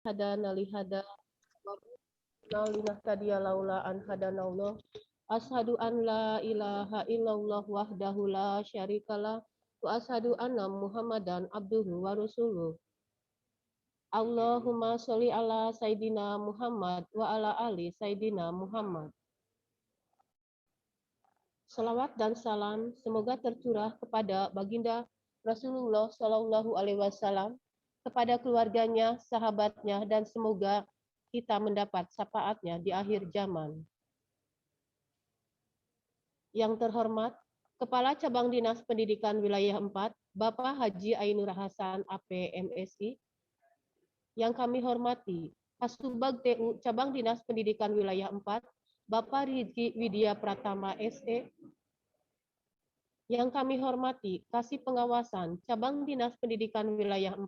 hadana li hada wa kunna linahtadiya laula an hadanallah. Asyhadu an la ilaha illallah wahdahu la syarikalah wa asyhadu anna Muhammadan abduhu wa rasuluh. Allahumma sholli ala Sayyidina Muhammad wa ala ali Sayyidina Muhammad. Salawat dan salam semoga tercurah kepada baginda Rasulullah Shallallahu Alaihi Wasallam, kepada keluarganya, sahabatnya, dan semoga kita mendapat syafaatnya di akhir zaman. Yang terhormat, Kepala Cabang Dinas Pendidikan Wilayah 4, Bapak Haji Ainur Hasan AP MSI. Yang kami hormati, Kasubag TU Cabang Dinas Pendidikan Wilayah 4, Bapak Rizky Widya Pratama SE. Yang kami hormati, Kasih Pengawasan Cabang Dinas Pendidikan Wilayah 4,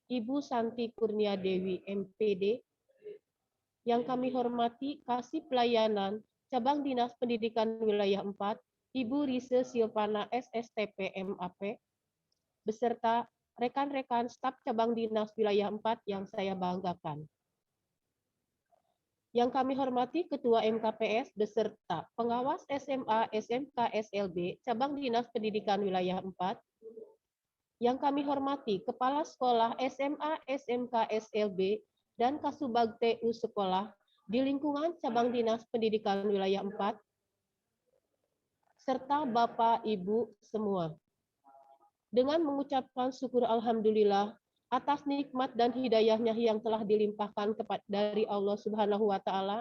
Ibu Santi Kurnia Dewi MPD. Yang kami hormati, Kasih Pelayanan Cabang Dinas Pendidikan Wilayah 4, Ibu Rise Silvana SSTP MAP, beserta rekan-rekan staf Cabang Dinas Wilayah 4 yang saya banggakan. Yang kami hormati Ketua MKPS beserta pengawas SMA, SMK, SLB, Cabang Dinas Pendidikan Wilayah 4. Yang kami hormati Kepala Sekolah SMA, SMK, SLB, dan Kasubag TU Sekolah di lingkungan Cabang Dinas Pendidikan Wilayah 4, serta Bapak, Ibu semua. Dengan mengucapkan syukur Alhamdulillah atas nikmat dan hidayahnya yang telah dilimpahkan dari Allah Subhanahu wa Ta'ala,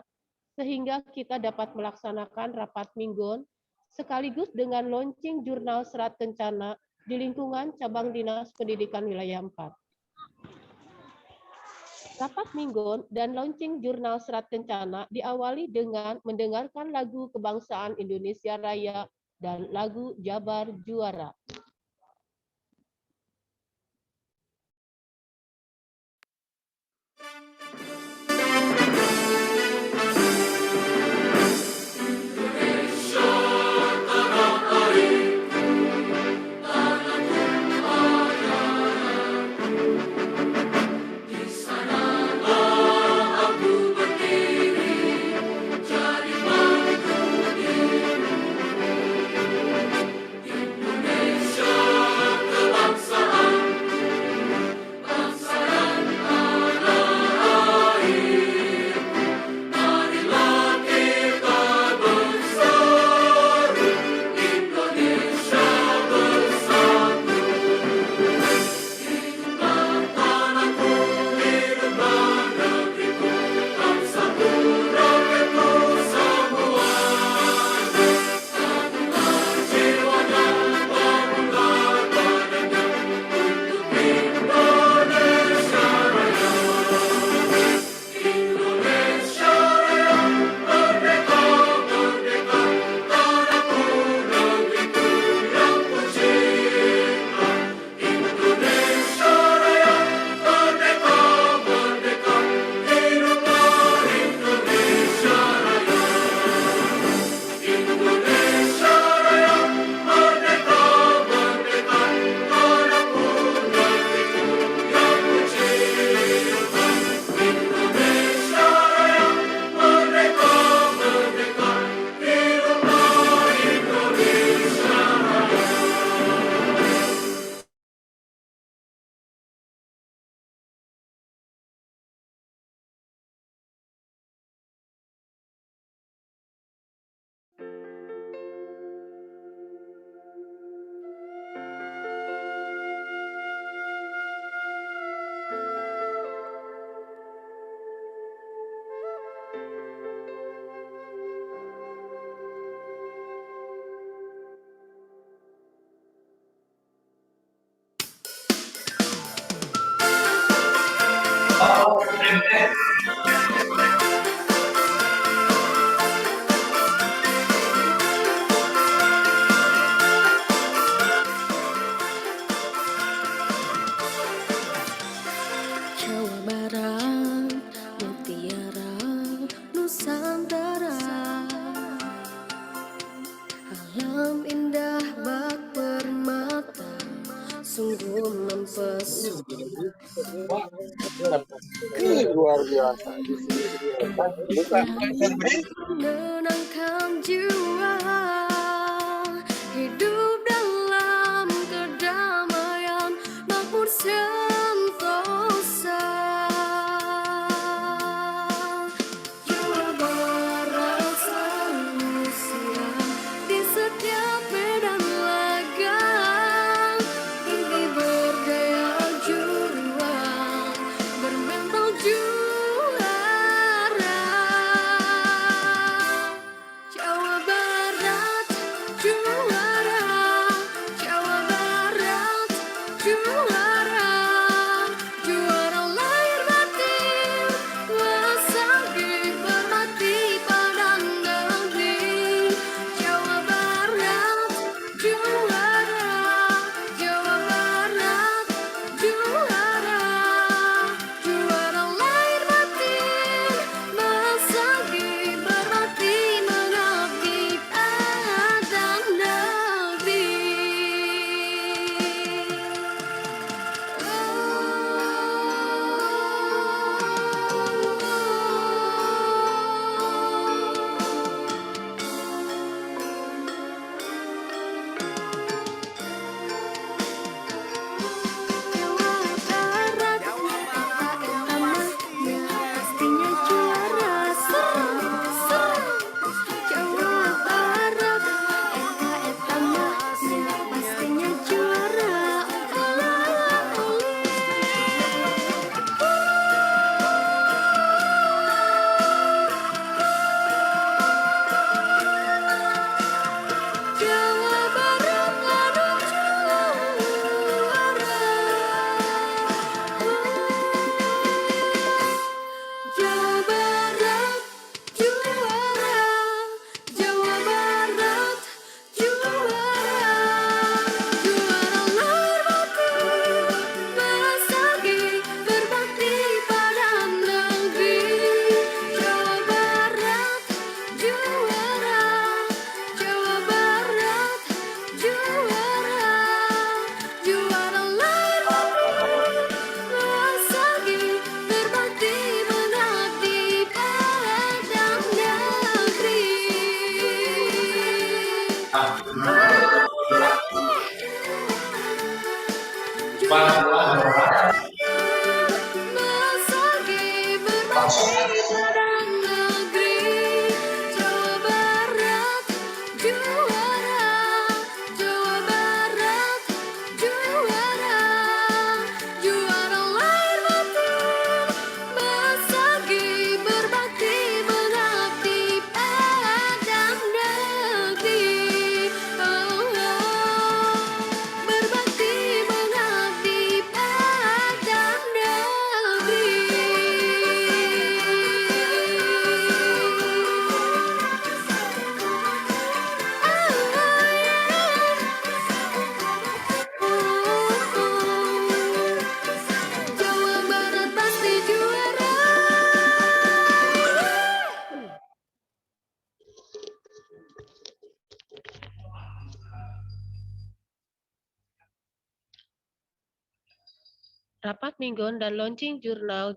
sehingga kita dapat melaksanakan rapat mingguan sekaligus dengan launching jurnal Serat Kencana di lingkungan Cabang Dinas Pendidikan Wilayah 4. Rapat mingguan dan launching jurnal Serat Kencana diawali dengan mendengarkan lagu kebangsaan Indonesia Raya dan lagu Jabar Juara. Jawa Barat, Mutiara, Nusantara, alam indah bak permata, sungguh mempesona. luar biasa. Di sini buka. Menenangkan jiwa, hidup dalam kedamaian, makmur sentosa. Jawa Barat selalu siap di setiap medan laga, tinggi berdaya juang, bermental juara. Jawa Barat juara, Jawa Barat juara, juara lahir batin, wasangki berbakti pada negeri. Jawa Barat juara, Jawa Barat juara, juara lahir batin, wasangki berbakti mengabdi pada negeri. Jawa Barat, namanya pastinya juara. Jawa Barat, namanya pastinya juara. Jawa Barat adu juara. Jawa Barat juara, Jawa Barat juara, juara lahir batin, bersagi berbakti pada negeri. Jawa Barat juara, Jawa Barat juara, juara lahir batin, bersagi berbakti mengabdi pada negeri. Bersagi berbakti pada negeri. Jawa Barat juara, Jawa Barat juara, juara lahir batin, bersagi berbakti mengabdi pada negeri. Berbakti mengabdi pada negeri. Jawa Barat pasti juara. Rapat Minggon dan launching jurnal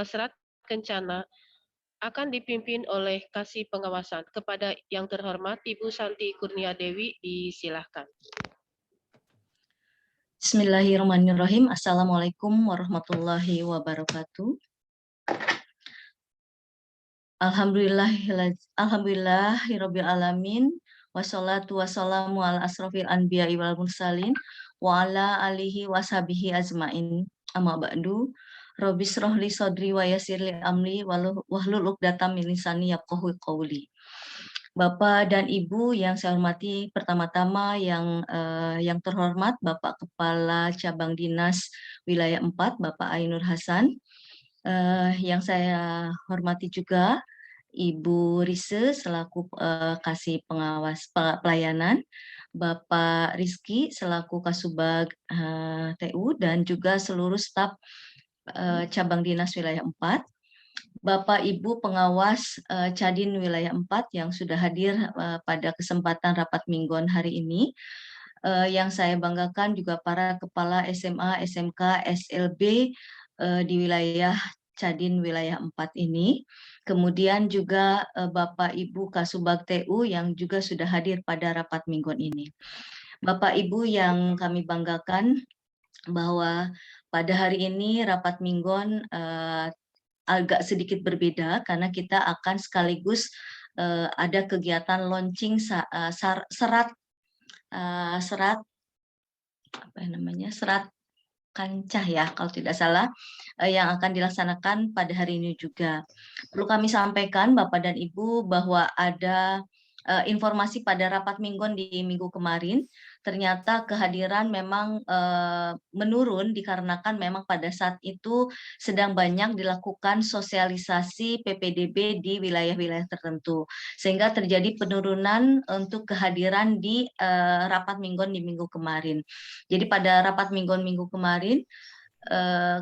Serat Kencana akan dipimpin oleh Kasih Pengawasan. Kepada yang terhormat Ibu Santi Kurnia Dewi, disilahkan. Bismillahirrahmanirrahim. Assalamualaikum warahmatullahi wabarakatuh. Alhamdulillahirabbil alamin. Wassalatu wassalamu ala asrofil anbiya'i wal mursalin wa ala alihi washabihi ajmain. Amma ba'du. Rabbi shrahli sadri wa yassirli amri wahlul 'uqdatam min lisani yafqahu qawli. Bapak dan Ibu yang saya hormati, pertama-tama yang terhormat Bapak Kepala Cabang Dinas Wilayah 4, Bapak Ainur Hasan. Yang saya hormati juga Ibu Rise selaku Kasih Pengawas Pelayanan, Bapak Rizky selaku Kasubag TU, dan juga seluruh staf Cabang Dinas Wilayah 4. Bapak Ibu pengawas Cadin Wilayah 4 yang sudah hadir pada kesempatan rapat Minggon hari ini. Yang saya banggakan juga para kepala SMA, SMK, SLB di wilayah Cadin wilayah 4 ini. Kemudian juga Bapak Ibu Kasubag TU yang juga sudah hadir pada rapat mingguan ini. Bapak Ibu yang kami banggakan bahwa pada hari ini rapat mingguan agak sedikit berbeda karena kita akan sekaligus ada kegiatan launching serat kancah ya kalau tidak salah yang akan dilaksanakan pada hari ini juga. Perlu kami sampaikan Bapak dan Ibu bahwa ada informasi pada rapat mingguan di minggu kemarin, ternyata kehadiran memang menurun dikarenakan memang pada saat itu sedang banyak dilakukan sosialisasi PPDB di wilayah-wilayah tertentu, sehingga terjadi penurunan untuk kehadiran di rapat mingguan di minggu kemarin. Jadi pada rapat mingguan minggu kemarin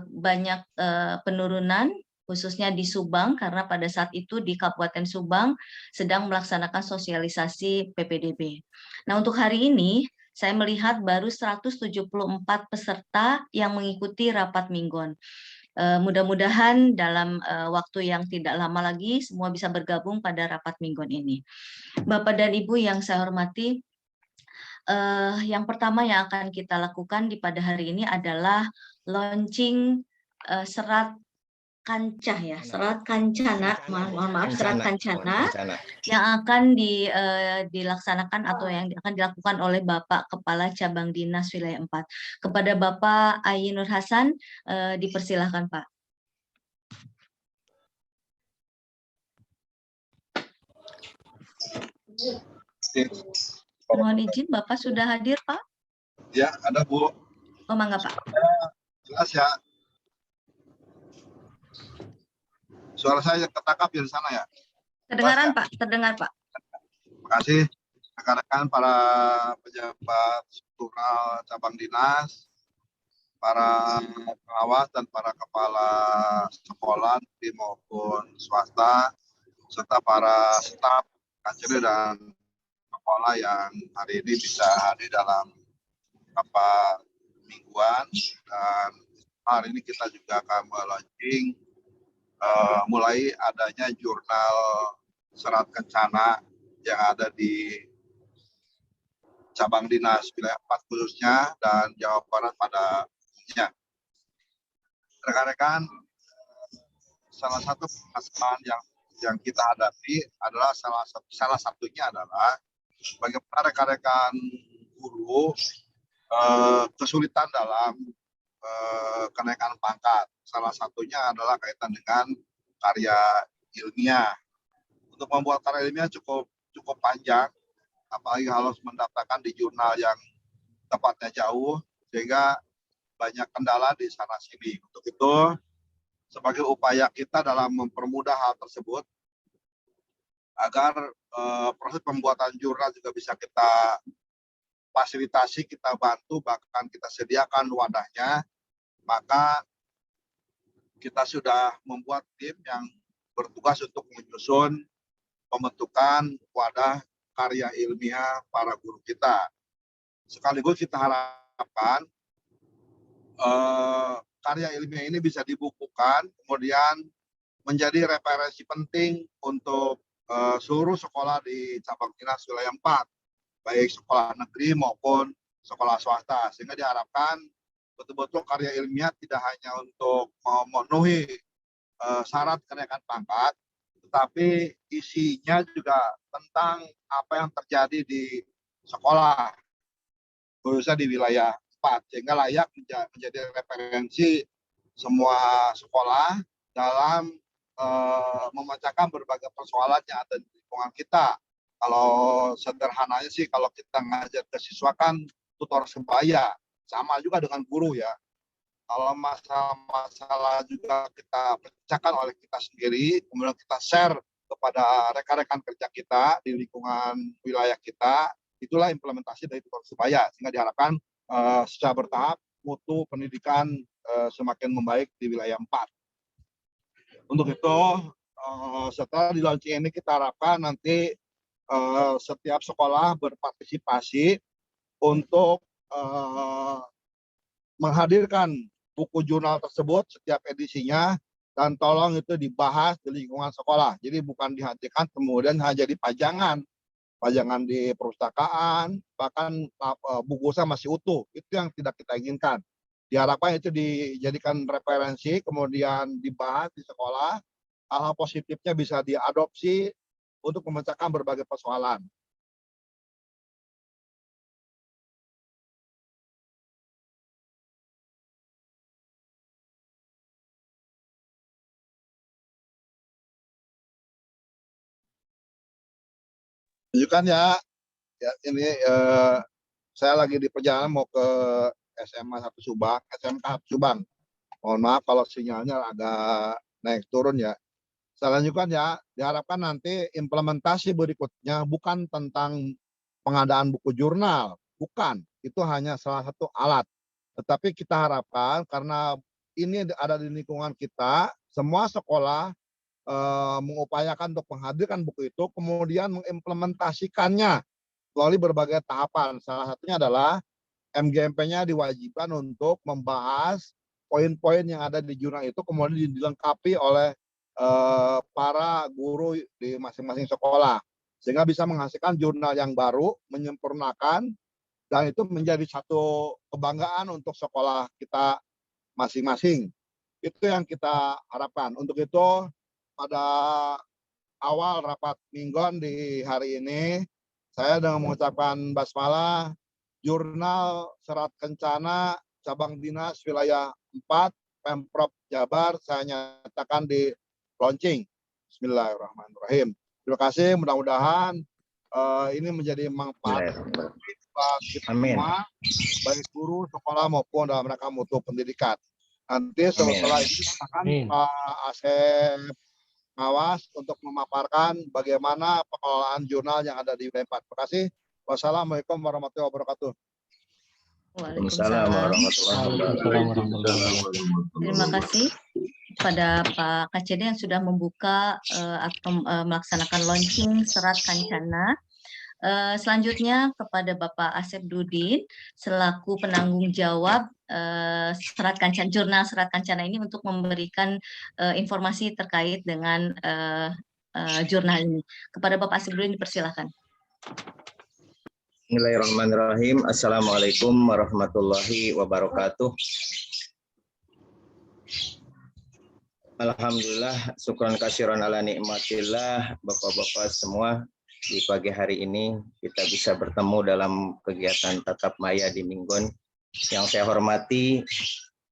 banyak penurunan khususnya di Subang karena pada saat itu di Kabupaten Subang sedang melaksanakan sosialisasi PPDB. Nah, untuk hari ini saya melihat baru 174 peserta yang mengikuti rapat mingguan. Mudah-mudahan dalam waktu yang tidak lama lagi semua bisa bergabung pada rapat mingguan ini. Bapak dan Ibu yang saya hormati, yang pertama yang akan kita lakukan di pada hari ini adalah launching serat kancah ya, serat kancana, mohon maaf, serat kancana yang akan dilaksanakan atau yang akan dilakukan oleh Bapak Kepala Cabang Dinas Wilayah 4. Kepada Bapak Ayi Nur Hasan, dipersilahkan Pak. Mohon izin, Bapak sudah hadir Pak? Ya, ada Bu. Oh, mangga Pak. Jelas ya. Suara saya ketangkap di sana ya? Terdengaran Pak, terdengar Pak. Terima kasih rekan-rekan para pejabat struktural cabang dinas, para pengawas dan para kepala sekolah maupun swasta, serta para staf kanselir dan sekolah yang hari ini bisa hadir dalam rapat mingguan. Dan hari ini kita juga akan launching mulai adanya jurnal serat kencana yang ada di cabang dinas wilayah 4 khususnya dan Jawa Barat pada umumnya. Rekan-rekan, salah satu permasalahan yang kita hadapi adalah salah satunya adalah bagaimana rekan-rekan guru kesulitan dalam kenaikan pangkat. Salah satunya adalah kaitan dengan karya ilmiah. Untuk membuat karya ilmiah cukup panjang, apalagi harus mendaftarkan di jurnal yang tepatnya jauh, sehingga banyak kendala di sana sini. Untuk itu, sebagai upaya kita dalam mempermudah hal tersebut, agar proses pembuatan jurnal juga bisa kita fasilitasi, kita bantu, bahkan kita sediakan wadahnya, maka kita sudah membuat tim yang bertugas untuk menyusun pembentukan wadah karya ilmiah para guru kita. Sekaligus kita harapkan karya ilmiah ini bisa dibukukan, kemudian menjadi referensi penting untuk seluruh sekolah di cabang dinas wilayah 4, baik sekolah negeri maupun sekolah swasta, sehingga diharapkan betul-betul karya ilmiah tidak hanya untuk memenuhi syarat kenaikan pangkat, tetapi isinya juga tentang apa yang terjadi di sekolah, khususnya di wilayah 4, sehingga layak menjadi referensi semua sekolah dalam memecahkan berbagai persoalan yang ada di lingkungan kita. Kalau sederhananya sih, kalau kita ngajar ke siswa kan tutor sebaya, sama juga dengan guru ya. Kalau masalah-masalah juga kita pecahkan oleh kita sendiri, kemudian kita share kepada rekan-rekan kerja kita di lingkungan wilayah kita, itulah implementasi dari tutor sebaya, sehingga diharapkan secara bertahap mutu pendidikan semakin membaik di wilayah 4. Untuk itu, setelah di launching ini kita harapkan nanti setiap sekolah berpartisipasi untuk menghadirkan buku jurnal tersebut setiap edisinya, dan tolong itu dibahas di lingkungan sekolah. Jadi bukan dihentikan kemudian hanya jadi pajangan di perpustakaan, bahkan bungkusnya masih utuh. Itu yang tidak kita inginkan. Diharapkan itu dijadikan referensi, kemudian dibahas di sekolah, hal-hal positifnya bisa diadopsi untuk memecahkan berbagai persoalan. Tunjukkan ya, ini saya lagi di perjalanan mau ke SMA 1 Subang, SMK 1 Subang. Mohon maaf kalau sinyalnya agak naik turun ya. Saya lanjutkan ya, diharapkan nanti implementasi berikutnya bukan tentang pengadaan buku jurnal, bukan. Itu hanya salah satu alat. Tetapi kita harapkan karena ini ada di lingkungan kita, semua sekolah mengupayakan untuk menghadirkan buku itu, kemudian mengimplementasikannya melalui berbagai tahapan. Salah satunya adalah MGMP-nya diwajibkan untuk membahas poin-poin yang ada di jurnal itu, kemudian dilengkapi oleh para guru di masing-masing sekolah, sehingga bisa menghasilkan jurnal yang baru, menyempurnakan, dan itu menjadi satu kebanggaan untuk sekolah kita masing-masing. Itu yang kita harapkan. Untuk itu, pada awal rapat mingguan di hari ini, saya dengan mengucapkan basmalah, jurnal Serat Kencana Cabang Dinas Wilayah 4 Pemprov Jabar saya nyatakan di launching. Bismillahirrahmanirrahim. Terima kasih, mudah-mudahan ini menjadi manfaat bagi kita semua, baik guru, sekolah maupun dalam rangka mutu pendidikan. Nanti setelah ini akan Pak Asep Ngawas untuk memaparkan bagaimana pengelolaan jurnal yang ada di wilayah 4. Terima kasih. Wassalamualaikum warahmatullahi wabarakatuh. Waalaikumsalam warahmatullahi wabarakatuh. Terima kasih kepada Pak KCD yang sudah membuka atau melaksanakan launching Serat Kencana. Selanjutnya kepada Bapak Asep Dudin selaku penanggung jawab Serat Kencana, jurnal Serat Kencana ini untuk memberikan informasi terkait dengan jurnal ini. Kepada Bapak Asep Dudin dipersilakan. Bismillahirrahmanirrahim. Assalamualaikum warahmatullahi wabarakatuh. Alhamdulillah, syukran kasiran ala nikmatillah, Bapak-bapak semua. Di pagi hari ini kita bisa bertemu dalam kegiatan tatap maya di Minggon. Yang saya hormati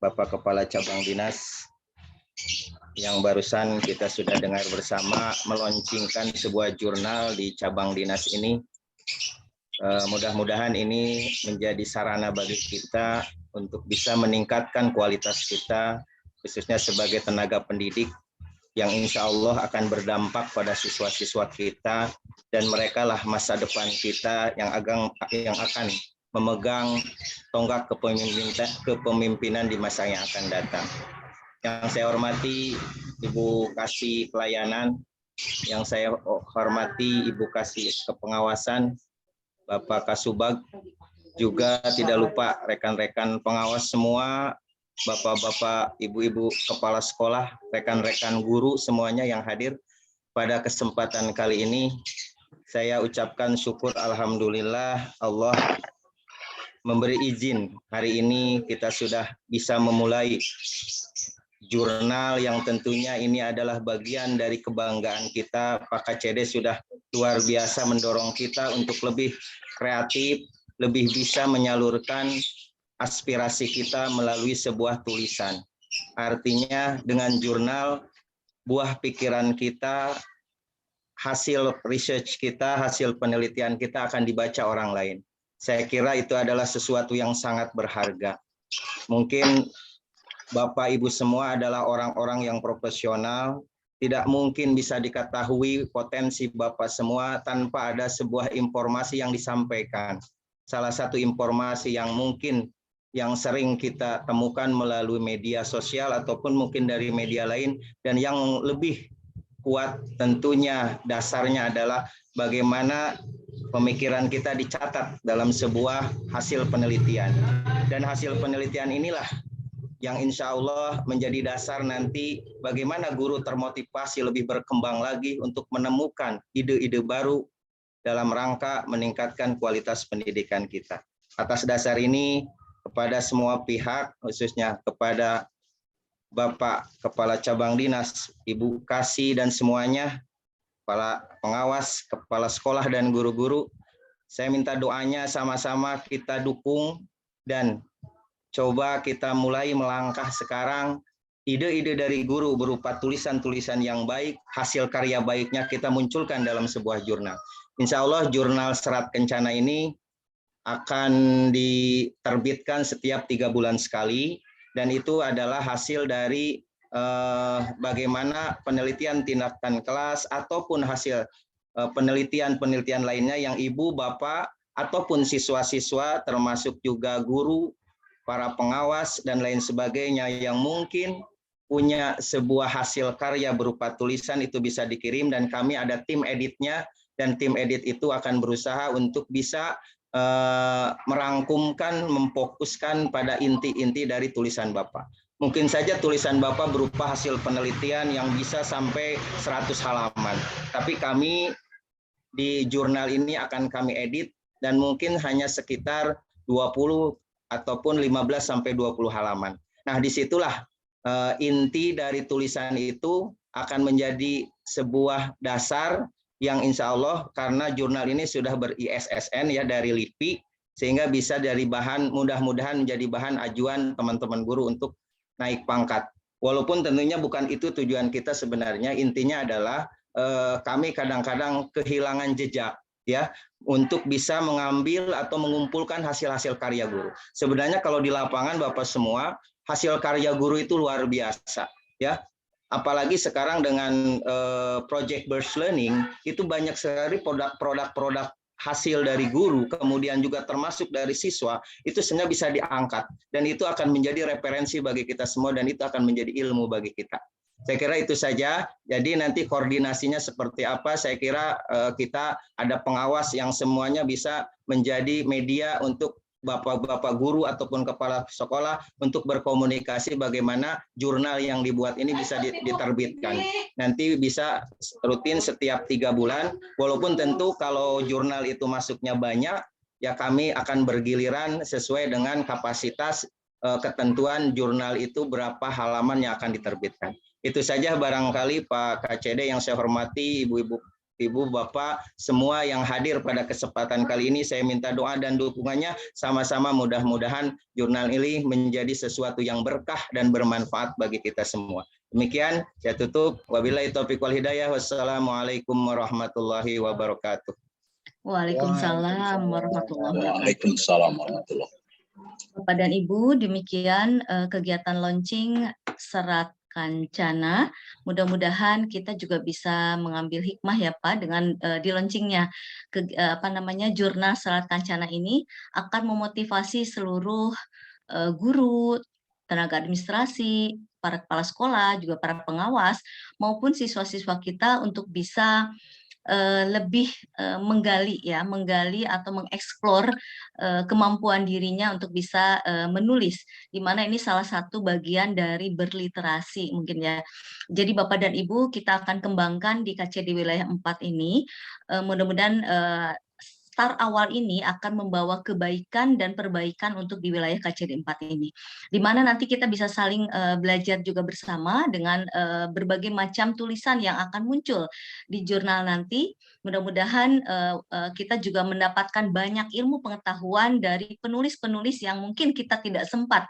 Bapak Kepala Cabang Dinas yang barusan kita sudah dengar bersama meluncurkan sebuah jurnal di cabang dinas ini. Mudah-mudahan ini menjadi sarana bagi kita untuk bisa meningkatkan kualitas kita, khususnya sebagai tenaga pendidik yang insya Allah akan berdampak pada siswa-siswa kita, dan mereka lah masa depan kita yang akan memegang tonggak kepemimpinan di masa yang akan datang. Yang saya hormati Ibu Kasih Pelayanan, yang saya hormati Ibu Kasih Kepengawasan, Bapak Kasubag, juga tidak lupa rekan-rekan pengawas semua, Bapak-bapak, Ibu-ibu kepala sekolah, rekan-rekan guru semuanya yang hadir pada kesempatan kali ini. Saya ucapkan syukur alhamdulillah Allah memberi izin hari ini kita sudah bisa memulai jurnal yang tentunya ini adalah bagian dari kebanggaan kita. Pak KCD sudah luar biasa mendorong kita untuk lebih kreatif, lebih bisa menyalurkan aspirasi kita melalui sebuah tulisan. Artinya dengan jurnal, buah pikiran kita, hasil research kita, hasil penelitian kita akan dibaca orang lain. Saya kira itu adalah sesuatu yang sangat berharga. Mungkin Bapak Ibu semua adalah orang-orang yang profesional, tidak mungkin bisa diketahui potensi Bapak semua tanpa ada sebuah informasi yang disampaikan. Salah satu informasi yang mungkin yang sering kita temukan melalui media sosial ataupun mungkin dari media lain, dan yang lebih kuat tentunya dasarnya adalah bagaimana pemikiran kita dicatat dalam sebuah hasil penelitian. Dan hasil penelitian inilah yang insya Allah menjadi dasar nanti bagaimana guru termotivasi lebih berkembang lagi untuk menemukan ide-ide baru dalam rangka meningkatkan kualitas pendidikan kita. Atas dasar ini, kepada semua pihak, khususnya kepada Bapak Kepala Cabang Dinas, Ibu Kasih dan semuanya, kepala pengawas, kepala sekolah dan guru-guru, saya minta doanya sama-sama kita dukung dan coba kita mulai melangkah sekarang. Ide-ide dari guru berupa tulisan-tulisan yang baik, hasil karya baiknya kita munculkan dalam sebuah jurnal. Insya Allah jurnal Serat Kencana ini akan diterbitkan setiap 3 bulan sekali, dan itu adalah hasil dari bagaimana penelitian tindakan kelas ataupun hasil penelitian-penelitian lainnya yang ibu, bapak, ataupun siswa-siswa termasuk juga guru, para pengawas, dan lain sebagainya yang mungkin punya sebuah hasil karya berupa tulisan itu bisa dikirim, dan kami ada tim editnya, dan tim edit itu akan berusaha untuk bisa merangkumkan, memfokuskan pada inti-inti dari tulisan Bapak. Mungkin saja tulisan Bapak berupa hasil penelitian yang bisa sampai 100 halaman. Tapi kami di jurnal ini akan kami edit dan mungkin hanya sekitar 20 ataupun 15 sampai 20 halaman. Nah, disitulah inti dari tulisan itu akan menjadi sebuah dasar yang insya Allah karena jurnal ini sudah ber-ISSN ya dari LIPI, sehingga bisa dari bahan, mudah-mudahan menjadi bahan ajuan teman-teman guru untuk naik pangkat. Walaupun tentunya bukan itu tujuan kita sebenarnya, intinya adalah kami kadang-kadang kehilangan jejak ya untuk bisa mengambil atau mengumpulkan hasil-hasil karya guru. Sebenarnya kalau di lapangan Bapak semua, hasil karya guru itu luar biasa ya. Apalagi sekarang dengan project based learning itu banyak sekali produk-produk hasil dari guru, kemudian juga termasuk dari siswa, itu sebenarnya bisa diangkat dan itu akan menjadi referensi bagi kita semua dan itu akan menjadi ilmu bagi kita. Saya kira itu saja. Jadi nanti koordinasinya seperti apa, saya kira kita ada pengawas yang semuanya bisa menjadi media untuk bapak-bapak guru ataupun kepala sekolah untuk berkomunikasi bagaimana jurnal yang dibuat ini bisa diterbitkan. Nanti bisa rutin setiap 3 bulan, walaupun tentu kalau jurnal itu masuknya banyak, ya kami akan bergiliran sesuai dengan kapasitas ketentuan jurnal itu berapa halaman yang akan diterbitkan. Itu saja barangkali Pak KCD yang saya hormati, Ibu, Bapak, semua yang hadir pada kesempatan kali ini, saya minta doa dan dukungannya sama-sama mudah-mudahan jurnal ini menjadi sesuatu yang berkah dan bermanfaat bagi kita semua. Demikian, saya tutup. Wabillahi taufiq wal hidayah. Wassalamualaikum warahmatullahi wabarakatuh. Waalaikumsalam warahmatullahi wabarakatuh. Waalaikumsalam warahmatullahi wabarakatuh. Bapak dan Ibu, demikian kegiatan launching Serat Kencana. Mudah-mudahan kita juga bisa mengambil hikmah ya Pak dengan di launchingnya jurnal Serat Kencana ini akan memotivasi seluruh guru, tenaga administrasi, para kepala sekolah, juga para pengawas maupun siswa-siswa kita untuk bisa lebih menggali atau mengeksplor kemampuan dirinya untuk bisa menulis, di mana ini salah satu bagian dari berliterasi mungkin ya. Jadi Bapak dan Ibu, kita akan kembangkan di KCD wilayah 4 ini. Mudah-mudahan start awal ini akan membawa kebaikan dan perbaikan untuk di wilayah KCD 4 ini. Di mana nanti kita bisa saling belajar juga bersama dengan berbagai macam tulisan yang akan muncul di jurnal nanti. Mudah-mudahan kita juga mendapatkan banyak ilmu pengetahuan dari penulis-penulis yang mungkin kita tidak sempat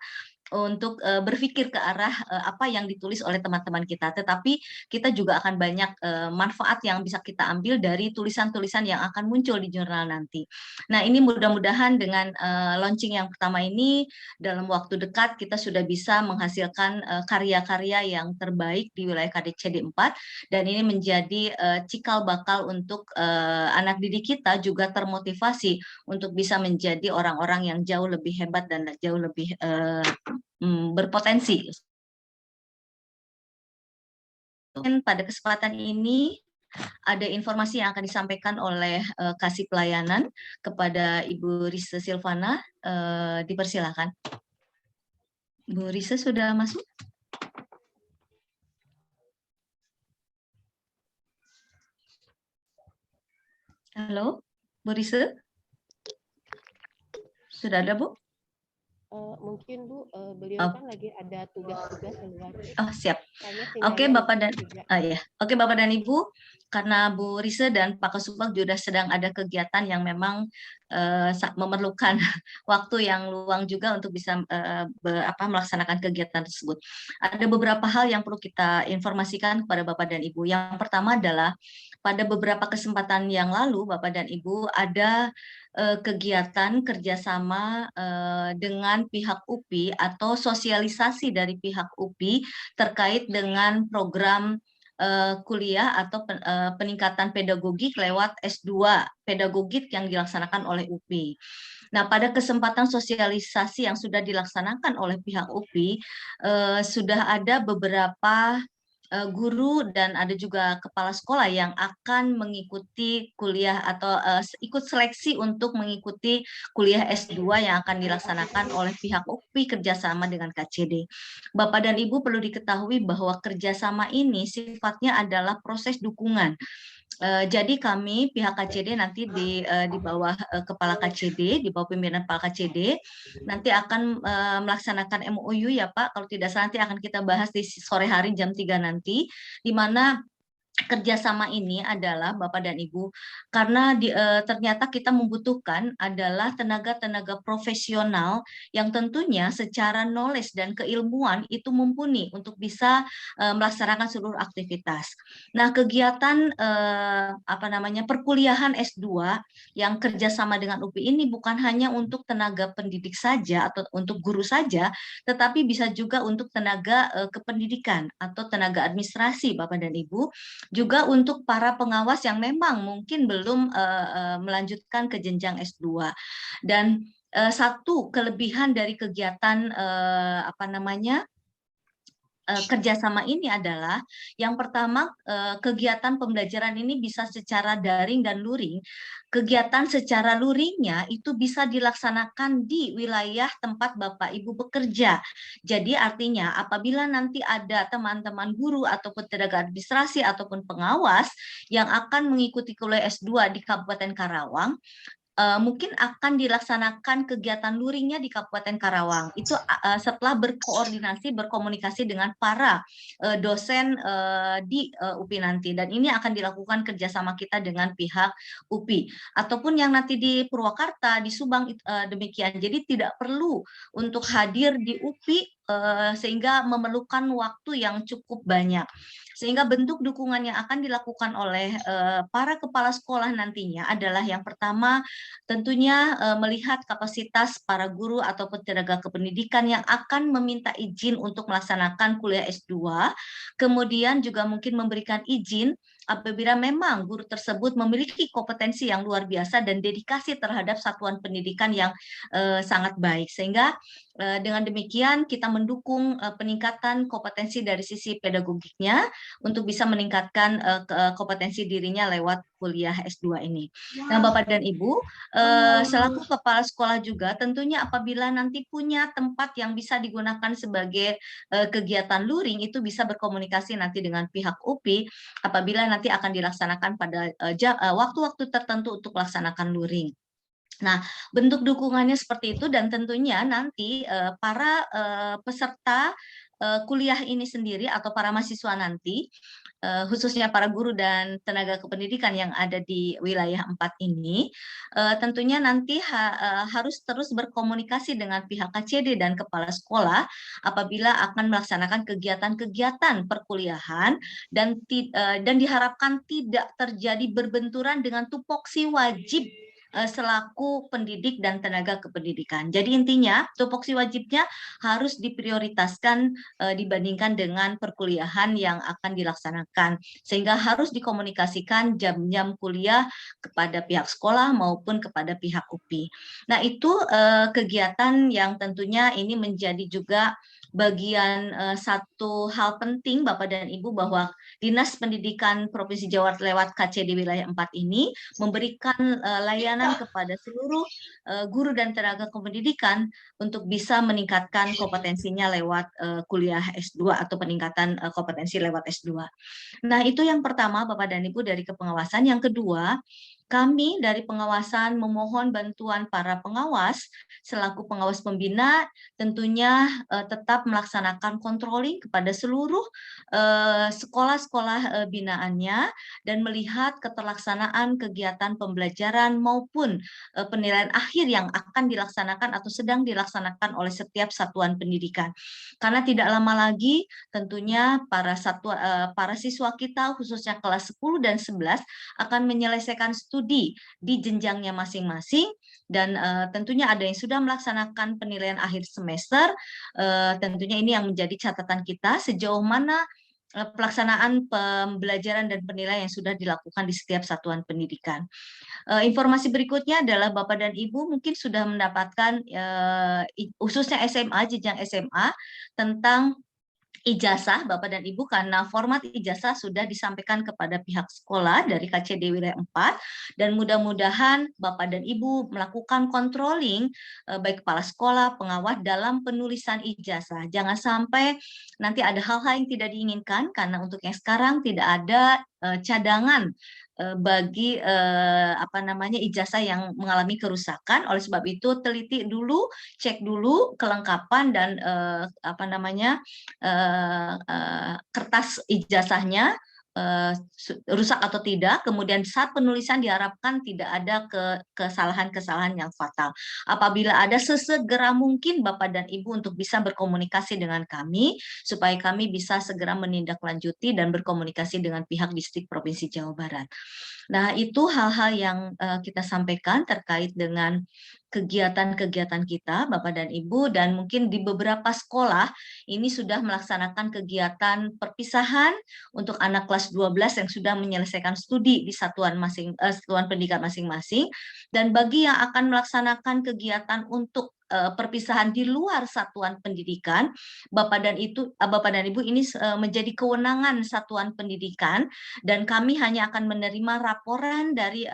untuk berpikir ke arah apa yang ditulis oleh teman-teman kita, tetapi kita juga akan banyak manfaat yang bisa kita ambil dari tulisan-tulisan yang akan muncul di jurnal nanti. Nah, ini mudah-mudahan dengan launching yang pertama ini dalam waktu dekat kita sudah bisa menghasilkan karya-karya yang terbaik di wilayah KCD 4 dan ini menjadi cikal bakal untuk anak didik kita juga termotivasi untuk bisa menjadi orang-orang yang jauh lebih hebat dan jauh lebih berpotensi. Pada kesempatan ini ada informasi yang akan disampaikan oleh Kasih Pelayanan kepada Ibu Risa Silvana, dipersilakan. Bu Risa sudah masuk? Halo, Bu Risa? Sudah ada, Bu? Mungkin Bu, beliau Oh. kan lagi ada tugas-tugas keluar. Oh, siap. Kayaknya Oke, sinyalnya Bapak dan mungkin juga. ya. Oke, Bapak dan Ibu, karena Bu Risa dan Pak Kasubag juga sedang ada kegiatan yang memang memerlukan waktu yang luang juga untuk bisa melaksanakan kegiatan tersebut. Ada beberapa hal yang perlu kita informasikan kepada Bapak dan Ibu. Yang pertama adalah pada beberapa kesempatan yang lalu, Bapak dan Ibu, ada kegiatan kerjasama dengan pihak UPI atau sosialisasi dari pihak UPI terkait dengan program kuliah atau peningkatan pedagogik lewat S2 pedagogik yang dilaksanakan oleh UPI. Nah, pada kesempatan sosialisasi yang sudah dilaksanakan oleh pihak UPI, sudah ada beberapa guru dan ada juga kepala sekolah yang akan mengikuti kuliah atau ikut seleksi untuk mengikuti kuliah S2 yang akan dilaksanakan oleh pihak UPI kerjasama dengan KCD. Bapak dan Ibu perlu diketahui bahwa kerjasama ini sifatnya adalah proses dukungan. Jadi kami pihak KCD nanti di bawah kepala KCD, di bawah pimpinan Pak KCD, nanti akan melaksanakan MOU ya Pak, kalau tidak salah nanti akan kita bahas di sore hari jam 3 nanti, di mana kerjasama ini adalah Bapak dan Ibu, karena ternyata kita membutuhkan adalah tenaga-tenaga profesional yang tentunya secara knowledge dan keilmuan itu mumpuni untuk bisa melaksanakan seluruh aktivitas. Nah, kegiatan perkuliahan S2 yang kerjasama dengan UPI ini bukan hanya untuk tenaga pendidik saja atau untuk guru saja, tetapi bisa juga untuk tenaga kependidikan atau tenaga administrasi Bapak dan Ibu, juga untuk para pengawas yang memang mungkin belum melanjutkan ke jenjang S2. Dan satu kelebihan dari kegiatan kerjasama ini adalah yang pertama, kegiatan pembelajaran ini bisa secara daring dan luring. Kegiatan secara luringnya itu bisa dilaksanakan di wilayah tempat Bapak Ibu bekerja. Jadi artinya apabila nanti ada teman-teman guru ataupun tenaga administrasi ataupun pengawas yang akan mengikuti kuliah S2 di Kabupaten Karawang, mungkin akan dilaksanakan kegiatan luringnya di Kabupaten Karawang. Itu setelah berkomunikasi dengan para dosen di UPI nanti. Dan ini akan dilakukan kerjasama kita dengan pihak UPI. Ataupun yang nanti di Purwakarta, di Subang demikian. Jadi tidak perlu untuk hadir di UPI sehingga memerlukan waktu yang cukup banyak. Sehingga bentuk dukungan yang akan dilakukan oleh para kepala sekolah nantinya adalah yang pertama tentunya melihat kapasitas para guru ataupun tenaga kependidikan yang akan meminta izin untuk melaksanakan kuliah S2, kemudian juga mungkin memberikan izin apabila memang guru tersebut memiliki kompetensi yang luar biasa dan dedikasi terhadap satuan pendidikan yang sangat baik. Sehingga dengan demikian kita mendukung peningkatan kompetensi dari sisi pedagogiknya untuk bisa meningkatkan kompetensi dirinya lewat kuliah S2 ini. Nah, Bapak dan Ibu, selaku kepala sekolah juga tentunya apabila nanti punya tempat yang bisa digunakan sebagai kegiatan luring, itu bisa berkomunikasi nanti dengan pihak UPI apabila nanti akan dilaksanakan pada waktu-waktu tertentu untuk melaksanakan luring. Nah, bentuk dukungannya seperti itu dan tentunya nanti para peserta kuliah ini sendiri atau para mahasiswa nanti, khususnya para guru dan tenaga kependidikan yang ada di wilayah 4 ini, tentunya nanti harus terus berkomunikasi dengan pihak KCD dan kepala sekolah apabila akan melaksanakan kegiatan-kegiatan perkuliahan dan diharapkan tidak terjadi berbenturan dengan tupoksi wajib selaku pendidik dan tenaga kependidikan. Jadi intinya tupoksi wajibnya harus diprioritaskan dibandingkan dengan perkuliahan yang akan dilaksanakan, sehingga harus dikomunikasikan jam-jam kuliah kepada pihak sekolah maupun kepada pihak UPI. Nah, itu kegiatan yang tentunya ini menjadi juga satu hal penting Bapak dan Ibu bahwa Dinas Pendidikan Provinsi Jawa Barat lewat KC di wilayah 4 ini memberikan layanan kepada seluruh guru dan tenaga kependidikan untuk bisa meningkatkan kompetensinya lewat kuliah S2 atau peningkatan kompetensi lewat S2. Nah, itu yang pertama Bapak dan Ibu dari kepengawasan. Yang kedua, kami dari pengawasan memohon bantuan para pengawas selaku pengawas pembina tentunya tetap melaksanakan controlling kepada seluruh sekolah-sekolah binaannya dan melihat keterlaksanaan kegiatan pembelajaran maupun penilaian akhir yang akan dilaksanakan atau sedang dilaksanakan oleh setiap satuan pendidikan. Karena tidak lama lagi tentunya para siswa kita khususnya kelas 10 dan 11 akan menyelesaikan studi di jenjangnya masing-masing dan tentunya ada yang sudah melaksanakan penilaian akhir semester. Tentunya ini yang menjadi catatan kita sejauh mana pelaksanaan pembelajaran dan penilaian yang sudah dilakukan di setiap satuan pendidikan. Informasi berikutnya adalah Bapak dan Ibu mungkin sudah mendapatkan khususnya SMA, jenjang SMA tentang ijazah Bapak dan Ibu karena format ijazah sudah disampaikan kepada pihak sekolah dari KCD wilayah 4 dan mudah-mudahan Bapak dan Ibu melakukan controlling baik kepala sekolah, pengawas dalam penulisan ijazah. Jangan sampai nanti ada hal-hal yang tidak diinginkan karena untuk yang sekarang tidak ada cadangan bagi ijazah yang mengalami kerusakan. Oleh sebab itu teliti dulu, cek dulu kelengkapan dan kertas ijazahnya rusak atau tidak. Kemudian saat penulisan diharapkan tidak ada kesalahan-kesalahan yang fatal. Apabila ada, sesegera mungkin Bapak dan Ibu untuk bisa berkomunikasi dengan kami supaya kami bisa segera menindaklanjuti dan berkomunikasi dengan pihak Distrik Provinsi Jawa Barat. Nah, itu hal-hal yang kita sampaikan terkait dengan kegiatan-kegiatan kita, Bapak dan Ibu, dan mungkin di beberapa sekolah ini sudah melaksanakan kegiatan perpisahan untuk anak kelas 12 yang sudah menyelesaikan studi di satuan pendidikan masing-masing, dan bagi yang akan melaksanakan kegiatan untuk perpisahan di luar satuan pendidikan, Bapak dan Ibu ini menjadi kewenangan satuan pendidikan dan kami hanya akan menerima laporan dari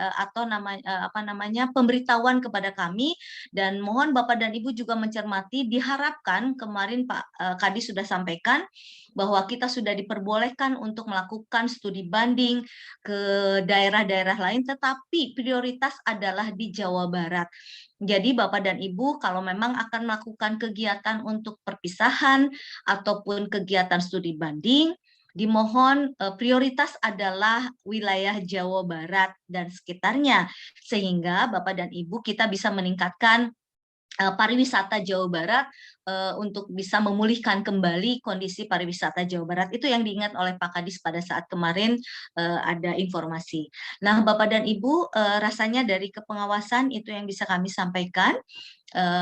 pemberitahuan kepada kami dan mohon Bapak dan Ibu juga mencermati, diharapkan kemarin Pak Kadi sudah sampaikan bahwa kita sudah diperbolehkan untuk melakukan studi banding ke daerah-daerah lain, tetapi prioritas adalah di Jawa Barat. Jadi Bapak dan Ibu kalau memang akan melakukan kegiatan untuk perpisahan ataupun kegiatan studi banding, dimohon prioritas adalah wilayah Jawa Barat dan sekitarnya, sehingga Bapak dan Ibu kita bisa meningkatkan pariwisata Jawa Barat untuk bisa memulihkan kembali kondisi pariwisata Jawa Barat. Itu yang diingat oleh Pak Kadis pada saat kemarin ada informasi. Nah, Bapak dan Ibu, rasanya dari kepengawasan itu yang bisa kami sampaikan.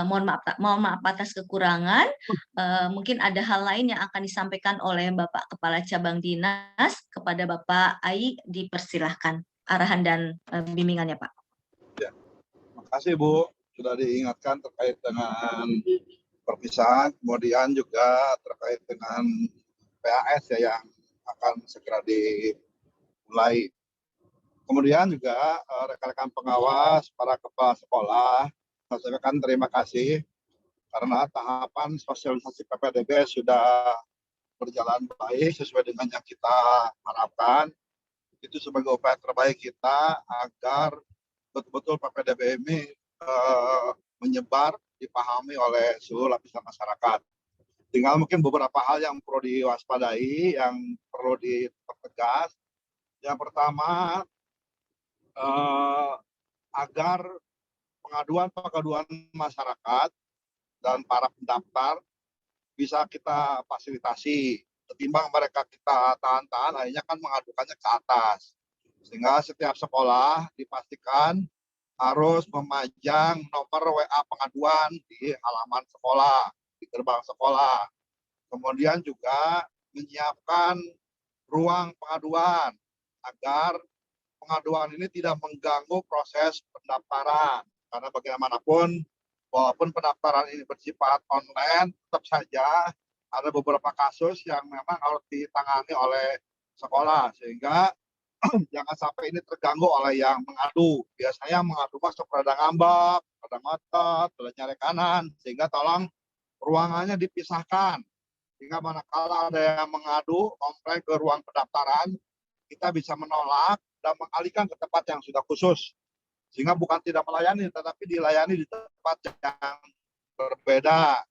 Mohon maaf atas kekurangan. Mungkin ada hal lain yang akan disampaikan oleh Bapak Kepala Cabang Dinas kepada Bapak Ai, dipersilahkan arahan dan bimbingannya, Pak. Ya, terima kasih Bu sudah diingatkan terkait dengan perpisahan, kemudian juga terkait dengan PAS ya yang akan segera dimulai. Kemudian juga rekan-rekan pengawas, para kepala sekolah, saya sampaikan terima kasih karena tahapan sosialisasi PPDB sudah berjalan baik sesuai dengan yang kita harapkan. Itu sebagai upaya terbaik kita agar betul-betul PPDB ini menyebar, dipahami oleh seluruh lapisan masyarakat. Tinggal mungkin beberapa hal yang perlu diwaspadai, yang perlu dipertegas. Yang pertama, agar pengaduan masyarakat dan para pendaftar bisa kita fasilitasi. Ketimbang mereka kita tahan-tahan, akhirnya kan mengadukannya ke atas. Sehingga setiap sekolah dipastikan harus memajang nomor WA pengaduan di halaman sekolah, di gerbang sekolah. Kemudian juga menyiapkan ruang pengaduan agar pengaduan ini tidak mengganggu proses pendaftaran. Karena bagaimanapun, walaupun pendaftaran ini bersifat online, tetap saja ada beberapa kasus yang memang harus ditangani oleh sekolah, sehingga jangan sampai ini terganggu oleh yang mengadu. Biasanya mengadu masuk pada ngambak, pada ngotot, pada nyari kanan, sehingga tolong ruangannya dipisahkan. Sehingga manakala ada yang mengadu komplain ke ruang pendaftaran, kita bisa menolak dan mengalihkan ke tempat yang sudah khusus. Sehingga bukan tidak melayani, tetapi dilayani di tempat yang berbeda.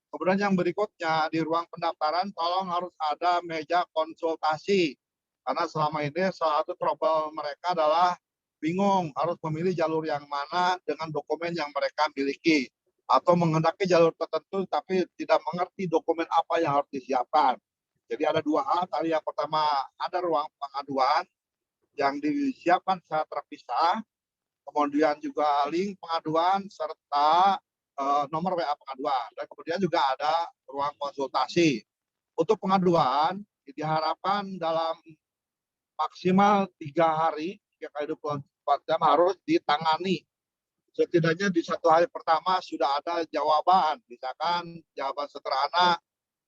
Kemudian yang berikutnya, di ruang pendaftaran tolong harus ada meja konsultasi. Karena selama ini salah satu trouble mereka adalah bingung harus memilih jalur yang mana dengan dokumen yang mereka miliki. Atau menghendaki jalur tertentu tapi tidak mengerti dokumen apa yang harus disiapkan. Jadi ada dua hal. Tadi yang pertama, ada ruang pengaduan yang disiapkan secara terpisah. Kemudian juga link pengaduan serta nomor WA pengaduan, dan kemudian juga ada ruang konsultasi. Untuk pengaduan diharapkan dalam maksimal 3 hari, 3 kali 24 jam harus ditangani. Setidaknya di 1 hari pertama sudah ada jawaban, misalkan jawaban sederhana,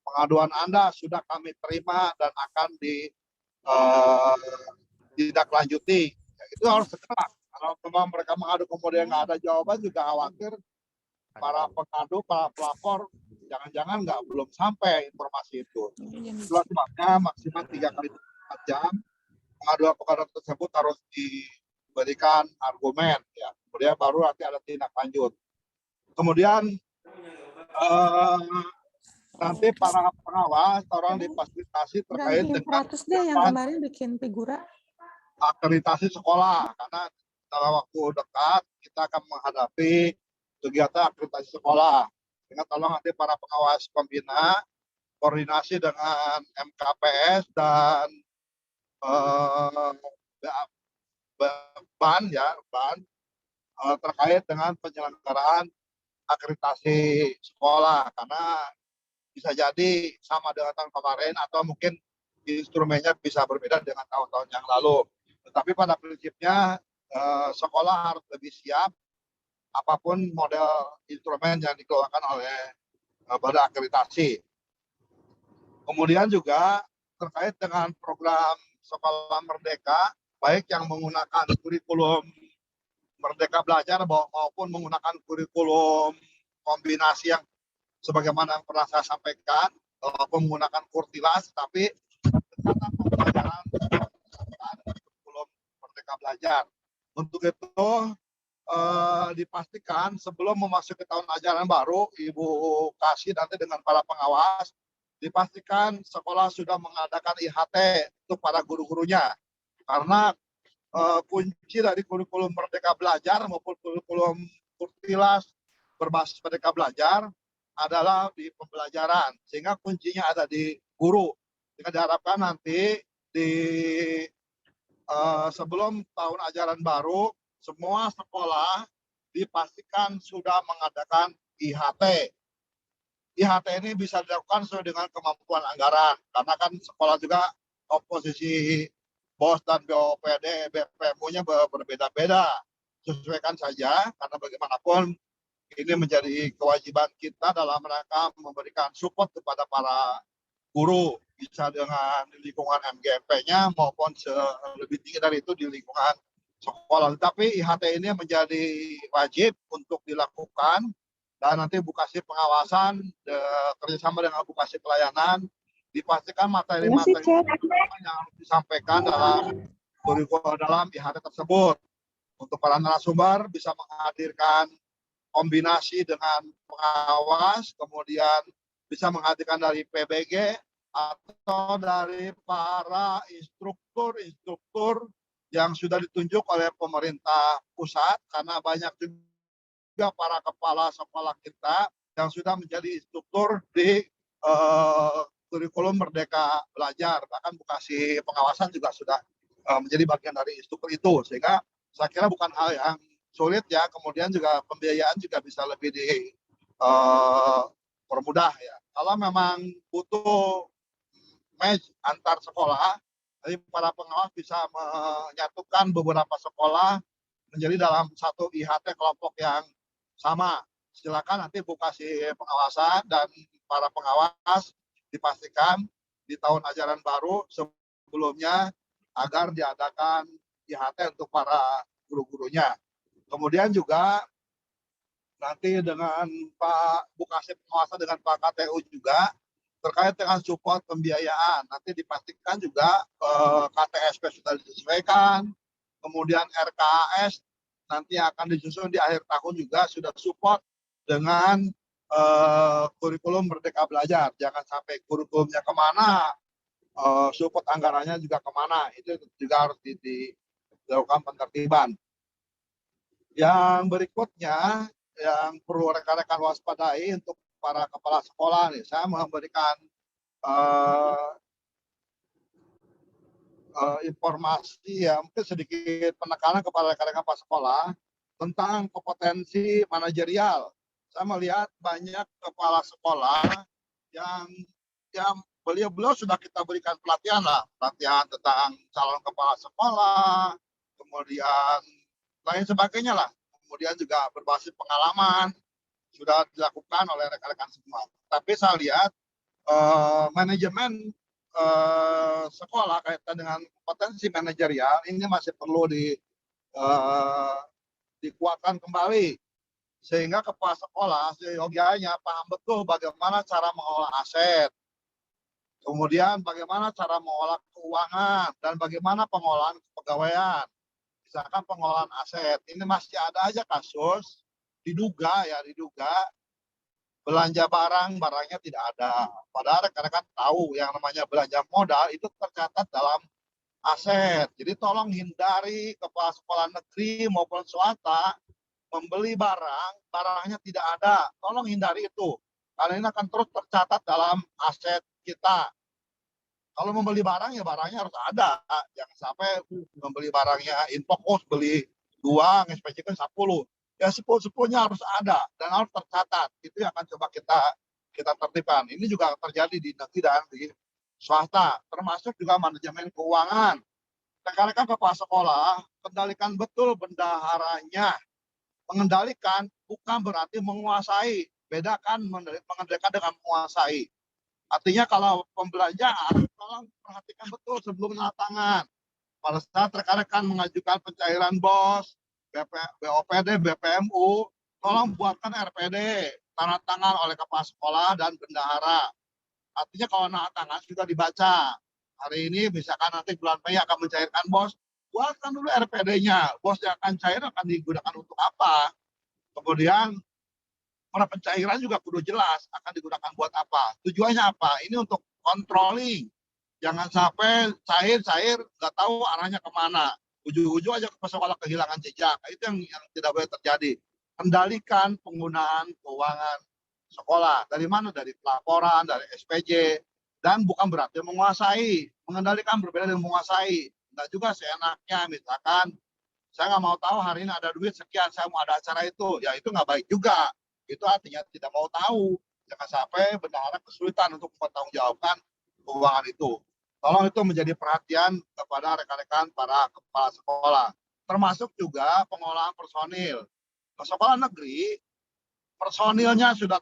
pengaduan Anda sudah kami terima dan akan ditindaklanjuti. Itu harus segera. Kalau mereka mengadu kemudian nggak ada jawaban, juga khawatir para pengadu, para pelapor, jangan-jangan belum sampai informasi itu. Itulah sebabnya maksimal 3 kali 24 jam pengaduan tersebut harus diberikan argumen, ya. Kemudian baru nanti ada tindak lanjut. Kemudian nanti para pengawas orang difasilitasi terkait dengan yang kemarin bikin figura akreditasi sekolah, karena dalam waktu dekat kita akan menghadapi kegiatan akreditasi sekolah. Sehingga tolong nanti para pengawas pembina koordinasi dengan MKPS dan BAN terkait dengan penyelenggaraan akreditasi sekolah, karena bisa jadi sama dengan tahun kemarin atau mungkin instrumennya bisa berbeda dengan tahun-tahun yang lalu. Tetapi pada prinsipnya sekolah harus lebih siap apapun model instrumen yang dikeluarkan oleh badan akreditasi. Kemudian juga terkait dengan program Sekolah Merdeka, baik yang menggunakan kurikulum Merdeka Belajar maupun menggunakan kurikulum kombinasi yang sebagaimana yang pernah saya sampaikan, maupun menggunakan kurtilas, tapi tentang pembelajaran kurikulum Merdeka Belajar. Untuk itu dipastikan sebelum memasuki tahun ajaran baru, Ibu Kasih nanti dengan para pengawas, dipastikan sekolah sudah mengadakan IHT untuk para guru-gurunya. Karena kunci dari kurikulum Merdeka Belajar maupun kurikulum kurtilas berbasis Merdeka Belajar adalah di pembelajaran, sehingga kuncinya ada di guru. Sehingga diharapkan nanti sebelum tahun ajaran baru, semua sekolah dipastikan sudah mengadakan IHT. IHT ini bisa dilakukan sesuai dengan kemampuan anggaran, karena kan sekolah juga komposisi BOS dan BOPD, BPMU-nya berbeda-beda. Sesuaikan saja, karena bagaimanapun ini menjadi kewajiban kita dalam rangka memberikan support kepada para guru, bisa dengan lingkungan MGMP-nya maupun lebih tinggi dari itu di lingkungan sekolah. Tapi IHT ini menjadi wajib untuk dilakukan, dan nanti Bu Kasih pengawasan kerjasama dengan Bu Kasih pelayanan dipastikan materi-materi yang harus disampaikan dalam kurikulum dalam IHT tersebut. Untuk para narasumber bisa menghadirkan kombinasi dengan pengawas, kemudian bisa menghadirkan dari PBG atau dari para instruktur yang sudah ditunjuk oleh pemerintah pusat, karena banyak juga para kepala sekolah kita yang sudah menjadi instruktur di kurikulum Merdeka Belajar. Bahkan Bu Kasih pengawasan juga sudah menjadi bagian dari instruktur itu, sehingga saya kira bukan hal yang sulit ya. Kemudian juga pembiayaan juga bisa lebih dipermudah ya. Kalau memang butuh match antar sekolah, jadi para pengawas bisa menyatukan beberapa sekolah menjadi dalam satu IHT kelompok yang sama. Silakan nanti Bu Kasih pengawasan dan para pengawas dipastikan di tahun ajaran baru sebelumnya agar diadakan IHT untuk para guru-gurunya. Kemudian juga nanti dengan Pak Bukasih pengawasan dengan Pak KTU juga terkait dengan support pembiayaan. Nanti dipastikan juga KTSP sudah disesuaikan, kemudian RKAS nanti akan disusun di akhir tahun juga sudah support dengan kurikulum Merdeka Belajar. Jangan sampai kurikulumnya kemana, support anggarannya juga kemana. Itu juga harus dilakukan penertiban. Yang berikutnya yang perlu rekan-rekan waspadai untuk para kepala sekolah nih, saya memberikan informasi ya, mungkin sedikit penekanan kepada rekan-rekan kepala sekolah tentang kompetensi manajerial. Saya melihat banyak kepala sekolah yang beliau sudah kita berikan pelatihan tentang calon kepala sekolah, kemudian lain sebagainya lah. Kemudian juga berbasis pengalaman sudah dilakukan oleh rekan-rekan semua. Tapi saya lihat manajemen sekolah kaitan dengan kompetensi manajerial ini masih perlu dikuatkan kembali sehingga kepala sekolah seyogianya paham betul bagaimana cara mengelola aset, kemudian bagaimana cara mengelola keuangan dan bagaimana pengolahan kepegawaian. Misalkan pengolahan aset, ini masih ada aja kasus diduga belanja barangnya tidak ada. Padahal rekan-rekan tahu yang namanya belanja modal itu tercatat dalam aset. Jadi tolong hindari kepala sekolah negeri maupun swasta membeli barangnya tidak ada. Tolong hindari itu. Karena ini akan terus tercatat dalam aset kita. Kalau membeli barang ya barangnya harus ada. Jangan sampai membeli barangnya infocus, beli 2, ngespesikan 10. Ya 10-10-nya harus ada dan harus tercatat. Itu yang akan coba kita tertibkan. Ini juga terjadi di negeri dan di swasta. Termasuk juga manajemen keuangan. Rekan-rekan kepala sekolah, kendalikan betul bendaharanya. Mengendalikan bukan berarti menguasai. Bedakan mengendalikan dengan menguasai. Artinya kalau pembelanjaan, tolong perhatikan betul sebelum tanda tangan. Pada saat rekan-rekan mengajukan pencairan BOS, BOPD, BPMU, tolong buatkan RPD, tanda tangan oleh kepala sekolah dan bendahara. Artinya kalau tanda tangan sudah dibaca. Hari ini misalkan nanti bulan Mei akan mencairkan BOS, buatkan dulu RPD-nya. BOS yang akan cair akan digunakan untuk apa. Kemudian para pencairan juga kudu jelas akan digunakan buat apa. Tujuannya apa? Ini untuk controlling. Jangan sampai cair nggak tahu arahnya kemana. Ujung-ujung aja kepala sekolah kehilangan jejak. Itu yang tidak boleh terjadi. Kendalikan penggunaan keuangan sekolah. Dari mana? Dari pelaporan, dari SPJ. Dan bukan berarti menguasai. Mengendalikan berbeda dengan menguasai. Nggak juga seenaknya. Misalkan, saya nggak mau tahu hari ini ada duit sekian, saya mau ada acara itu. Ya itu nggak baik juga. Itu artinya tidak mau tahu. Jangan sampai bendahara kesulitan untuk mempertanggungjawabkan keuangan itu. Tolong itu menjadi perhatian kepada rekan-rekan para kepala sekolah. Termasuk juga pengolahan personil. Ke sekolah negeri, personilnya sudah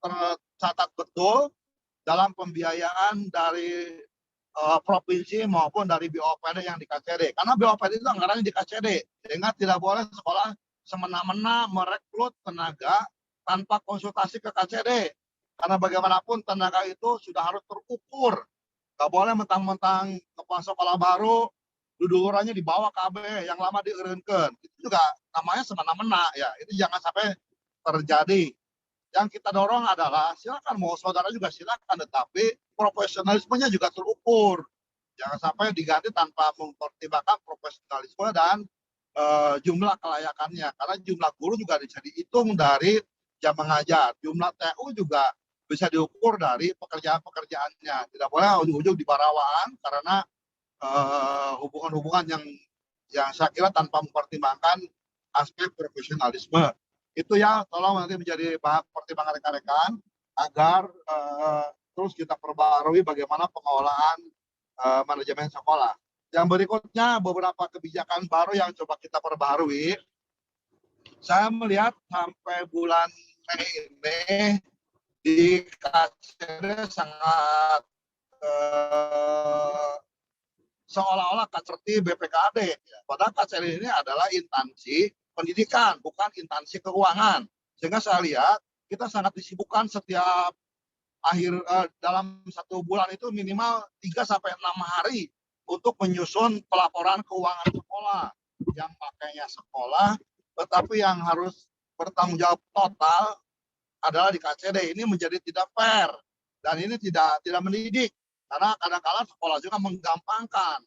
tercatat betul dalam pembiayaan dari provinsi maupun dari BOPD yang di KCD. Karena BOPD itu anggarannya di KCD. Sehingga tidak boleh sekolah semena-mena merekrut tenaga tanpa konsultasi ke KCD. Karena bagaimanapun tenaga itu sudah harus terukur. Gak boleh mentang-mentang kepala sekolah baru, dudurannya di bawah KB, yang lama dieureunkeun. Itu juga namanya semena-mena ya. Itu jangan sampai terjadi. Yang kita dorong adalah silakan mau saudara juga silakan, tetapi profesionalismenya juga terukur. Jangan sampai diganti tanpa mempertimbangkan profesionalisme dan jumlah kelayakannya. Karena jumlah guru juga bisa dihitung dari jam mengajar. Jumlah TU juga bisa diukur dari pekerjaan-pekerjaannya. Tidak boleh ujung-ujung di barawaan karena hubungan-hubungan yang saya kira tanpa mempertimbangkan aspek profesionalisme. Itu ya, tolong nanti menjadi bahan pertimbangan rekan-rekan agar terus kita perbarui bagaimana pengelolaan manajemen sekolah. Yang berikutnya beberapa kebijakan baru yang coba kita perbarui. Saya melihat sampai bulan Mei ini di KCD sangat seolah-olah seperti BPKAD. Padahal KCD ini adalah instansi pendidikan, bukan instansi keuangan. Sehingga saya lihat kita sangat disibukkan setiap dalam 1 bulan itu minimal 3 sampai 6 hari untuk menyusun pelaporan keuangan sekolah yang pakainya sekolah, tetapi yang harus bertanggung jawab total adalah di KCD. Ini menjadi tidak fair dan ini tidak mendidik, karena kadang-kadang sekolah juga menggampangkan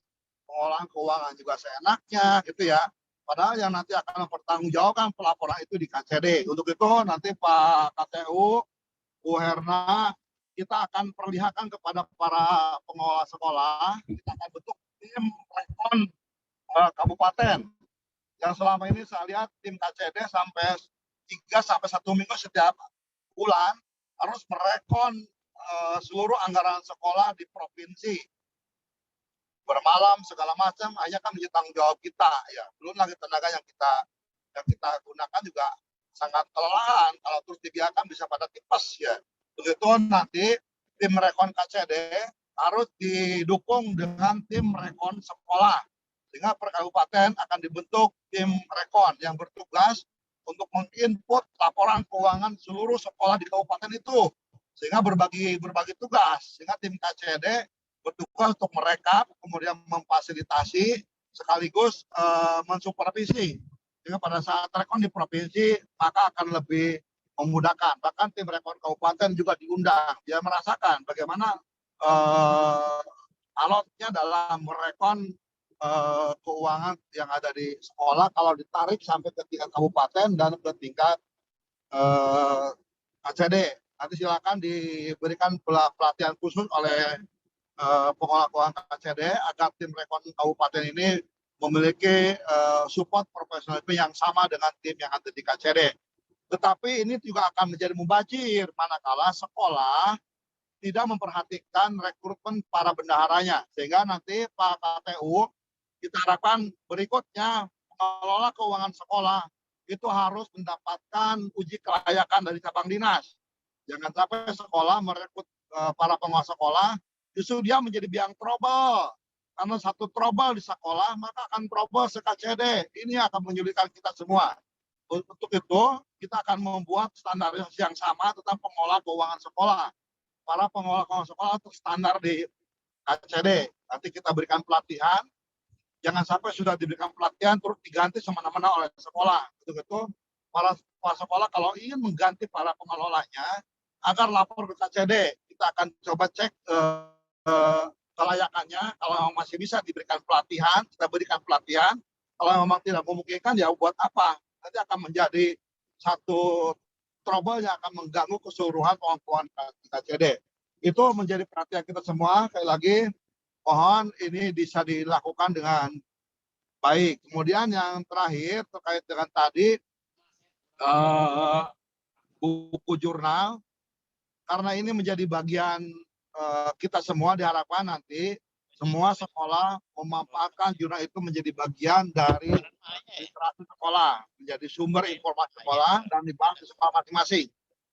pengolahan keuangan juga seenaknya gitu ya. Padahal yang nanti akan mempertanggungjawabkan pelaporan itu di KCD. Untuk itu nanti Pak KTU, Bu Herna, kita akan perlihatkan kepada para pengelola sekolah, kita akan bentuk tim rekon kabupaten. Yang selama ini saya lihat tim KCD sampai 3 sampai 1 minggu setiap bulan harus merekon seluruh anggaran sekolah di provinsi. Bermalam segala macam hanya kan menjadi tanggung jawab kita ya. Belum lagi tenaga yang kita gunakan juga sangat kelelahan, kalau terus dibiarkan bisa pada tipes ya. Begitu nanti tim rekon KCD harus didukung dengan tim rekon sekolah, sehingga per kabupaten akan dibentuk tim rekon yang bertugas untuk menginput laporan keuangan seluruh sekolah di kabupaten itu, sehingga berbagi tugas, sehingga tim KCD bertugas untuk merekap, kemudian memfasilitasi sekaligus mensupervisi, sehingga pada saat rekon di provinsi maka akan lebih memudahkan. Bahkan tim rekon kabupaten juga diundang, dia merasakan bagaimana alotnya dalam merekon keuangan yang ada di sekolah kalau ditarik sampai ke tingkat kabupaten dan ke tingkat KCD. Nanti silakan diberikan pelatihan khusus oleh pengelola keuangan KCD agar tim rekon kabupaten ini memiliki support profesionalisme yang sama dengan tim yang ada di KCD. Tetapi ini juga akan menjadi mubazir manakala sekolah tidak memperhatikan rekrutmen para bendaharanya, sehingga nanti Pak KTU kita harapkan berikutnya pengelola keuangan sekolah itu harus mendapatkan uji kelayakan dari cabang dinas. Jangan sampai sekolah merekrut para penguasa sekolah justru dia menjadi biang trouble. Karena satu trouble di sekolah maka akan trouble se-KCD. Ini akan menyulitkan kita semua. Untuk itu kita akan membuat standarisasi yang sama tentang pengelola keuangan sekolah. Para pengelola keuangan sekolah terstandar di KCD. Nanti kita berikan pelatihan. Jangan sampai sudah diberikan pelatihan terus diganti semena-mena oleh sekolah. Betul-betul para sekolah kalau ingin mengganti para pengelolanya agar lapor ke KCD. Kita akan coba cek kelayakannya. Kalau masih bisa diberikan pelatihan, kita berikan pelatihan. Kalau memang tidak memungkinkan, ya buat apa? Nanti akan menjadi satu trouble yang akan mengganggu keseluruhan keuangan KCD. Itu menjadi perhatian kita semua. Sekali lagi, mohon ini bisa dilakukan dengan baik. Kemudian yang terakhir terkait dengan tadi buku jurnal, karena ini menjadi bagian kita semua, diharapkan nanti semua sekolah memanfaatkan jurnal itu menjadi bagian dari literasi sekolah, menjadi sumber informasi sekolah dan dibahas di sekolah masing-masing.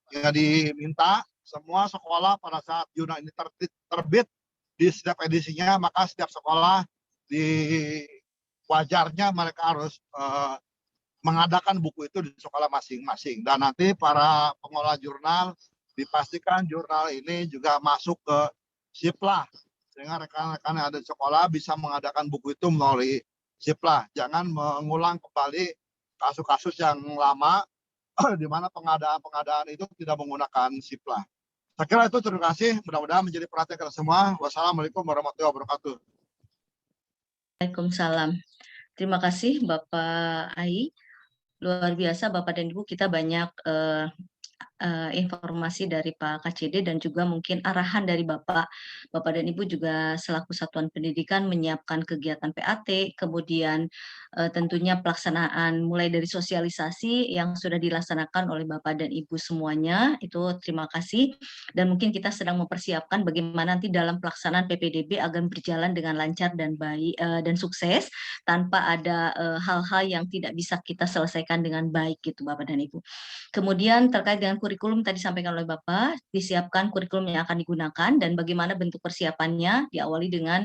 Yang diminta semua sekolah pada saat jurnal ini terbit di setiap edisinya, maka setiap sekolah wajarnya mereka harus mengadakan buku itu di sekolah masing-masing. Dan nanti para pengelola jurnal dipastikan jurnal ini juga masuk ke Siplah, sehingga rekan-rekan yang ada di sekolah bisa mengadakan buku itu melalui Siplah. Jangan mengulang kembali kasus-kasus yang lama di mana pengadaan itu tidak menggunakan Siplah. Saya kira itu, terima kasih. Mudah-mudahan menjadi perhatian kita semua. Wassalamualaikum warahmatullahi wabarakatuh. Waalaikumsalam. Terima kasih Bapak Ai. Luar biasa Bapak dan Ibu, kita banyak informasi dari Pak KCD dan juga mungkin arahan dari Bapak dan Ibu juga selaku satuan pendidikan menyiapkan kegiatan PAT, kemudian tentunya pelaksanaan mulai dari sosialisasi yang sudah dilaksanakan oleh Bapak dan Ibu semuanya, itu terima kasih. Dan mungkin kita sedang mempersiapkan bagaimana nanti dalam pelaksanaan PPDB agar berjalan dengan lancar dan baik dan sukses tanpa ada hal-hal yang tidak bisa kita selesaikan dengan baik gitu Bapak dan Ibu. Kemudian terkait dengan kurikulum tadi disampaikan oleh Bapak, disiapkan kurikulum yang akan digunakan dan bagaimana bentuk persiapannya, diawali dengan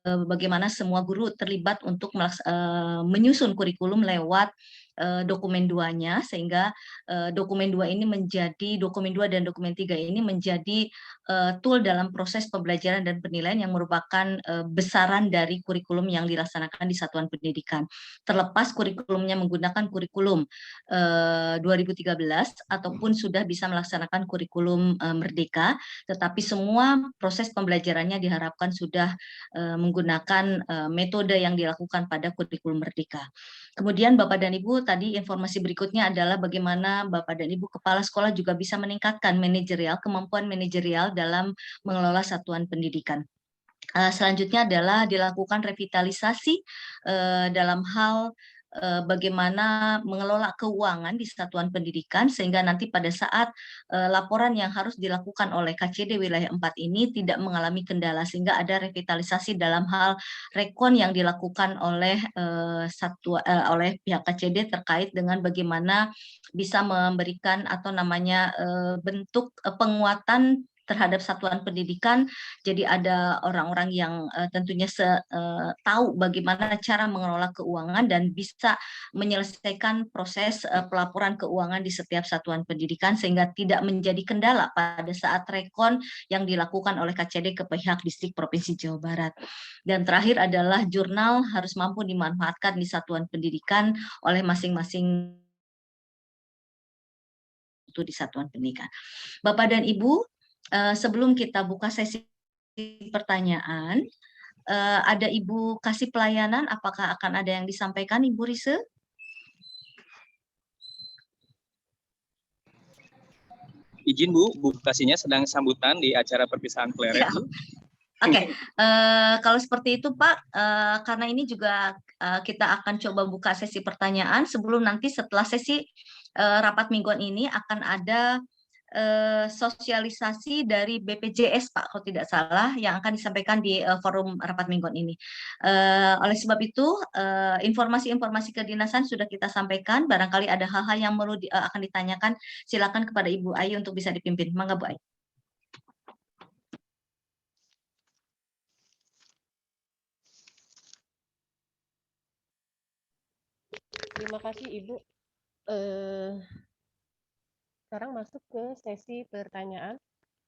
bagaimana semua guru terlibat untuk menyusun kurikulum lewat dokumen 2-nya, sehingga dokumen 2 ini menjadi dokumen 2 dan dokumen 3 ini menjadi tool dalam proses pembelajaran dan penilaian yang merupakan besaran dari kurikulum yang dilaksanakan di satuan pendidikan. Terlepas kurikulumnya menggunakan kurikulum 2013 ataupun sudah bisa melaksanakan kurikulum Merdeka, tetapi semua proses pembelajarannya diharapkan sudah menggunakan metode yang dilakukan pada kurikulum Merdeka. Kemudian Bapak dan Ibu, tadi informasi berikutnya adalah bagaimana Bapak dan Ibu kepala sekolah juga bisa meningkatkan kemampuan manajerial dalam mengelola satuan pendidikan. Selanjutnya adalah dilakukan revitalisasi dalam hal bagaimana mengelola keuangan di satuan pendidikan, sehingga nanti pada saat laporan yang harus dilakukan oleh KCD wilayah 4 ini tidak mengalami kendala, sehingga ada revitalisasi dalam hal rekon yang dilakukan oleh oleh pihak KCD terkait dengan bagaimana bisa memberikan atau namanya bentuk penguatan terhadap satuan pendidikan. Jadi ada orang-orang yang tentunya tahu bagaimana cara mengelola keuangan dan bisa menyelesaikan proses pelaporan keuangan di setiap satuan pendidikan, sehingga tidak menjadi kendala pada saat rekon yang dilakukan oleh KCD ke pihak distrik Provinsi Jawa Barat. Dan terakhir adalah jurnal harus mampu dimanfaatkan di satuan pendidikan oleh masing-masing di satuan pendidikan. Bapak dan Ibu, sebelum kita buka sesi pertanyaan, ada Ibu Kasih Pelayanan, apakah akan ada yang disampaikan Ibu Rise? Izin Bu Kasihnya sedang sambutan di acara perpisahan pleret. Ya. Oke, kalau seperti itu Pak, karena ini juga kita akan coba buka sesi pertanyaan sebelum nanti setelah sesi rapat mingguan ini akan ada sosialisasi dari BPJS Pak, kalau tidak salah, yang akan disampaikan di forum rapat mingguan ini. Oleh sebab itu, informasi-informasi kedinasan sudah kita sampaikan. Barangkali ada hal-hal yang perlu akan ditanyakan, silakan kepada Ibu Ayu untuk bisa dipimpin. Mangga Bu Ayu. Terima kasih Ibu. Sekarang masuk ke sesi pertanyaan.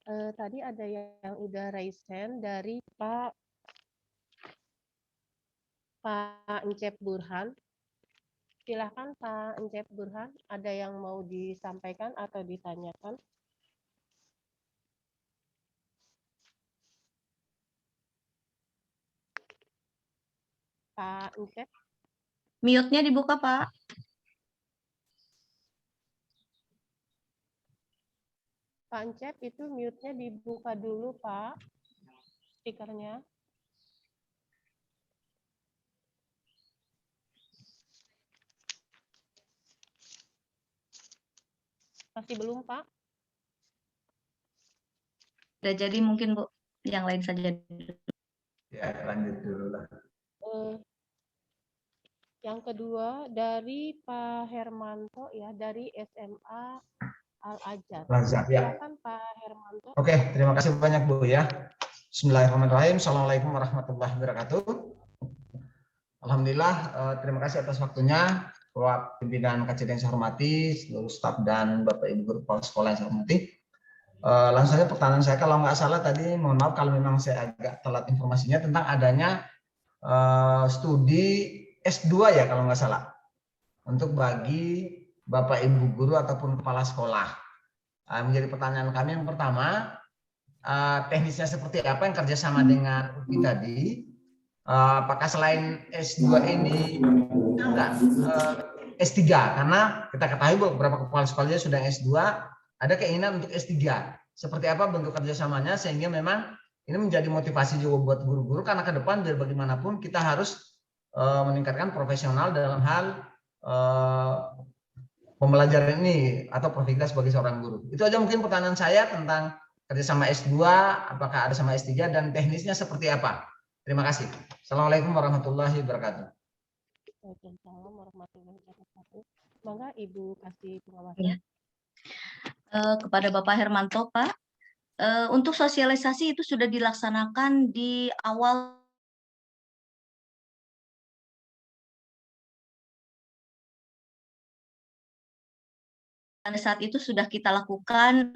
Tadi ada yang udah raise hand dari Pak Encep Burhan. Silahkan Pak Encep Burhan, ada yang mau disampaikan atau ditanyakan? Pak Encep. Mute-nya dibuka Pak. Pak Encep, itu mute-nya dibuka dulu Pak, speakernya. Masih belum Pak? Udah jadi mungkin Bu, yang lain saja. Ya, lanjut dulu lah. Yang kedua dari Pak Hermanto ya, dari SMA Al-Azhar. Ya. Silakan Pak Hermanto. Oke, terima kasih banyak Bu ya. Bismillahirrahmanirrahim. Assalamualaikum warahmatullahi wabarakatuh. Alhamdulillah, terima kasih atas waktunya buat pimpinan KCD yang saya hormati, seluruh staf dan Bapak Ibu guru kepala sekolah yang saya hormati. Langsung saja pertanyaan saya, kalau nggak salah tadi, mohon maaf kalau memang saya agak telat informasinya tentang adanya studi S2 ya kalau nggak salah, untuk bagi Bapak Ibu guru ataupun kepala sekolah. Menjadi pertanyaan kami yang pertama, teknisnya seperti apa yang kerjasama dengan UPI tadi? Apakah selain S2 ini enggak S3? Karena kita ketahui beberapa kepala sekolahnya sudah S2, ada keinginan untuk S3. Seperti apa bentuk kerjasamanya sehingga memang ini menjadi motivasi juga buat guru-guru, karena ke depan biar bagaimanapun kita harus meningkatkan profesional dalam hal pembelajaran ini atau profil kita sebagai seorang guru. Itu aja mungkin pertanyaan saya tentang kerjasama S2, apakah ada sama S3 dan teknisnya seperti apa. Terima kasih. Assalamualaikum warahmatullahi wabarakatuh. Waalaikumsalam warahmatullahi wabarakatuh. Mangga Ibu Kasih Pengawasan. Ya. Kepada Bapak Hermanto, Pak, untuk sosialisasi itu sudah dilaksanakan di awal pada saat itu sudah kita lakukan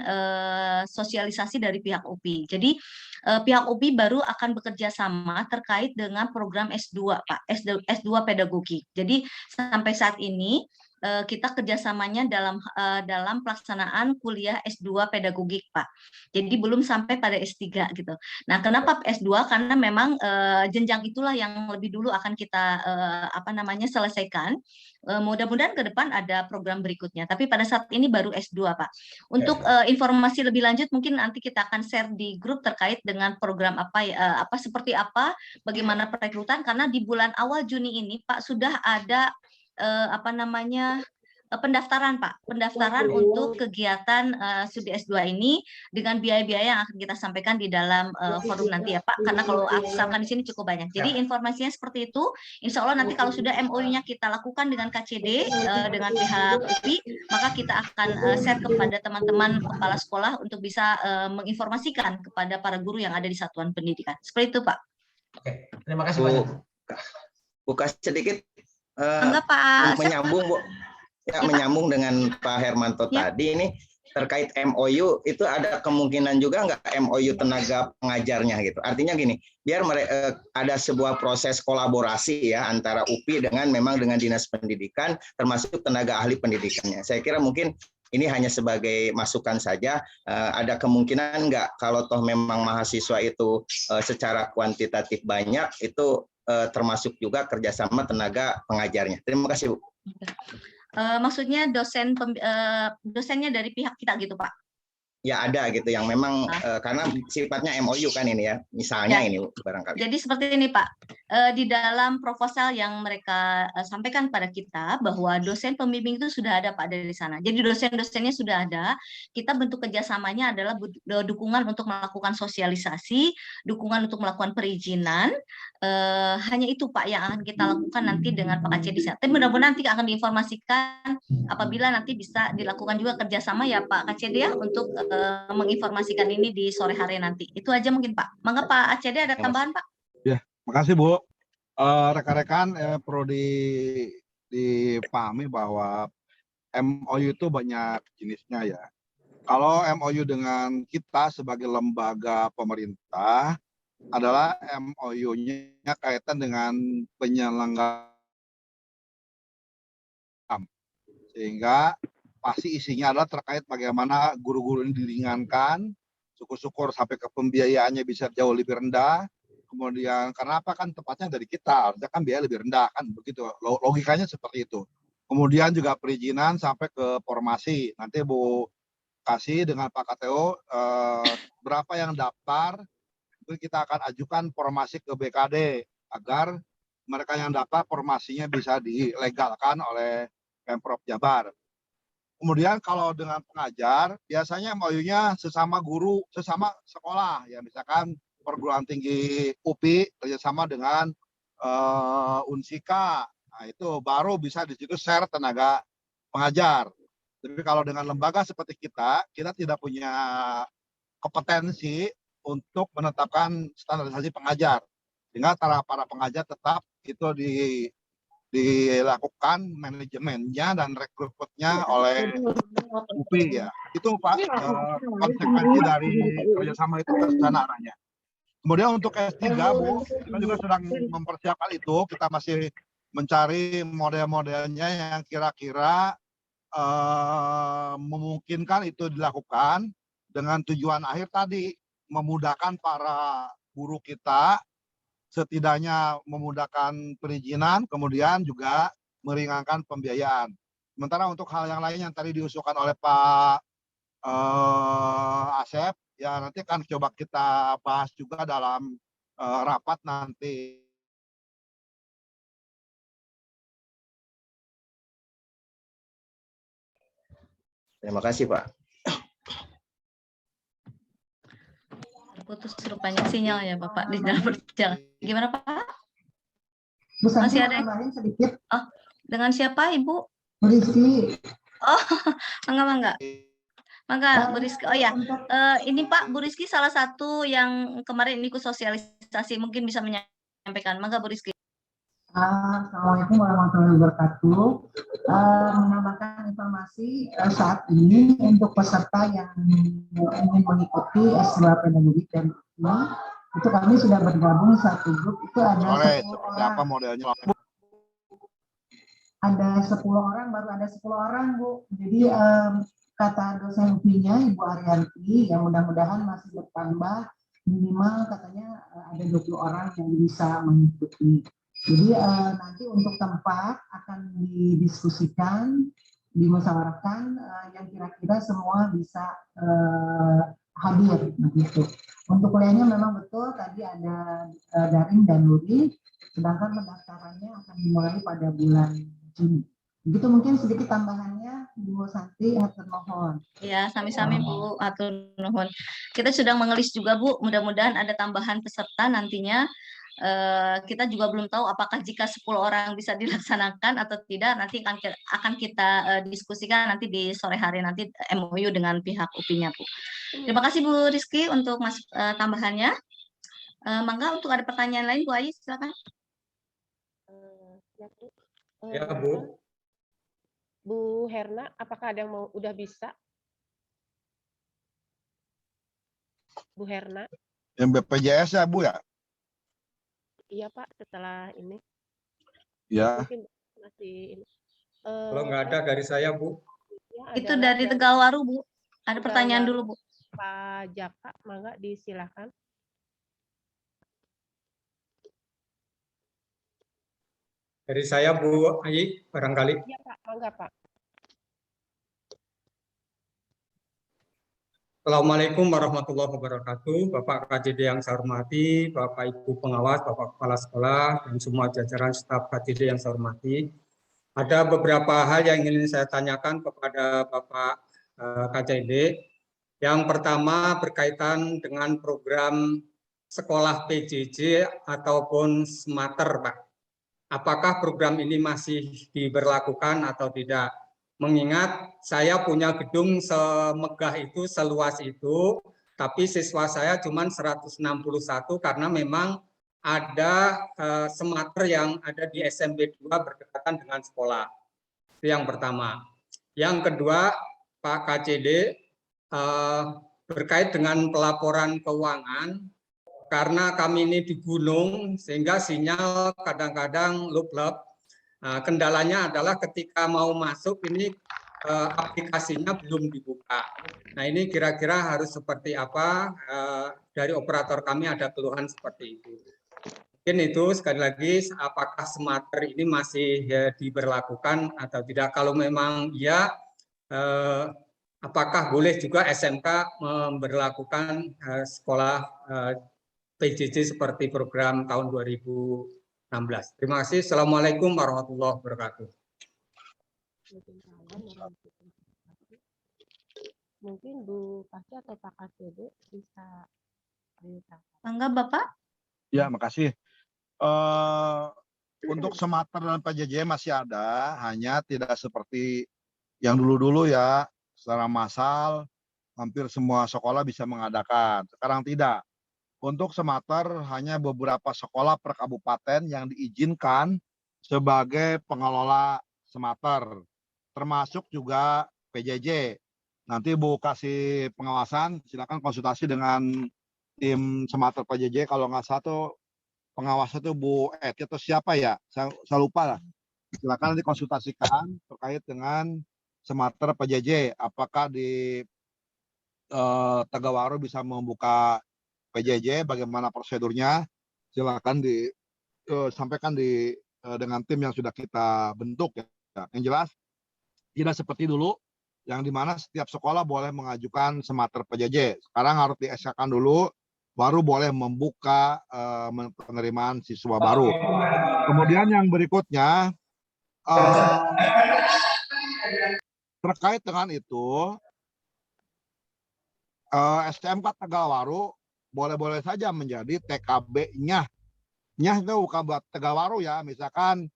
sosialisasi dari pihak UPI. Jadi pihak UPI baru akan bekerja sama terkait dengan program S2, Pak, S2 pedagogi. Jadi sampai saat ini kita kerjasamanya dalam pelaksanaan kuliah S2 pedagogik, Pak. Jadi belum sampai pada S3 gitu. Nah, kenapa S2? Karena memang jenjang itulah yang lebih dulu akan kita selesaikan. Mudah-mudahan ke depan ada program berikutnya. Tapi pada saat ini baru S2, Pak. Untuk informasi lebih lanjut mungkin nanti kita akan share di grup terkait dengan program seperti apa, bagaimana perekrutan, karena di bulan awal Juni ini, Pak, sudah ada pendaftaran, Pak. Pendaftaran untuk kegiatan studi S2 ini dengan biaya-biaya yang akan kita sampaikan di dalam forum nanti ya, Pak. Karena kalau asalkan di sini cukup banyak. Jadi informasinya seperti itu. Insya Allah nanti kalau sudah MOU-nya kita lakukan dengan KCD, dengan pihak UPI, maka kita akan share kepada teman-teman kepala sekolah untuk bisa menginformasikan kepada para guru yang ada di satuan pendidikan. Seperti itu, Pak. Oke, terima kasih banyak. Buka sedikit Enggak, Pak. menyambung, Bu. Ya, menyambung dengan Pak Hermanto tadi ini terkait MOU, itu ada kemungkinan juga nggak MOU tenaga pengajarnya gitu. Artinya gini, biar ada sebuah proses kolaborasi ya antara UPI dengan Dinas Pendidikan termasuk tenaga ahli pendidikannya. Saya kira mungkin ini hanya sebagai masukan saja. Ada kemungkinan nggak kalau toh memang mahasiswa itu secara kuantitatif banyak, itu termasuk juga kerjasama tenaga pengajarnya. Terima kasih, Bu. Maksudnya dosennya dari pihak kita gitu, Pak? Ya ada gitu yang memang karena sifatnya MOU kan ini ya, misalnya ya, ini barangkali. Jadi seperti ini, Pak, di dalam proposal yang mereka sampaikan pada kita bahwa dosen pembimbing itu sudah ada, Pak, dari sana. Jadi dosen-dosennya sudah ada. Kita bentuk kerjasamanya adalah dukungan untuk melakukan sosialisasi, dukungan untuk melakukan perizinan. Hanya itu, Pak, yang akan kita lakukan nanti dengan Pak KCD. Tapi mudah-mudahan nanti akan diinformasikan apabila nanti bisa dilakukan juga kerjasama ya Pak KCD ya untuk menginformasikan ini di sore hari nanti. Itu aja mungkin, Pak. Mangga Pak KCD ada tambahan, Pak? Ya, makasih, Bu. Rekan-rekan perlu dipahami bahwa MOU itu banyak jenisnya ya. Kalau MOU dengan kita sebagai lembaga pemerintah adalah MOU-nya kaitan dengan penyelenggaraan, sehingga pasti isinya adalah terkait bagaimana guru-guru ini diringankan, syukur-syukur sampai ke pembiayaannya bisa jauh lebih rendah. Kemudian kenapa kan tempatnya dari kita, harusnya kan biaya lebih rendah kan, begitu logikanya seperti itu. Kemudian juga perizinan sampai ke formasi. Nanti Bu kasih dengan Pak KTO berapa yang daftar, itu kita akan ajukan formasi ke BKD agar mereka yang daftar formasinya bisa dilegalkan oleh Pemprov Jabar. Kemudian kalau dengan pengajar, biasanya MOU-nya sesama guru, sesama sekolah. Ya misalkan perguruan tinggi UPI kerjasama dengan Unsika. Nah itu baru bisa di situ share tenaga pengajar. Tapi kalau dengan lembaga seperti kita tidak punya kompetensi untuk menetapkan standarisasi pengajar. Sehingga para pengajar tetap itu dilakukan manajemennya dan rekrutnya oleh UPI ya. Itu Pak konsekuensi dari kerjasama itu ke sana arahnya. Kemudian untuk S3 Bu, kita juga sedang mempersiapkan itu. Kita masih mencari model-modelnya yang kira-kira memungkinkan itu dilakukan dengan tujuan akhir tadi memudahkan para guru kita, setidaknya memudahkan perizinan, kemudian juga meringankan pembiayaan. Sementara untuk hal yang lain yang tadi diusulkan oleh Pak Asep, ya nanti akan coba kita bahas juga dalam rapat nanti. Terima kasih, Pak. Putus rupanya sinyal ya Bapak di dalam perjalanan. Gimana Pak? Bu Masih ada nambahin sedikit. Dengan siapa Ibu? Bu Rizky. Oh, enggak. Maka Bu Rizky, oh ya, Untuk ini Pak Bu Rizky salah satu yang kemarin ikut sosialisasi, mungkin bisa menyampaikan. Maka Bu Rizky. Assalamualaikum warahmatullahi wabarakatuh. Menambahkan informasi saat ini untuk peserta yang ingin mengikuti S2 Pedagogik dan Hikmi, itu kami sudah bergabung satu grup, itu ada 10 Seperti orang. apa modelnya? Ada 10 orang, baru ada 10 orang, Bu. Jadi kata dosen UPI-nya, Ibu Arianti, yang mudah-mudahan masih bertambah, minimal katanya ada 20 orang yang bisa mengikuti. Jadi nanti untuk tempat akan didiskusikan, dimusyawarahkan yang kira-kira semua bisa hadir begitu. Untuk kuliahnya memang betul tadi ada daring dan luring, sedangkan pendaftarannya akan dimulai pada bulan Juni. Begitu mungkin sedikit tambahannya, Bu Santi, hatur nuhun. Ya, sami-sami Bu, hatur nuhun. Kita sudah mengelis juga Bu, mudah-mudahan ada tambahan peserta nantinya. Kita juga belum tahu apakah jika 10 orang bisa dilaksanakan atau tidak, nanti akan kita diskusikan nanti di sore hari nanti MOU dengan pihak UPI-nya Bu. Terima kasih Bu Rizky untuk tambahannya. Mangga untuk ada pertanyaan lain Bu Ayi, silakan. Ya Bu. Bu Herna, apakah ada yang mau udah bisa? Bu Herna? Yang BPJS ya Bu ya? Iya Pak, setelah ini. Ya. Mungkin masih ini. Kalau nggak ada dari saya Bu. Itu dari Tegalwaru Bu. Ada pertanyaan dulu Bu. Pak Jaka, mangga disilakan. Dari saya Bu Ayi, barangkali. Iya Pak, mangga Pak. Assalamualaikum warahmatullahi wabarakatuh. Bapak KJD yang saya hormati, Bapak Ibu pengawas, Bapak Kepala Sekolah, dan semua jajaran staf KJD yang saya hormati. Ada beberapa hal yang ingin saya tanyakan kepada Bapak KJD. Yang pertama berkaitan dengan program sekolah PJJ ataupun Smarter, Pak. Apakah program ini masih diberlakukan atau tidak? Mengingat saya punya gedung semegah itu, seluas itu, tapi siswa saya cuma 161 karena memang ada Smarter yang ada di SMB 2 berdekatan dengan sekolah. Itu yang pertama. Yang kedua, Pak KJD, berkait dengan pelaporan keuangan, karena kami ini di gunung sehingga sinyal kadang-kadang lup-lup. Kendalanya adalah ketika mau masuk ini aplikasinya belum dibuka. Nah ini kira-kira harus seperti apa? Dari operator kami ada keluhan seperti itu. Mungkin itu sekali lagi, apakah Smarter ini masih diberlakukan atau tidak? Kalau memang iya, apakah boleh juga SMK memberlakukan sekolah PJJ seperti program tahun 2016. Terima kasih. Assalamualaikum warahmatullahi wabarakatuh. Mungkin Bu Kasih atau Pak KCD bisa diberitakan. Mangga Bapak. Ya, makasih. Untuk Smarter dan PJJ masih ada, hanya tidak seperti yang dulu-dulu ya, secara massal hampir semua sekolah bisa mengadakan. Sekarang tidak. Untuk Smarter hanya beberapa sekolah per kabupaten yang diizinkan sebagai pengelola Smarter, termasuk juga PJJ. Nanti Bu kasih pengawasan, silakan konsultasi dengan tim Smarter PJJ. Kalau nggak satu pengawas itu Bu Eti atau siapa ya, saya lupa lah. Silakan nanti konsultasikan terkait dengan Smarter PJJ. Apakah di Tegalwaru bisa membuka PJJ, bagaimana prosedurnya, silakan disampaikan dengan tim yang sudah kita bentuk ya. Yang jelas tidak seperti dulu, yang dimana setiap sekolah boleh mengajukan Smarter PJJ. Sekarang harus di-SK-kan dulu, baru boleh membuka penerimaan siswa baru. Kemudian yang berikutnya terkait dengan itu, SMK Tegalwaru boleh-boleh saja menjadi TKB-nya. Nya itu bukan buat Tegalwaru ya, misalkan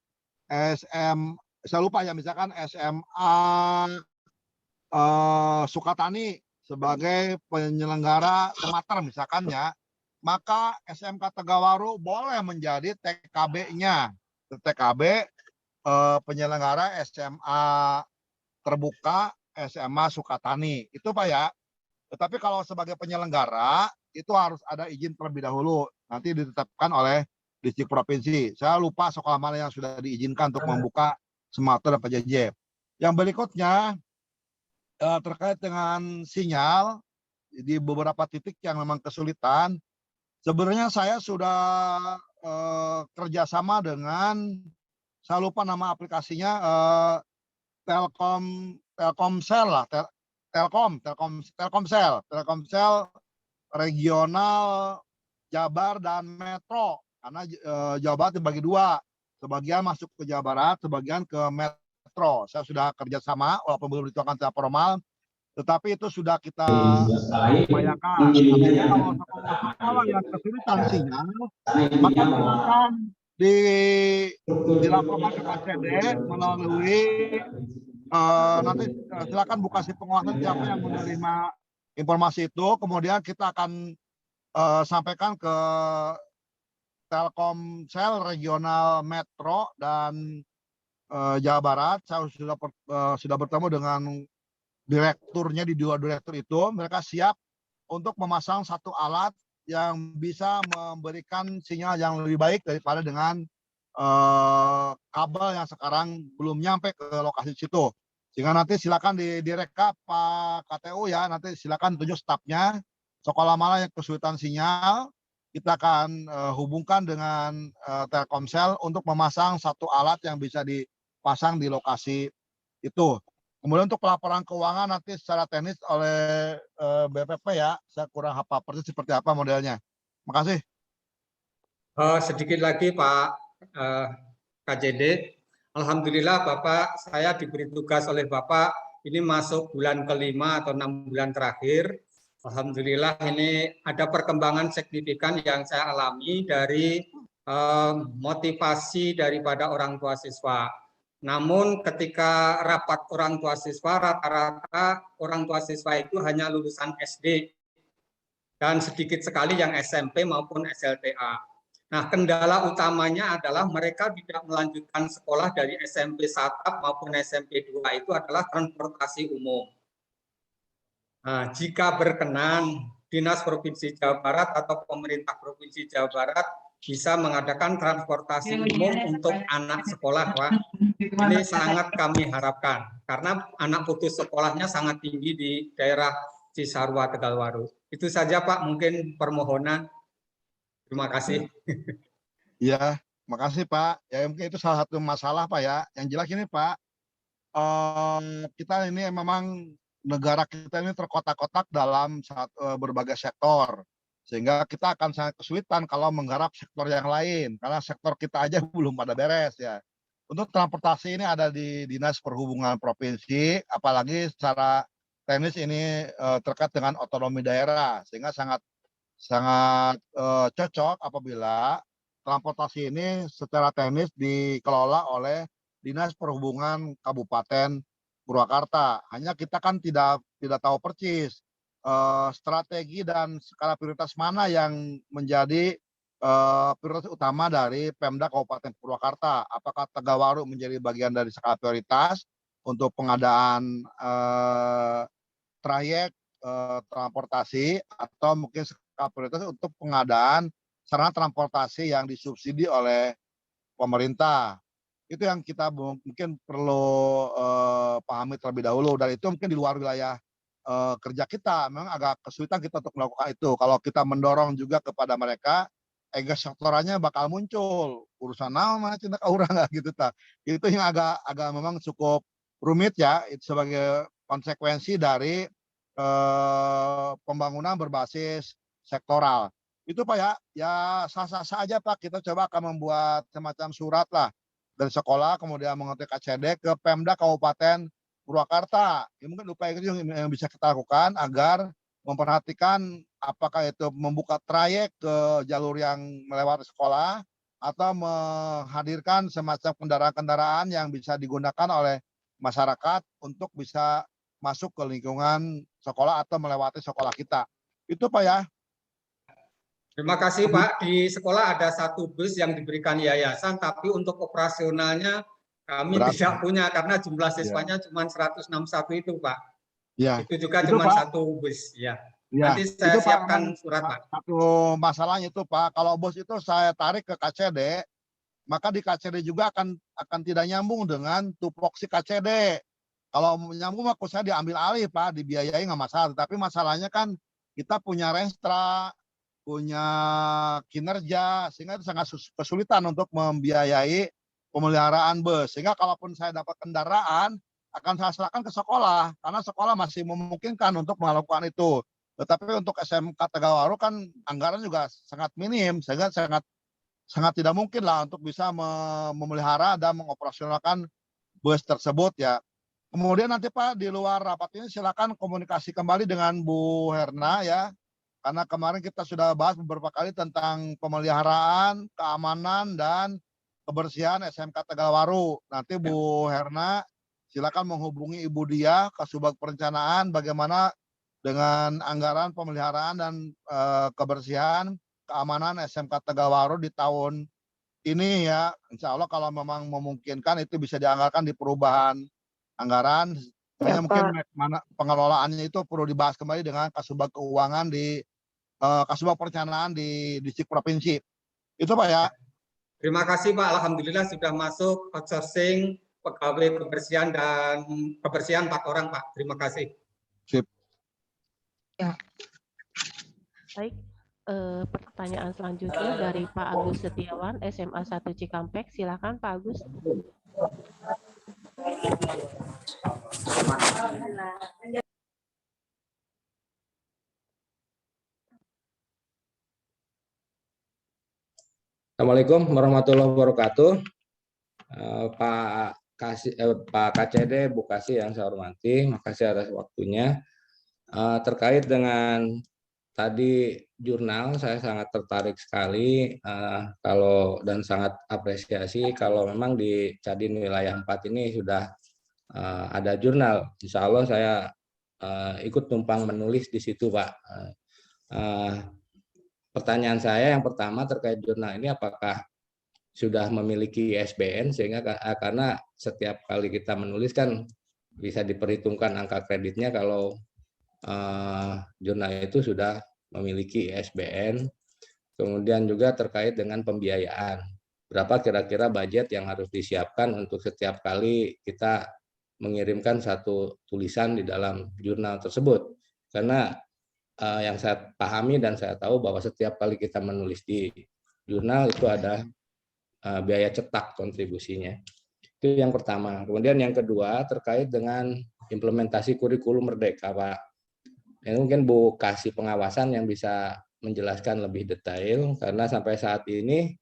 saya lupa ya, misalkan SMA Sukatani sebagai penyelenggara temater misalkan ya, maka SMK Tegawaru boleh menjadi TKB-nya. TKB penyelenggara SMA terbuka SMA Sukatani. Itu Pak ya. Tetapi kalau sebagai penyelenggara itu harus ada izin terlebih dahulu. Nanti ditetapkan oleh distrik provinsi. Saya lupa sekolah mana yang sudah diizinkan untuk membuka smelter dan PJJ. Yang berikutnya terkait dengan sinyal di beberapa titik yang memang kesulitan. Sebenarnya saya sudah kerjasama dengan, saya lupa nama aplikasinya, Telkomsel lah, Telkomsel regional Jabar dan Metro, karena Jawa Barat dibagi dua, sebagian masuk ke Jawa Barat, sebagian ke Metro. Saya sudah kerjasama walaupun belum dituangkan secara formal, tetapi itu sudah kita upayakan. Artinya kalau sekolah yang kesulitan sinyal, maka silakan dilaporkan ke KCD melalui nanti silakan buka si penguasa siapa yang menerima informasi itu, kemudian kita akan sampaikan ke Telkomsel regional Metro dan Jawa Barat. Saya sudah bertemu dengan direkturnya di dua direktur itu. Mereka siap untuk memasang satu alat yang bisa memberikan sinyal yang lebih baik daripada dengan kabel yang sekarang belum nyampe ke lokasi situ. Sehingga nanti silakan direkap Pak KTU ya, nanti silakan tunjuk stafnya. Sekolah mana yang kesulitan sinyal, kita akan hubungkan dengan Telkomsel untuk memasang satu alat yang bisa dipasang di lokasi itu. Kemudian untuk pelaporan keuangan nanti secara teknis oleh BPP ya, saya kurang hafal persis seperti apa modelnya. Makasih. Sedikit lagi Pak KJD. Alhamdulillah Bapak, saya diberi tugas oleh Bapak, ini masuk bulan kelima atau 6 bulan terakhir. Alhamdulillah ini ada perkembangan signifikan yang saya alami dari motivasi daripada orang tua siswa. Namun ketika rapat orang tua siswa, rata-rata orang tua siswa itu hanya lulusan SD dan sedikit sekali yang SMP maupun SLTA. Nah, kendala utamanya adalah mereka tidak melanjutkan sekolah dari SMP 1 maupun SMP 2 itu adalah transportasi umum. Nah, jika berkenan, Dinas Provinsi Jawa Barat atau pemerintah Provinsi Jawa Barat bisa mengadakan transportasi umum untuk anak sekolah, Pak. Ini sangat kami harapkan, karena anak putus sekolahnya sangat tinggi di daerah Cisarua, Tegalwaru. Itu saja, Pak, mungkin permohonan. Terima kasih. Ya, makasih Pak. Ya mungkin itu salah satu masalah Pak ya. Yang jelas ini Pak, kita ini memang negara kita ini terkotak-kotak dalam berbagai sektor. Sehingga kita akan sangat kesulitan kalau menggarap sektor yang lain. Karena sektor kita aja belum pada beres ya. Untuk transportasi ini ada di Dinas Perhubungan Provinsi, apalagi secara teknis ini terkait dengan otonomi daerah. Sehingga sangat cocok apabila transportasi ini secara teknis dikelola oleh Dinas Perhubungan Kabupaten Purwakarta. Hanya kita kan tidak tahu persis strategi dan skala prioritas mana yang menjadi prioritas utama dari Pemda Kabupaten Purwakarta. Apakah Tegawaru menjadi bagian dari skala prioritas untuk pengadaan trayek transportasi, atau mungkin prioritas untuk pengadaan sarana transportasi yang disubsidi oleh pemerintah. Itu yang kita mungkin perlu pahami terlebih dahulu, dan itu mungkin di luar wilayah kerja kita. Memang agak kesulitan kita untuk melakukan itu. Kalau kita mendorong juga kepada mereka, sektorannya bakal muncul urusan nama cinta orang gitu ta. Itu yang agak memang cukup rumit ya, itu sebagai konsekuensi dari pembangunan berbasis sektoral. Itu Pak ya sah-sah aja Pak, kita coba akan membuat semacam surat lah dari sekolah, kemudian mengetik KCD ke Pemda Kabupaten Purwakarta. Ya, mungkin upaya itu yang bisa kita lakukan agar memperhatikan apakah itu membuka trayek ke jalur yang melewati sekolah, atau menghadirkan semacam kendaraan-kendaraan yang bisa digunakan oleh masyarakat untuk bisa masuk ke lingkungan sekolah atau melewati sekolah kita. Itu Pak ya. Terima kasih Pak. Di sekolah ada 1 bus yang diberikan yayasan, tapi untuk operasionalnya kami Berat. tidak punya karena jumlah siswanya cuma 161 itu Pak. Ya. Itu juga Itu, cuma Pak. 1 bus. Ya. Ya. Nanti saya Itu, Pak, siapkan memang surat Pak. Satu masalahnya itu Pak, kalau bus itu saya tarik ke KCD, maka di KCD juga akan tidak nyambung dengan tupoksi KCD. Kalau nyambung maka saya diambil alih Pak, dibiayai nggak masalah. Tapi masalahnya kan kita punya renstra, punya kinerja, sehingga itu sangat kesulitan untuk membiayai pemeliharaan bus. Sehingga kalaupun saya dapat kendaraan, akan saya serahkan ke sekolah, karena sekolah masih memungkinkan untuk melakukan itu. Tetapi untuk SMK Tegalwaru kan anggaran juga sangat minim, sehingga sangat tidak mungkin lah untuk bisa memelihara dan mengoperasionalkan bus tersebut ya. Kemudian nanti Pak di luar rapat ini silakan komunikasi kembali dengan Bu Herna ya. Karena kemarin kita sudah bahas beberapa kali tentang pemeliharaan, keamanan, dan kebersihan SMK Tegalwaru. Nanti Bu Herna silakan menghubungi Ibu Dia, Kasubag Perencanaan, bagaimana dengan anggaran pemeliharaan dan kebersihan, keamanan SMK Tegalwaru di tahun ini ya. Insya Allah kalau memang memungkinkan itu bisa dianggarkan di perubahan anggaran. Hanya mungkin mana pengelolaannya itu perlu dibahas kembali dengan Kasubag Keuangan di Kasubag Perencanaan di distrik provinsi. Itu Pak ya. Terima kasih Pak. Alhamdulillah sudah masuk outsourcing pegawai kebersihan dan kebersihan 4 orang Pak. Terima kasih. Sip. Ya. Baik, pertanyaan selanjutnya dari Pak Agus Setiawan, SMA 1 Cikampek. Silakan Pak Agus. Assalamualaikum warahmatullahi wabarakatuh. Pak KCD, Bu Kasih yang saya hormati, makasih atas waktunya. Terkait dengan tadi jurnal, saya sangat tertarik sekali dan sangat apresiasi kalau memang di Cadin wilayah 4 ini sudah ada jurnal. Insya Allah saya ikut numpang menulis di situ Pak. Pertanyaan saya yang pertama terkait jurnal ini, apakah sudah memiliki ISBN, sehingga karena setiap kali kita menulis kan bisa diperhitungkan angka kreditnya kalau jurnal itu sudah memiliki ISBN. Kemudian juga terkait dengan pembiayaan, berapa kira-kira budget yang harus disiapkan untuk setiap kali kita mengirimkan satu tulisan di dalam jurnal tersebut. Karena yang saya pahami dan saya tahu bahwa setiap kali kita menulis di jurnal itu ada biaya cetak kontribusinya. Itu yang pertama. Kemudian yang kedua terkait dengan implementasi kurikulum Merdeka Pak. Ini mungkin Bu Kasih pengawasan yang bisa menjelaskan lebih detail, karena sampai saat ini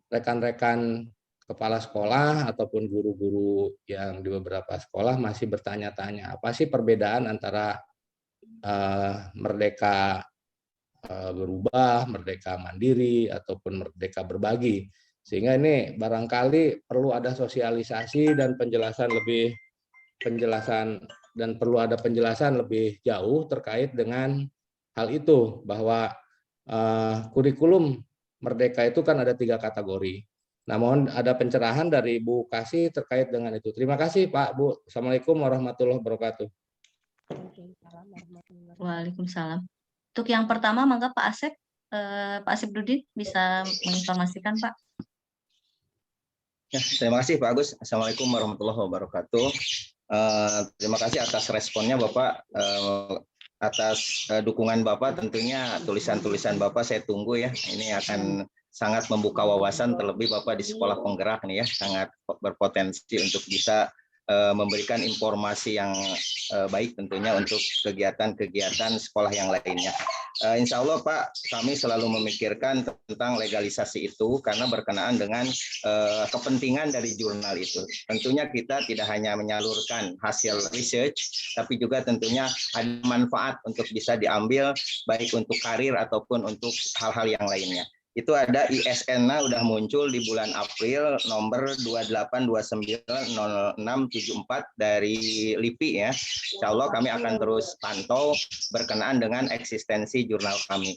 rekan-rekan kepala sekolah ataupun guru-guru yang di beberapa sekolah masih bertanya-tanya apa sih perbedaan antara merdeka berubah, merdeka mandiri, ataupun merdeka berbagi. Sehingga ini barangkali perlu ada sosialisasi dan penjelasan lebih jauh terkait dengan hal itu, bahwa kurikulum merdeka itu kan ada 3 kategori. Namun ada pencerahan dari Bu Kasih terkait dengan itu. Terima kasih Pak, Bu. Assalamualaikum warahmatullahi wabarakatuh. Waalaikumsalam. Untuk yang pertama, mangga Pak Asep, Pak Asep Dudin bisa menginformasikan Pak. Ya, terima kasih Pak Agus. Assalamualaikum warahmatullahi wabarakatuh. Terima kasih atas responnya Bapak, atas dukungan Bapak. Tentunya tulisan-tulisan Bapak saya tunggu ya. Ini akan sangat membuka wawasan, terlebih Bapak di sekolah penggerak nih ya, sangat berpotensi untuk bisa memberikan informasi yang baik tentunya untuk kegiatan-kegiatan sekolah yang lainnya. Insya Allah Pak, kami selalu memikirkan tentang legalisasi itu karena berkenaan dengan kepentingan dari jurnal itu. Tentunya kita tidak hanya menyalurkan hasil research, tapi juga tentunya ada manfaat untuk bisa diambil baik untuk karir ataupun untuk hal-hal yang lainnya. itu ada ISN-nya udah muncul di bulan April nomor 28290674 dari LIPI ya. Insya Allah kami akan terus pantau berkenaan dengan eksistensi jurnal kami.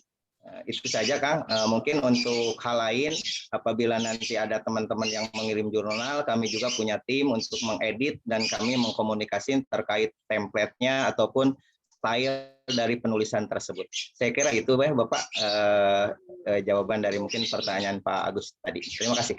Itu saja Kang. Mungkin untuk hal lain apabila nanti ada teman-teman yang mengirim jurnal, kami juga punya tim untuk mengedit dan kami mengkomunikasikan terkait template-nya ataupun style dari penulisan tersebut. Saya kira itu Bapak jawaban dari mungkin pertanyaan Pak Agus tadi. Terima kasih.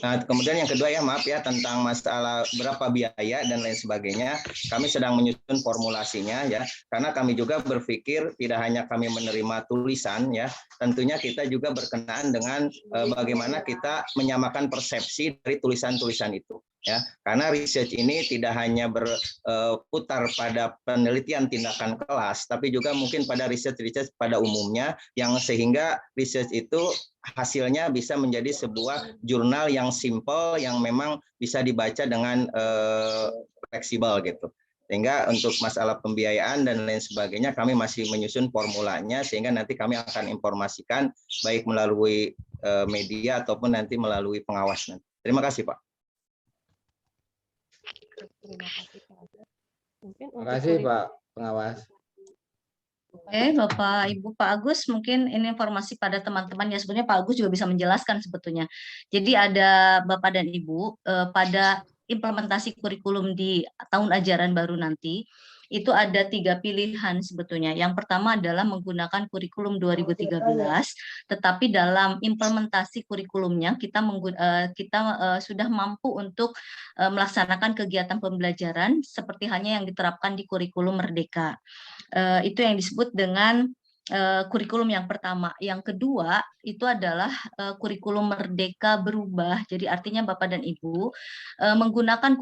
Nah, kemudian yang kedua ya, maaf ya, tentang masalah berapa biaya dan lain sebagainya, kami sedang menyusun formulasinya ya, karena kami juga berpikir tidak hanya kami menerima tulisan ya, tentunya kita juga berkenaan dengan bagaimana kita menyamakan persepsi dari tulisan-tulisan itu. Ya, karena research ini tidak hanya berputar pada penelitian tindakan kelas, tapi juga mungkin pada research pada umumnya, yang sehingga research itu hasilnya bisa menjadi sebuah jurnal yang simple, yang memang bisa dibaca dengan fleksibel gitu. Sehingga untuk masalah pembiayaan dan lain sebagainya kami masih menyusun formulanya, sehingga nanti kami akan informasikan baik melalui media ataupun nanti melalui pengawas. Terima kasih Pak. Terima kasih Pak Pengawas. Oke, Bapak, Ibu, Pak Agus, mungkin ini informasi pada teman-teman ya. Sebenarnya Pak Agus juga bisa menjelaskan sebetulnya. Jadi ada Bapak dan Ibu pada implementasi kurikulum di tahun ajaran baru nanti, itu ada 3 pilihan sebetulnya. Yang pertama adalah menggunakan kurikulum 2013, tetapi dalam implementasi kurikulumnya kita sudah mampu untuk melaksanakan kegiatan pembelajaran seperti halnya yang diterapkan di kurikulum Merdeka. Itu yang disebut dengan kurikulum yang pertama. Yang kedua itu adalah kurikulum Merdeka berubah. Jadi artinya Bapak dan Ibu menggunakan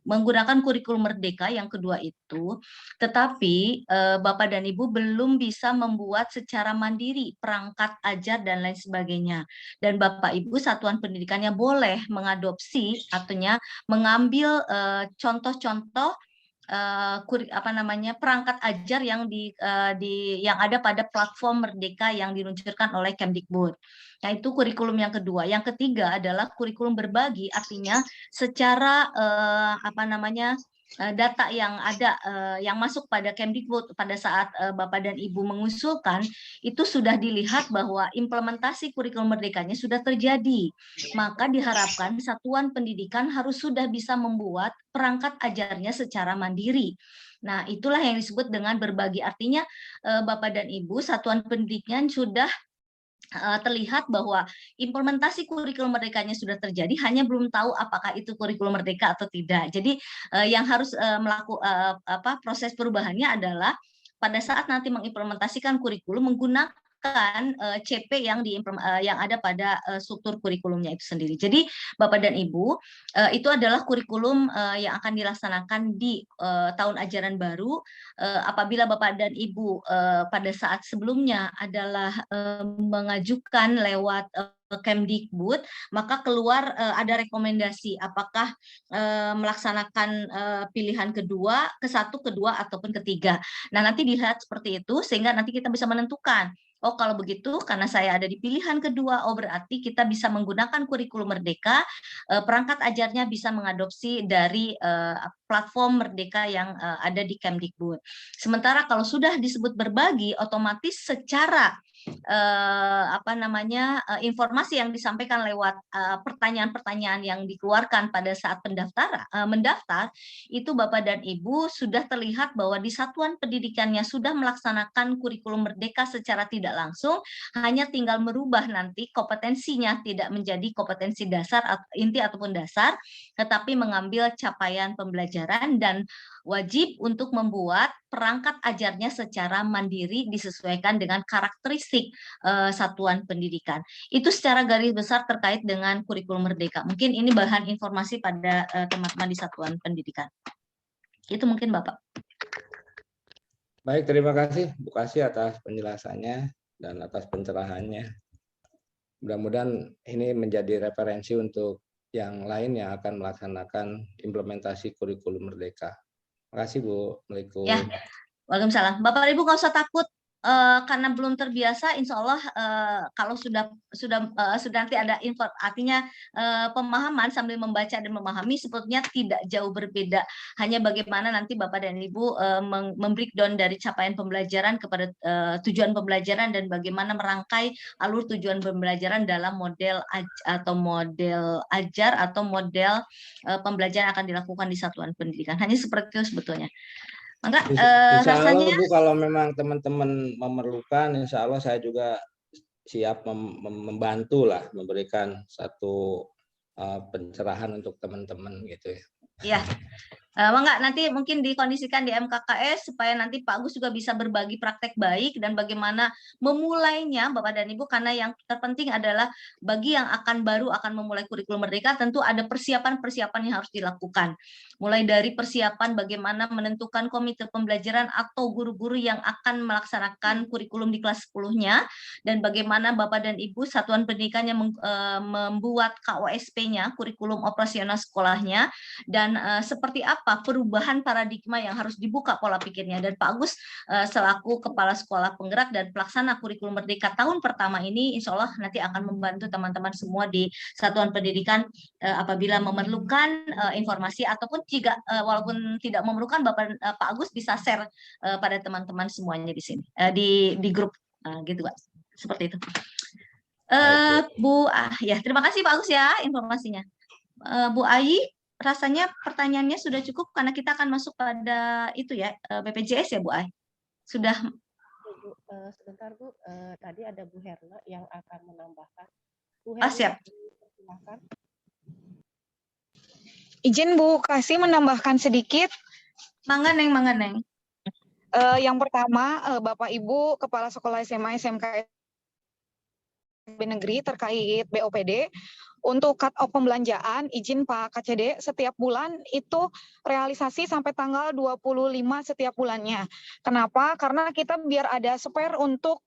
menggunakan kurikulum Merdeka yang kedua itu, tetapi Bapak dan Ibu belum bisa membuat secara mandiri perangkat ajar dan lain sebagainya. Dan Bapak Ibu satuan pendidikannya boleh mengadopsi, artinya mengambil contoh-contoh perangkat ajar yang yang ada pada platform Merdeka yang diluncurkan oleh Kemdikbud. Nah, itu kurikulum yang kedua. Yang ketiga adalah kurikulum berbagi, artinya secara data yang ada yang masuk pada Kemdikbud pada saat Bapak dan Ibu mengusulkan itu sudah dilihat bahwa implementasi kurikulum merdekanya sudah terjadi. Maka diharapkan satuan pendidikan harus sudah bisa membuat perangkat ajarnya secara mandiri. Nah, itulah yang disebut dengan berbagi. Artinya Bapak dan Ibu satuan pendidikan sudah terlihat bahwa implementasi kurikulum merdekanya sudah terjadi, hanya belum tahu apakah itu kurikulum merdeka atau tidak. Jadi yang harus melakukan proses perubahannya adalah pada saat nanti mengimplementasikan kurikulum menggunakan CP yang ada pada struktur kurikulumnya itu sendiri. Jadi Bapak dan Ibu, itu adalah kurikulum yang akan dilaksanakan di tahun ajaran baru. Apabila Bapak dan Ibu pada saat sebelumnya adalah mengajukan lewat Kemdikbud, maka keluar ada rekomendasi apakah melaksanakan pilihan kedua, ke-1, kedua, ataupun ketiga. Nah, nanti dilihat seperti itu sehingga nanti kita bisa menentukan, oh kalau begitu karena saya ada di pilihan kedua, oh berarti kita bisa menggunakan kurikulum Merdeka, perangkat ajarnya bisa mengadopsi dari platform Merdeka yang ada di Kemdikbud. Sementara kalau sudah disebut berbagi, otomatis secara informasi yang disampaikan lewat pertanyaan-pertanyaan yang dikeluarkan pada saat mendaftar, itu Bapak dan Ibu sudah terlihat bahwa di satuan pendidikannya sudah melaksanakan kurikulum Merdeka secara tidak langsung, hanya tinggal merubah nanti kompetensinya tidak menjadi kompetensi dasar, inti ataupun dasar, tetapi mengambil capaian pembelajaran dan wajib untuk membuat perangkat ajarnya secara mandiri disesuaikan dengan karakteristik satuan pendidikan. Itu secara garis besar terkait dengan kurikulum Merdeka. Mungkin ini bahan informasi pada teman-teman di satuan pendidikan. Itu mungkin Bapak. Baik, terima kasih Bu Kasih atas penjelasannya dan atas pencerahannya. Mudah-mudahan ini menjadi referensi untuk yang lain yang akan melaksanakan implementasi kurikulum Merdeka. Makasih Bu. Assalamualaikum. Ya. Waalaikumsalam. Bapak Ibu nggak usah takut karena belum terbiasa. Insya Allah kalau sudah nanti ada info, artinya pemahaman sambil membaca dan memahami sebetulnya tidak jauh berbeda. Hanya bagaimana nanti Bapak dan Ibu membreakdown dari capaian pembelajaran kepada tujuan pembelajaran dan bagaimana merangkai alur tujuan pembelajaran dalam model model ajar atau model pembelajaran akan dilakukan di satuan pendidikan. Hanya seperti itu sebetulnya. Maka Insya Allah rasanya Bu, kalau memang teman-teman memerlukan, insya Allah saya juga siap membantu lah, memberikan satu pencerahan untuk teman-teman gitu ya. ya. Enggak, nanti mungkin dikondisikan di MKKS supaya nanti Pak Agus juga bisa berbagi praktek baik dan bagaimana memulainya Bapak dan Ibu, karena yang terpenting adalah bagi yang baru akan memulai kurikulum merdeka tentu ada persiapan-persiapan yang harus dilakukan. Mulai dari persiapan bagaimana menentukan komite pembelajaran atau guru-guru yang akan melaksanakan kurikulum di kelas 10-nya dan bagaimana Bapak dan Ibu satuan pendidikannya membuat KOSP-nya, kurikulum operasional sekolahnya, dan seperti apa perubahan paradigma yang harus dibuka pola pikirnya. Dan Pak Agus selaku Kepala Sekolah Penggerak dan Pelaksana Kurikulum Merdeka tahun pertama ini, insya Allah nanti akan membantu teman-teman semua di satuan pendidikan apabila memerlukan informasi ataupun jika walaupun tidak memerlukan, Pak Agus bisa share pada teman-teman semuanya di sini di grup gitu Pak. Seperti itu. Bu, ya terima kasih Pak Agus ya informasinya. Bu Ayi, rasanya pertanyaannya sudah cukup karena kita akan masuk pada itu ya BPJS ya Bu Ai. Sudah. Bu, sebentar Bu, tadi ada Bu Herna yang akan menambahkan. Bu Herna, siap. Silakan. Izin Bu Kasih menambahkan sedikit. Mangga Neng. Yang pertama, Bapak Ibu Kepala Sekolah SMA SMK Negeri terkait BOPD. Untuk cut off pembelanjaan, izin Pak KCD, setiap bulan itu realisasi sampai tanggal 25 setiap bulannya. Kenapa? Karena kita biar ada spare untuk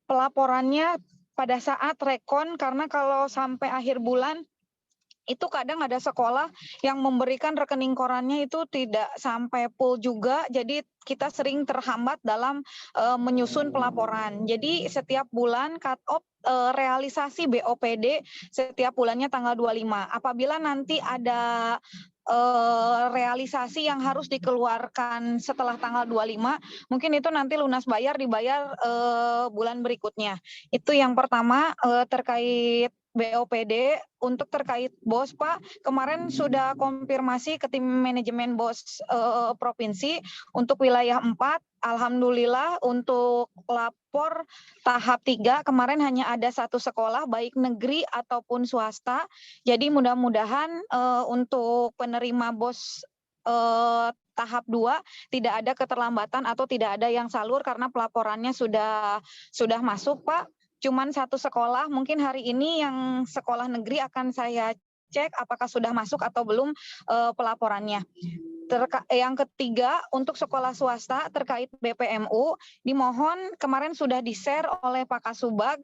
pelaporannya pada saat rekon, karena kalau sampai akhir bulan, itu kadang ada sekolah yang memberikan rekening korannya itu tidak sampai full juga, jadi kita sering terhambat dalam menyusun pelaporan. Jadi setiap bulan cut off realisasi BOPD setiap bulannya tanggal 25. Apabila nanti ada realisasi yang harus dikeluarkan setelah tanggal 25, mungkin itu nanti lunas bayar dibayar bulan berikutnya. Itu yang pertama terkait BOPD. Untuk terkait BOS Pak, kemarin sudah konfirmasi ke tim manajemen BOS provinsi untuk wilayah 4. Alhamdulillah untuk lapor tahap 3 kemarin hanya ada 1 sekolah baik negeri ataupun swasta. Jadi mudah-mudahan untuk penerima BOS tahap 2 tidak ada keterlambatan atau tidak ada yang salur karena pelaporannya sudah masuk Pak. Cuman 1 sekolah, mungkin hari ini yang sekolah negeri akan saya cek apakah sudah masuk atau belum pelaporannya. Yang ketiga, untuk sekolah swasta terkait BPMU, dimohon kemarin sudah di-share oleh Pak Kasubag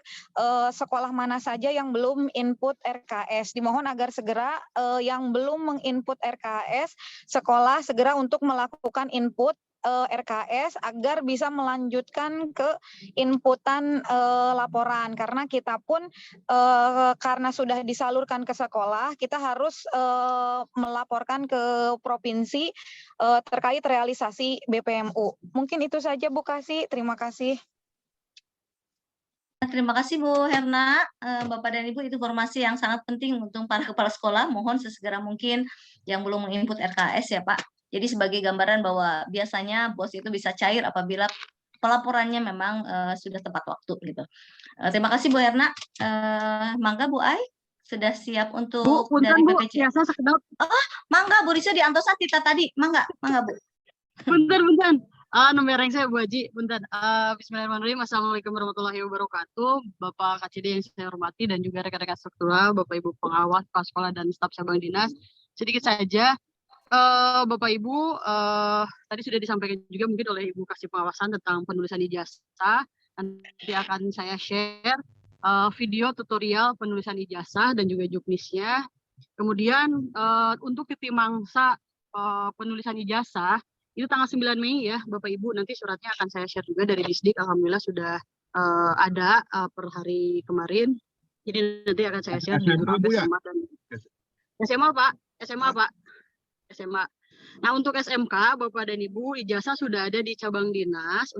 sekolah mana saja yang belum input RKS. Dimohon agar segera yang belum menginput RKS, sekolah segera untuk melakukan input RKS agar bisa melanjutkan ke inputan laporan, karena kita pun karena sudah disalurkan ke sekolah, kita harus melaporkan ke provinsi terkait realisasi BPMU. Mungkin itu saja Bu Kasih, terima kasih. Terima kasih Bu Herna, Bapak dan Ibu, itu informasi yang sangat penting untuk para kepala sekolah. Mohon sesegera mungkin yang belum menginput RKS ya Pak. Jadi sebagai gambaran bahwa biasanya BOS itu bisa cair apabila pelaporannya memang sudah tepat waktu gitu. Terima kasih Bu Herna. Mangga Bu Ai sudah siap untuk Bu, dari Bu, BPJS. biasa sekedap. Mangga Bu Risa di Antosati tadi. Mangga Bu. Bentar. Nomor yang saya Bu Haji. Bentar. Bismillahirrahmanirrahim. Assalamualaikum warahmatullahi wabarakatuh. Bapak KCD yang saya hormati dan juga rekan-rekan struktural, Bapak Ibu pengawas, kepala sekolah dan staf cabang dinas. Sedikit saja. Bapak Ibu, tadi sudah disampaikan juga mungkin oleh Ibu Kasih Pengawasan tentang penulisan ijazah. Nanti akan saya share video tutorial penulisan ijazah dan juga juknisnya. Kemudian untuk titik mangsa penulisan ijazah itu tanggal 9 Mei ya Bapak Ibu, nanti suratnya akan saya share juga dari Disdik, alhamdulillah sudah ada per hari kemarin. Jadi nanti akan saya share di grup SMA dan SMA Pak, SMA. Nah untuk SMK Bapak dan Ibu, ijazah sudah ada di cabang dinas.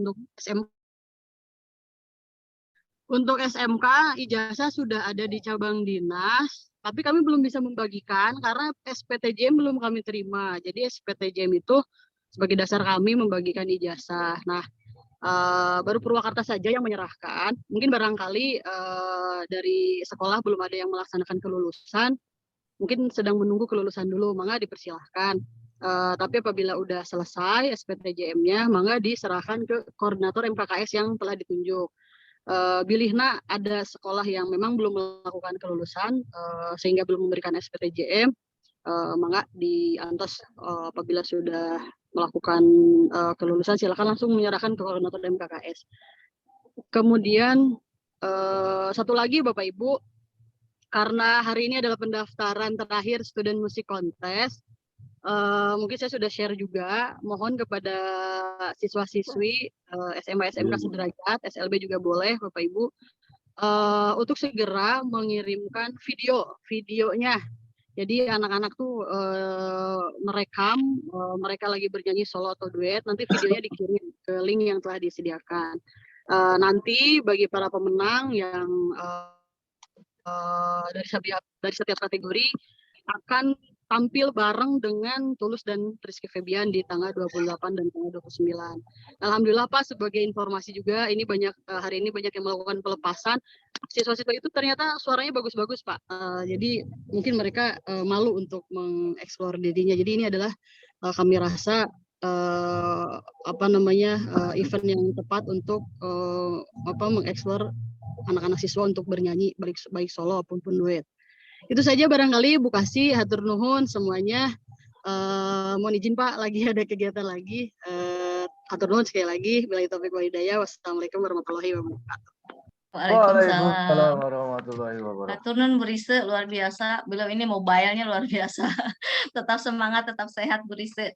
Untuk SMK ijazah sudah ada di cabang dinas, tapi kami belum bisa membagikan karena SPTJM belum kami terima. Jadi SPTJM itu sebagai dasar kami membagikan ijazah. Nah, baru Purwakarta saja yang menyerahkan. Mungkin barangkali dari sekolah belum ada yang melaksanakan kelulusan. Mungkin sedang menunggu kelulusan dulu, maka dipersilahkan. Tapi apabila udah selesai SPTJM-nya, maka diserahkan ke koordinator MKKS yang telah ditunjuk. Bilihna ada sekolah yang memang belum melakukan kelulusan sehingga belum memberikan SPTJM, maka diantos apabila sudah melakukan kelulusan silakan langsung menyerahkan ke koordinator MKKS. Kemudian satu lagi Bapak Ibu, karena hari ini adalah pendaftaran terakhir student music contest, mungkin saya sudah share juga, mohon kepada siswa-siswi SMA SMK sederajat, SLB juga boleh Bapak Ibu, untuk segera mengirimkan videonya. Jadi anak-anak tuh merekam mereka lagi bernyanyi solo atau duet, nanti videonya dikirim ke link yang telah disediakan. Nanti bagi para pemenang yang dari setiap kategori akan tampil bareng dengan Tulus dan Rizky Febian di tanggal 28 dan tanggal 29. Alhamdulillah Pak, sebagai informasi juga, ini hari ini banyak yang melakukan pelepasan. Siswa-siswa itu ternyata suaranya bagus-bagus Pak. Jadi mungkin mereka malu untuk mengeksplor dirinya. Jadi ini adalah kami rasa event yang tepat untuk mengeksplor anak-anak siswa untuk bernyanyi baik solo maupun duet. Itu saja barangkali Bu Kasih, hatur nuhun semuanya. Mohon izin Pak, lagi ada kegiatan lagi. Hatur nuhun sekali lagi. Billahi taufiq wal hidayah. Wassalamualaikum warahmatullahi wabarakatuh. Waalaikumsalam warahmatullahi wabarakatuh. Hatur nuhun Bu Rise, luar biasa. Beliau ini mobile-nya luar biasa. Tetap semangat, tetap sehat Bu Rise.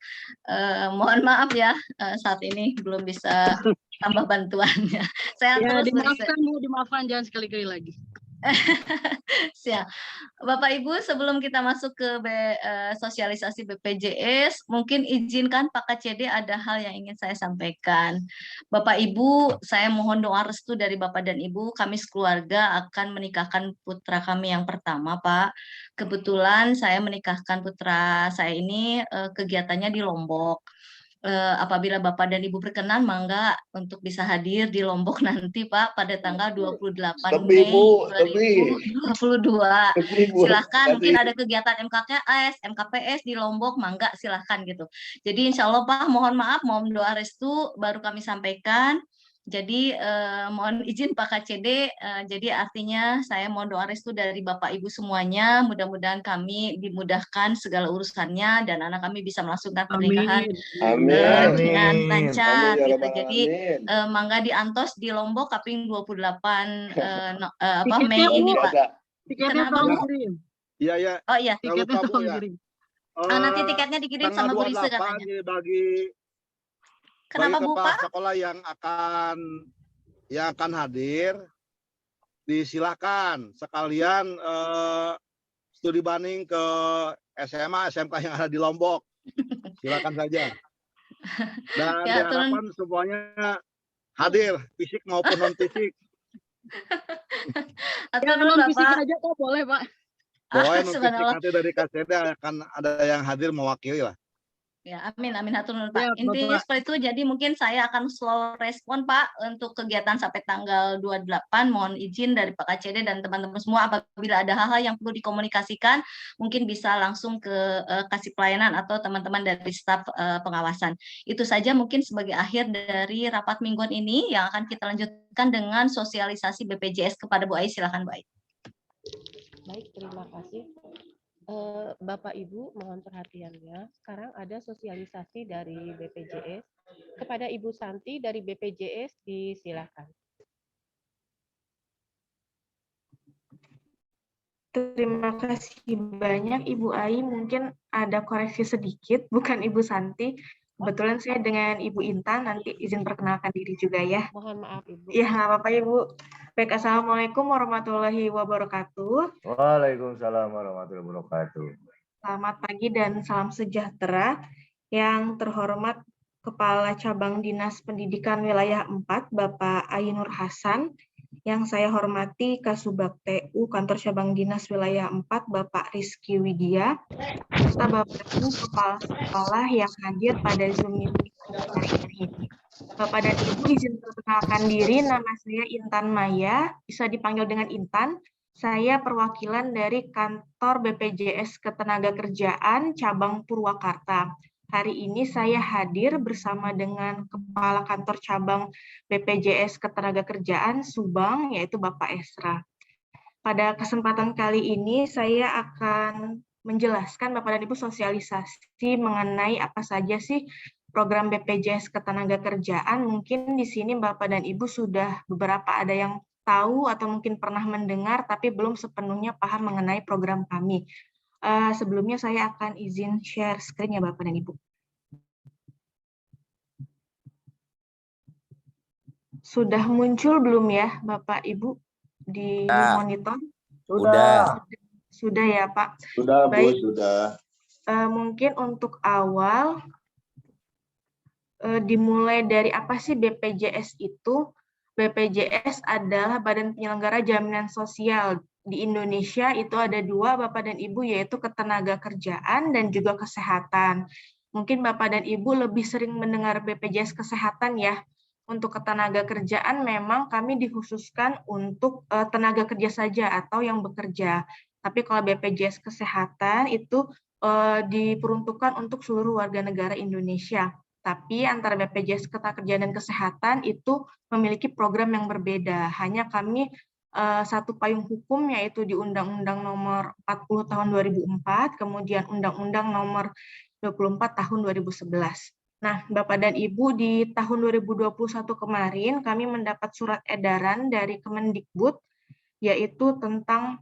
Mohon maaf ya, saat ini belum bisa tambah bantuannya. Saya terus dimaafkan Bu, dimaafkan, jangan sekali-kali lagi. Siap. Bapak Ibu, sebelum kita masuk ke sosialisasi BPJS, mungkin izinkan Pak KCD ada hal yang ingin saya sampaikan. Bapak Ibu, saya mohon doa restu dari Bapak dan Ibu, kami sekeluarga akan menikahkan putra kami yang pertama, Pak. Kebetulan saya menikahkan putra saya ini kegiatannya di Lombok. Apabila Bapak dan Ibu berkenan, mangga untuk bisa hadir di Lombok nanti Pak pada tanggal 28 Mei 2022. Silahkan, mungkin ada kegiatan MKPS di Lombok, mangga silahkan gitu. Jadi insya Allah Pak, mohon maaf, mohon doa restu baru kami sampaikan. Jadi mohon izin Pak KCD, jadi artinya saya mohon doa restu dari Bapak Ibu semuanya, mudah-mudahan kami dimudahkan segala urusannya dan anak kami bisa melangsungkan pernikahan dengan lancar gitu. Jadi mangga diantos di Lombok Kaping 28 Mei ini Pak. Tiketnya tolong kirim. Iya. Oh iya. Tiketnya tolong kirim. Nanti tiketnya dikirim sama Bu Rise katanya. Kenapa Bu Pak? Sekolah yang akan hadir, disilakan sekalian studi banding ke SMA, SMK yang ada di Lombok. Silakan saja. Dan ya, diharapkan semuanya hadir, fisik maupun non fisik. Non fisik aja kok boleh Pak. Boleh non fisik, nanti dari KCD akan ada yang hadir mewakili lah. Ya, amin hatur nuhun Pak. Intinya seperti itu, jadi mungkin saya akan slow respon Pak untuk kegiatan sampai tanggal 28. Mohon izin dari Pak KCD dan teman-teman semua apabila ada hal-hal yang perlu dikomunikasikan, mungkin bisa langsung ke kasih pelayanan atau teman-teman dari staf pengawasan. Itu saja mungkin sebagai akhir dari rapat mingguan ini yang akan kita lanjutkan dengan sosialisasi BPJS kepada Bu Ais. Silakan Bu Ais. Baik, terima kasih. Bapak Ibu mohon perhatiannya. Sekarang ada sosialisasi dari BPJS. Kepada Ibu Santi dari BPJS disilakan. Terima kasih banyak Ibu Ai. Mungkin ada koreksi sedikit, bukan Ibu Santi. Kebetulan saya dengan Ibu Intan, nanti izin perkenalkan diri juga ya. Mohon maaf Ibu. Ya, nggak apa-apa Ibu. Baik, Assalamualaikum warahmatullahi wabarakatuh. Waalaikumsalam warahmatullahi wabarakatuh. Selamat pagi dan salam sejahtera. Yang terhormat Kepala Cabang Dinas Pendidikan Wilayah 4, Bapak Ainur Hasan. Yang saya hormati Kasubag TU Kantor Cabang Dinas Wilayah 4, Bapak Rizky Widya, serta Bapak Ibu Kepala Sekolah yang hadir pada Zoom meeting hari ini. Bapak dan Ibu izin perkenalkan diri, nama saya Intan Maya, bisa dipanggil dengan Intan. Saya perwakilan dari Kantor BPJS Ketenagakerjaan Cabang Purwakarta. Hari ini saya hadir bersama dengan Kepala Kantor Cabang BPJS Ketenagakerjaan Subang, yaitu Bapak Esra. Pada kesempatan kali ini saya akan menjelaskan Bapak dan Ibu sosialisasi mengenai apa saja sih program BPJS Ketenagakerjaan. Mungkin di sini Bapak dan Ibu sudah beberapa ada yang tahu atau mungkin pernah mendengar, tapi belum sepenuhnya paham mengenai program kami. Sebelumnya saya akan izin share screen ya Bapak dan Ibu. Sudah muncul belum ya Bapak Ibu di monitor? Sudah ya Pak? Sudah Bu, Baik. sudah. Mungkin untuk awal dimulai dari apa sih BPJS itu? BPJS adalah Badan Penyelenggara Jaminan Sosial. Di Indonesia itu ada dua Bapak dan Ibu, yaitu Ketenagakerjaan dan juga Kesehatan. Mungkin Bapak dan Ibu lebih sering mendengar BPJS Kesehatan ya. Untuk Ketenagakerjaan memang kami dikhususkan untuk tenaga kerja saja atau yang bekerja. Tapi kalau BPJS Kesehatan itu diperuntukkan untuk seluruh warga negara Indonesia. Tapi antara BPJS Ketenagakerjaan dan Kesehatan itu memiliki program yang berbeda. Hanya kami satu payung hukum, yaitu di Undang-Undang Nomor 40 Tahun 2004, kemudian Undang-Undang Nomor 24 Tahun 2011. Nah, Bapak dan Ibu, di tahun 2021 kemarin kami mendapat surat edaran dari Kemendikbud, yaitu tentang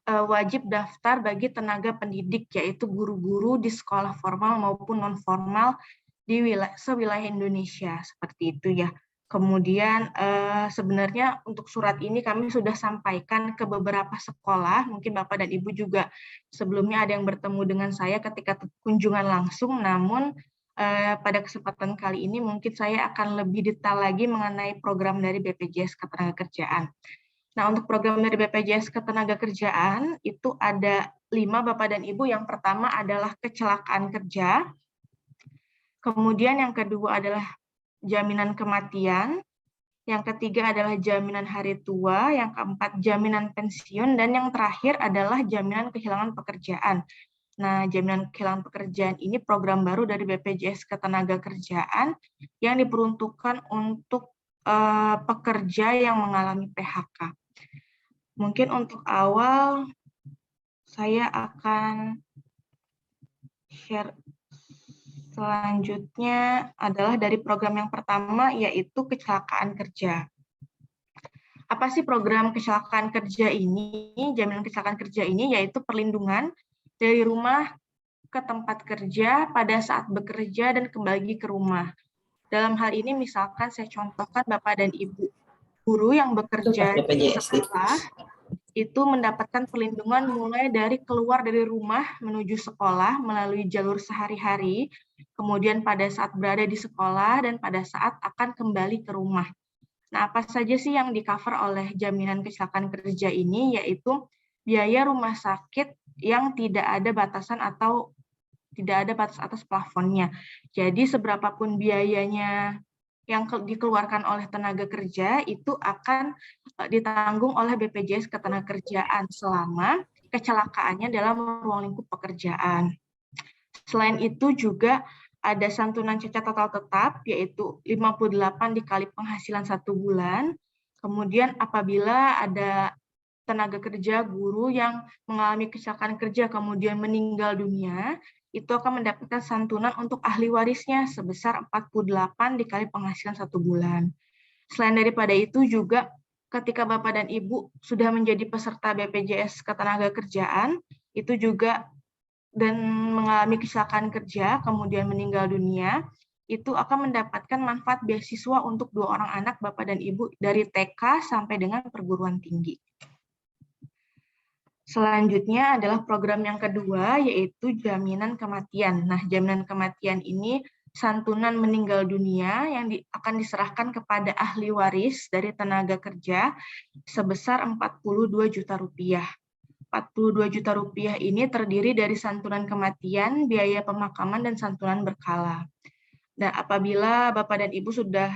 wajib daftar bagi tenaga pendidik, yaitu guru-guru di sekolah formal maupun non-formal di sewilayah Indonesia, seperti itu ya. Kemudian sebenarnya untuk surat ini kami sudah sampaikan ke beberapa sekolah, mungkin Bapak dan Ibu juga sebelumnya ada yang bertemu dengan saya ketika kunjungan langsung, namun pada kesempatan kali ini mungkin saya akan lebih detail lagi mengenai program dari BPJS Ketenagakerjaan. Nah, untuk program dari BPJS Ketenagakerjaan itu ada 5 Bapak dan Ibu. Yang pertama adalah kecelakaan kerja, kemudian yang kedua adalah jaminan kematian, yang ketiga adalah jaminan hari tua, yang keempat jaminan pensiun, dan yang terakhir adalah jaminan kehilangan pekerjaan. Nah, jaminan kehilangan pekerjaan ini program baru dari BPJS Ketenagakerjaan yang diperuntukkan untuk pekerja yang mengalami PHK. Mungkin untuk awal saya akan share. Selanjutnya adalah dari program yang pertama, yaitu kecelakaan kerja. Apa sih program kecelakaan kerja ini? Jaminan kecelakaan kerja ini yaitu perlindungan dari rumah ke tempat kerja pada saat bekerja dan kembali ke rumah. Dalam hal ini misalkan saya contohkan Bapak dan Ibu guru yang bekerja di sekolah itu mendapatkan perlindungan mulai dari keluar dari rumah menuju sekolah melalui jalur sehari-hari, kemudian pada saat berada di sekolah, dan pada saat akan kembali ke rumah. Nah, apa saja sih yang di-cover oleh jaminan kecelakaan kerja ini, yaitu biaya rumah sakit yang tidak ada batasan atau tidak ada batas atas plafonnya. Jadi, seberapapun biayanya yang dikeluarkan oleh tenaga kerja itu akan ditanggung oleh BPJS Ketenagakerjaan selama kecelakaannya dalam ruang lingkup pekerjaan. Selain itu juga ada santunan cacat total tetap, yaitu 58 dikali penghasilan 1 bulan. Kemudian apabila ada tenaga kerja guru yang mengalami kecelakaan kerja kemudian meninggal dunia, itu akan mendapatkan santunan untuk ahli warisnya sebesar 48 dikali penghasilan 1 bulan. Selain daripada itu juga ketika Bapak dan Ibu sudah menjadi peserta BPJS Ketenagakerjaan, itu juga dan mengalami kecelakaan kerja, kemudian meninggal dunia, itu akan mendapatkan manfaat beasiswa untuk 2 orang anak Bapak dan Ibu dari TK sampai dengan perguruan tinggi. Selanjutnya adalah program yang kedua, yaitu jaminan kematian. Nah, jaminan kematian ini santunan meninggal dunia yang akan diserahkan kepada ahli waris dari tenaga kerja sebesar 42 juta rupiah. 42 juta rupiah ini terdiri dari santunan kematian, biaya pemakaman, dan santunan berkala. Nah, apabila Bapak dan Ibu sudah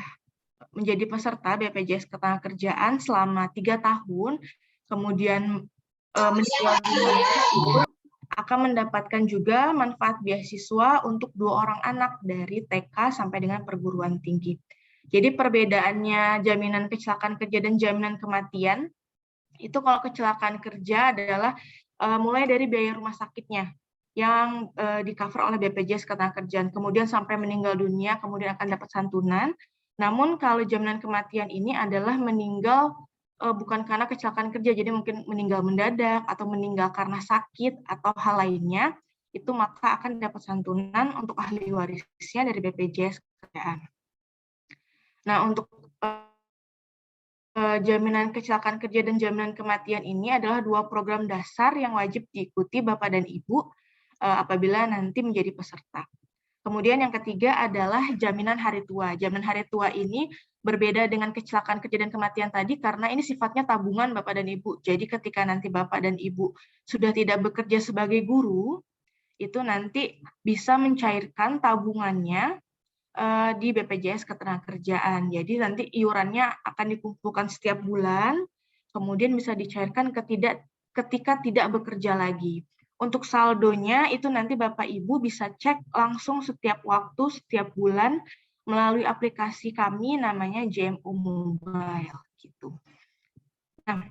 menjadi peserta BPJS Ketenagakerjaan selama 3 tahun, kemudian meninggal dunia, itu akan mendapatkan juga manfaat beasiswa untuk 2 orang anak dari TK sampai dengan perguruan tinggi. Jadi perbedaannya jaminan kecelakaan kerja dan jaminan kematian, itu kalau kecelakaan kerja adalah mulai dari biaya rumah sakitnya yang di-cover oleh BPJS Ketenagakerjaan, kemudian sampai meninggal dunia, kemudian akan dapat santunan. Namun kalau jaminan kematian ini adalah meninggal bukan karena kecelakaan kerja, jadi mungkin meninggal mendadak atau meninggal karena sakit atau hal lainnya, itu maka akan dapat santunan untuk ahli warisnya dari BPJS Ketenagakerjaan. Nah, untuk jaminan kecelakaan kerja dan jaminan kematian ini adalah 2 program dasar yang wajib diikuti Bapak dan Ibu apabila nanti menjadi peserta. Kemudian yang ketiga adalah jaminan hari tua. Jaminan hari tua ini berbeda dengan kecelakaan kerja dan kematian tadi karena ini sifatnya tabungan Bapak dan Ibu. Jadi ketika nanti Bapak dan Ibu sudah tidak bekerja sebagai guru, itu nanti bisa mencairkan tabungannya di BPJS Ketenagakerjaan. Jadi nanti iurannya akan dikumpulkan setiap bulan, kemudian bisa dicairkan ketika tidak bekerja lagi. Untuk saldonya itu nanti Bapak Ibu bisa cek langsung setiap waktu, setiap bulan melalui aplikasi kami namanya JMU Mobile gitu. Nah,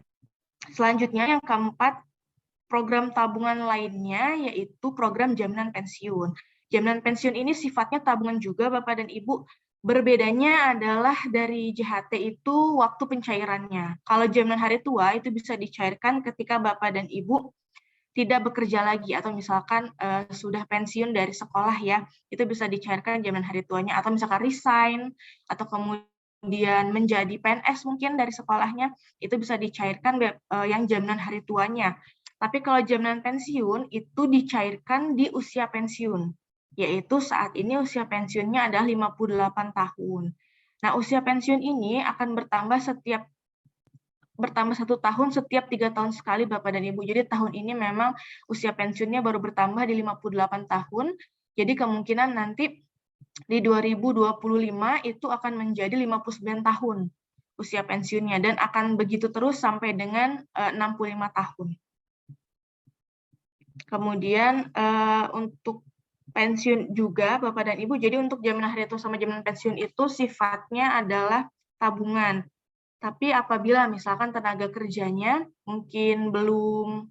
selanjutnya yang keempat, program tabungan lainnya yaitu program jaminan pensiun. Jaminan pensiun ini sifatnya tabungan juga Bapak dan Ibu. Berbedanya adalah dari JHT itu waktu pencairannya. Kalau jaminan hari tua itu bisa dicairkan ketika Bapak dan Ibu tidak bekerja lagi atau misalkan sudah pensiun dari sekolah ya, itu bisa dicairkan jaminan hari tuanya, atau misalkan resign atau kemudian menjadi PNS mungkin dari sekolahnya, itu bisa dicairkan yang jaminan hari tuanya. Tapi kalau jaminan pensiun itu dicairkan di usia pensiun, yaitu saat ini usia pensiunnya adalah 58 tahun. Nah, usia pensiun ini akan bertambah 1 tahun setiap 3 tahun sekali Bapak dan Ibu. Jadi tahun ini memang usia pensiunnya baru bertambah di 58 tahun. Jadi kemungkinan nanti di 2025 itu akan menjadi 59 tahun usia pensiunnya dan akan begitu terus sampai dengan 65 tahun. Kemudian untuk pensiun juga Bapak dan Ibu, jadi untuk jaminan hari tua sama jaminan pensiun itu sifatnya adalah tabungan. Tapi apabila misalkan tenaga kerjanya mungkin belum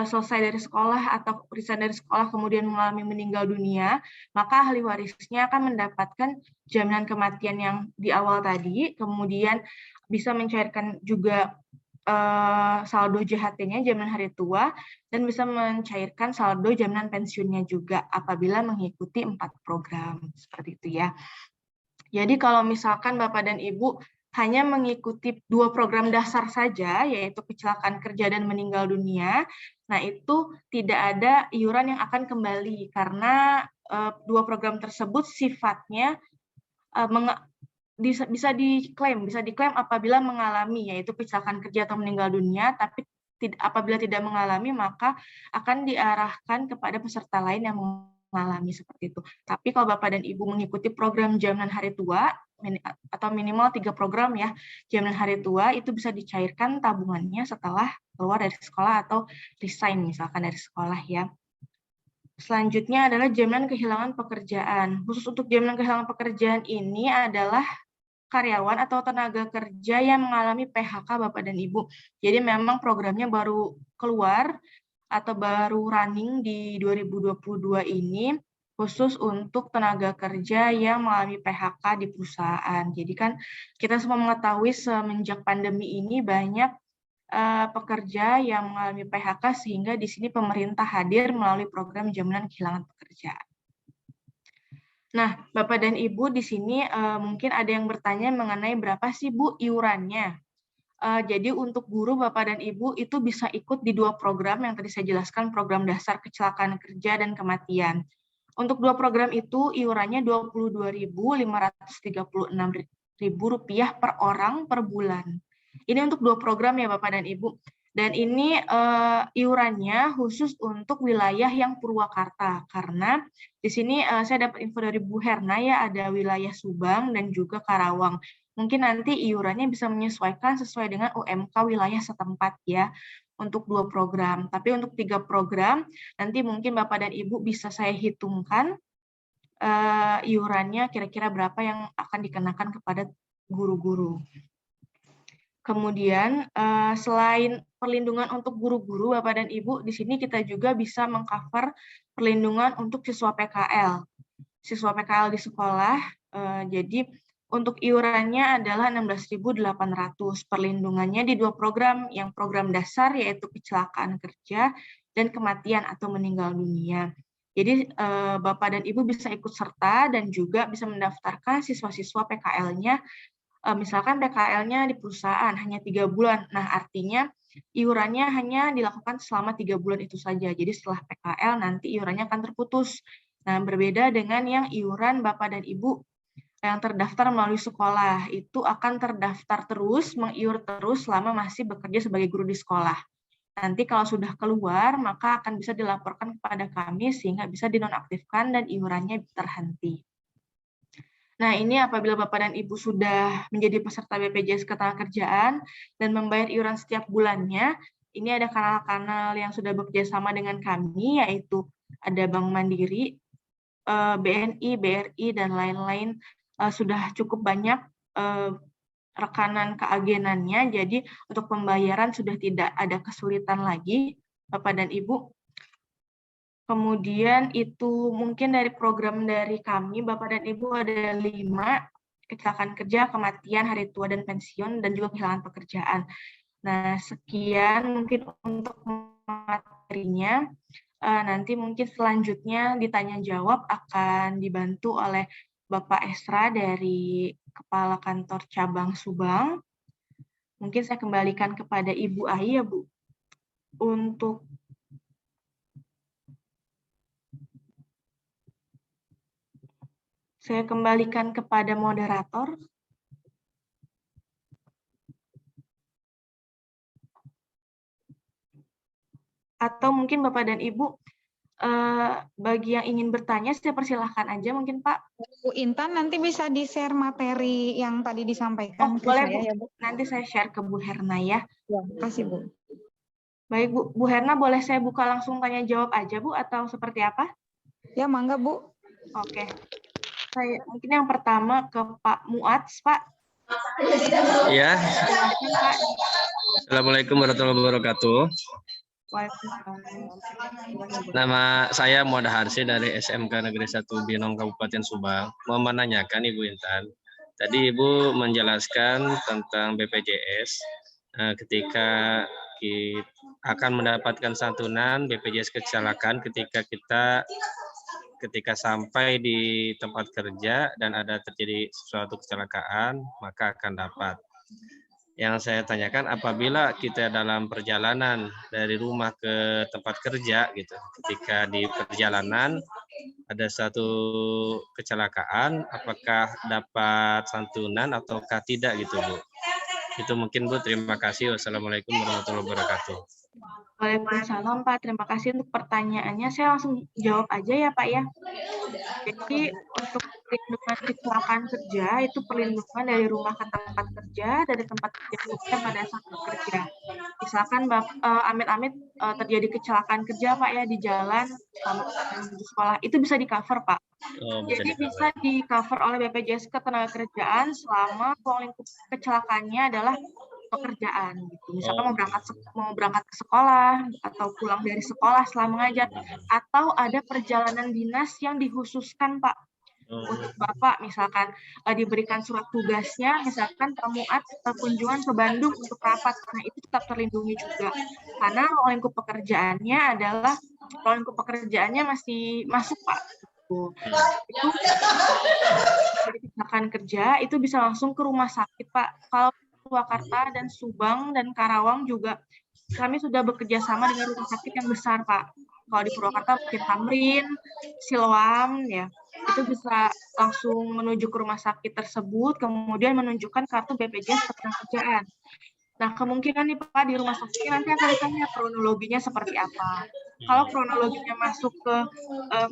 selesai dari sekolah atau resign dari sekolah kemudian mengalami meninggal dunia, maka ahli warisnya akan mendapatkan jaminan kematian yang di awal tadi, kemudian bisa mencairkan juga saldo JHT-nya jaminan hari tua, dan bisa mencairkan saldo jaminan pensiunnya juga apabila mengikuti 4 program. Seperti itu ya. Jadi kalau misalkan Bapak dan Ibu hanya mengikuti 2 program dasar saja, yaitu kecelakaan kerja dan meninggal dunia, nah itu tidak ada iuran yang akan kembali, karena 2 program tersebut sifatnya bisa diklaim apabila mengalami, yaitu kecelakaan kerja atau meninggal dunia, tapi apabila tidak mengalami, maka akan diarahkan kepada peserta lain yang mengalami seperti itu. Tapi kalau Bapak dan Ibu mengikuti program jaminan hari tua, atau minimal 3 program ya, jaminan hari tua itu bisa dicairkan tabungannya setelah keluar dari sekolah atau resign misalkan dari sekolah ya. Selanjutnya adalah jaminan kehilangan pekerjaan. Khusus untuk jaminan kehilangan pekerjaan ini adalah karyawan atau tenaga kerja yang mengalami PHK Bapak dan Ibu. Jadi memang programnya baru keluar atau baru running di 2022 ini. khusus untuk tenaga kerja yang mengalami PHK di perusahaan. Jadi kan kita semua mengetahui semenjak pandemi ini banyak pekerja yang mengalami PHK, sehingga di sini pemerintah hadir melalui program jaminan kehilangan pekerjaan. Nah, Bapak dan Ibu di sini mungkin ada yang bertanya mengenai berapa sih Bu iurannya. Jadi untuk guru Bapak dan Ibu itu bisa ikut di 2 program yang tadi saya jelaskan, program dasar kecelakaan kerja dan kematian. Untuk 2 program itu iurannya Rp22.536.000 per orang per bulan. Ini untuk 2 program ya Bapak dan Ibu. Dan ini iurannya khusus untuk wilayah yang Purwakarta, karena di sini saya dapat info dari Bu Herna ya, ada wilayah Subang dan juga Karawang. Mungkin nanti iurannya bisa menyesuaikan sesuai dengan UMK wilayah setempat ya, untuk 2 program. Tapi untuk 3 program, nanti mungkin Bapak dan Ibu bisa saya hitungkan iurannya kira-kira berapa yang akan dikenakan kepada guru-guru. Kemudian selain perlindungan untuk guru-guru Bapak dan Ibu, di sini kita juga bisa mengcover perlindungan untuk siswa PKL. Siswa PKL di sekolah, jadi untuk iurannya adalah 16.800. Perlindungannya di 2 program, yang program dasar yaitu kecelakaan kerja dan kematian atau meninggal dunia. Jadi Bapak dan Ibu bisa ikut serta dan juga bisa mendaftarkan siswa-siswa PKL-nya. Misalkan PKL-nya di perusahaan hanya 3 bulan, nah artinya iurannya hanya dilakukan selama 3 bulan itu saja. Jadi setelah PKL nanti iurannya akan terputus. Nah, berbeda dengan yang iuran Bapak dan Ibu yang terdaftar melalui sekolah, itu akan terdaftar terus, mengiur terus selama masih bekerja sebagai guru di sekolah. Nanti kalau sudah keluar, maka akan bisa dilaporkan kepada kami sehingga bisa dinonaktifkan dan iurannya terhenti. Nah, ini apabila Bapak dan Ibu sudah menjadi peserta BPJS Ketenagakerjaan dan membayar iuran setiap bulannya, ini ada kanal-kanal yang sudah bekerja sama dengan kami, yaitu ada Bank Mandiri, BNI, BRI, dan lain-lain. Sudah cukup banyak rekanan keagenannya, jadi untuk pembayaran sudah tidak ada kesulitan lagi, Bapak dan Ibu. Kemudian itu mungkin dari program dari kami, Bapak dan Ibu, ada 5, kecelakaan kerja, kematian, hari tua dan pensiun, dan juga kehilangan pekerjaan. Nah, sekian mungkin untuk materinya. Nanti mungkin selanjutnya ditanya jawab akan dibantu oleh Bapak Esra dari Kepala Kantor Cabang Subang. Mungkin saya kembalikan kepada Ibu Ai ya Bu, untuk saya kembalikan kepada moderator. Atau mungkin Bapak dan Ibu, bagi yang ingin bertanya, saya persilahkan aja mungkin Pak. Bu Intan nanti bisa di-share materi yang tadi disampaikan ke boleh saya Bu. ya Bu. Nanti saya share ke Bu Herna ya. Ya, kasih Bu. Baik Bu Herna, boleh saya buka langsung tanya jawab aja Bu, atau seperti apa? Ya, mangga Bu. Oke. Saya mungkin yang pertama ke Pak Muats, Pak. Ya. Silakan, Pak. Assalamualaikum warahmatullahi wabarakatuh. Nama saya Muhammad Harsi dari SMK Negeri 1 Binong Kabupaten Subang. Mau menanyakan Ibu Intan. Tadi Ibu menjelaskan tentang BPJS ketika kita akan mendapatkan santunan BPJS kecelakaan ketika sampai di tempat kerja dan ada terjadi suatu kecelakaan, maka akan dapat. Yang saya tanyakan, apabila kita dalam perjalanan dari rumah ke tempat kerja gitu, ketika di perjalanan ada satu kecelakaan, apakah dapat santunan ataukah tidak gitu Bu? Itu mungkin Bu, terima kasih. Wassalamualaikum warahmatullahi wabarakatuh. Waalaikumsalam Pak, terima kasih untuk pertanyaannya. Saya langsung jawab aja ya Pak ya. Jadi untuk perlindungan kecelakaan kerja itu perlindungan dari rumah ke tempat kerja, dari tempat kerja pada saat bekerja. Misalkan amit-amit terjadi kecelakaan kerja Pak ya di jalan selama menuju sekolah, itu bisa di-cover Pak. Jadi bisa di-cover oleh BPJS Ketenagakerjaan selama ruang lingkup kecelakaannya adalah pekerjaan gitu. Misalkan mau berangkat ke sekolah atau pulang dari sekolah setelah mengajar, atau ada perjalanan dinas yang dikhususkan Pak untuk Bapak, misalkan diberikan surat tugasnya, misalkan Pramuat kunjungan ke Bandung untuk rapat, nah itu tetap terlindungi juga karena ruang lingkup pekerjaannya masih masuk Pak. Itu dari kecelakaan kerja itu bisa langsung ke rumah sakit Pak. Kalau Purwakarta dan Subang dan Karawang juga kami sudah bekerja sama dengan rumah sakit yang besar Pak. Kalau di Purwakarta mungkin Tamrin, Siloam ya, itu bisa langsung menuju ke rumah sakit tersebut, kemudian menunjukkan kartu BPJS Ketenagakerjaan. Nah, kemungkinan nih Pak di rumah sakit nanti akan ditanya kronologinya seperti apa. Kalau kronologinya masuk ke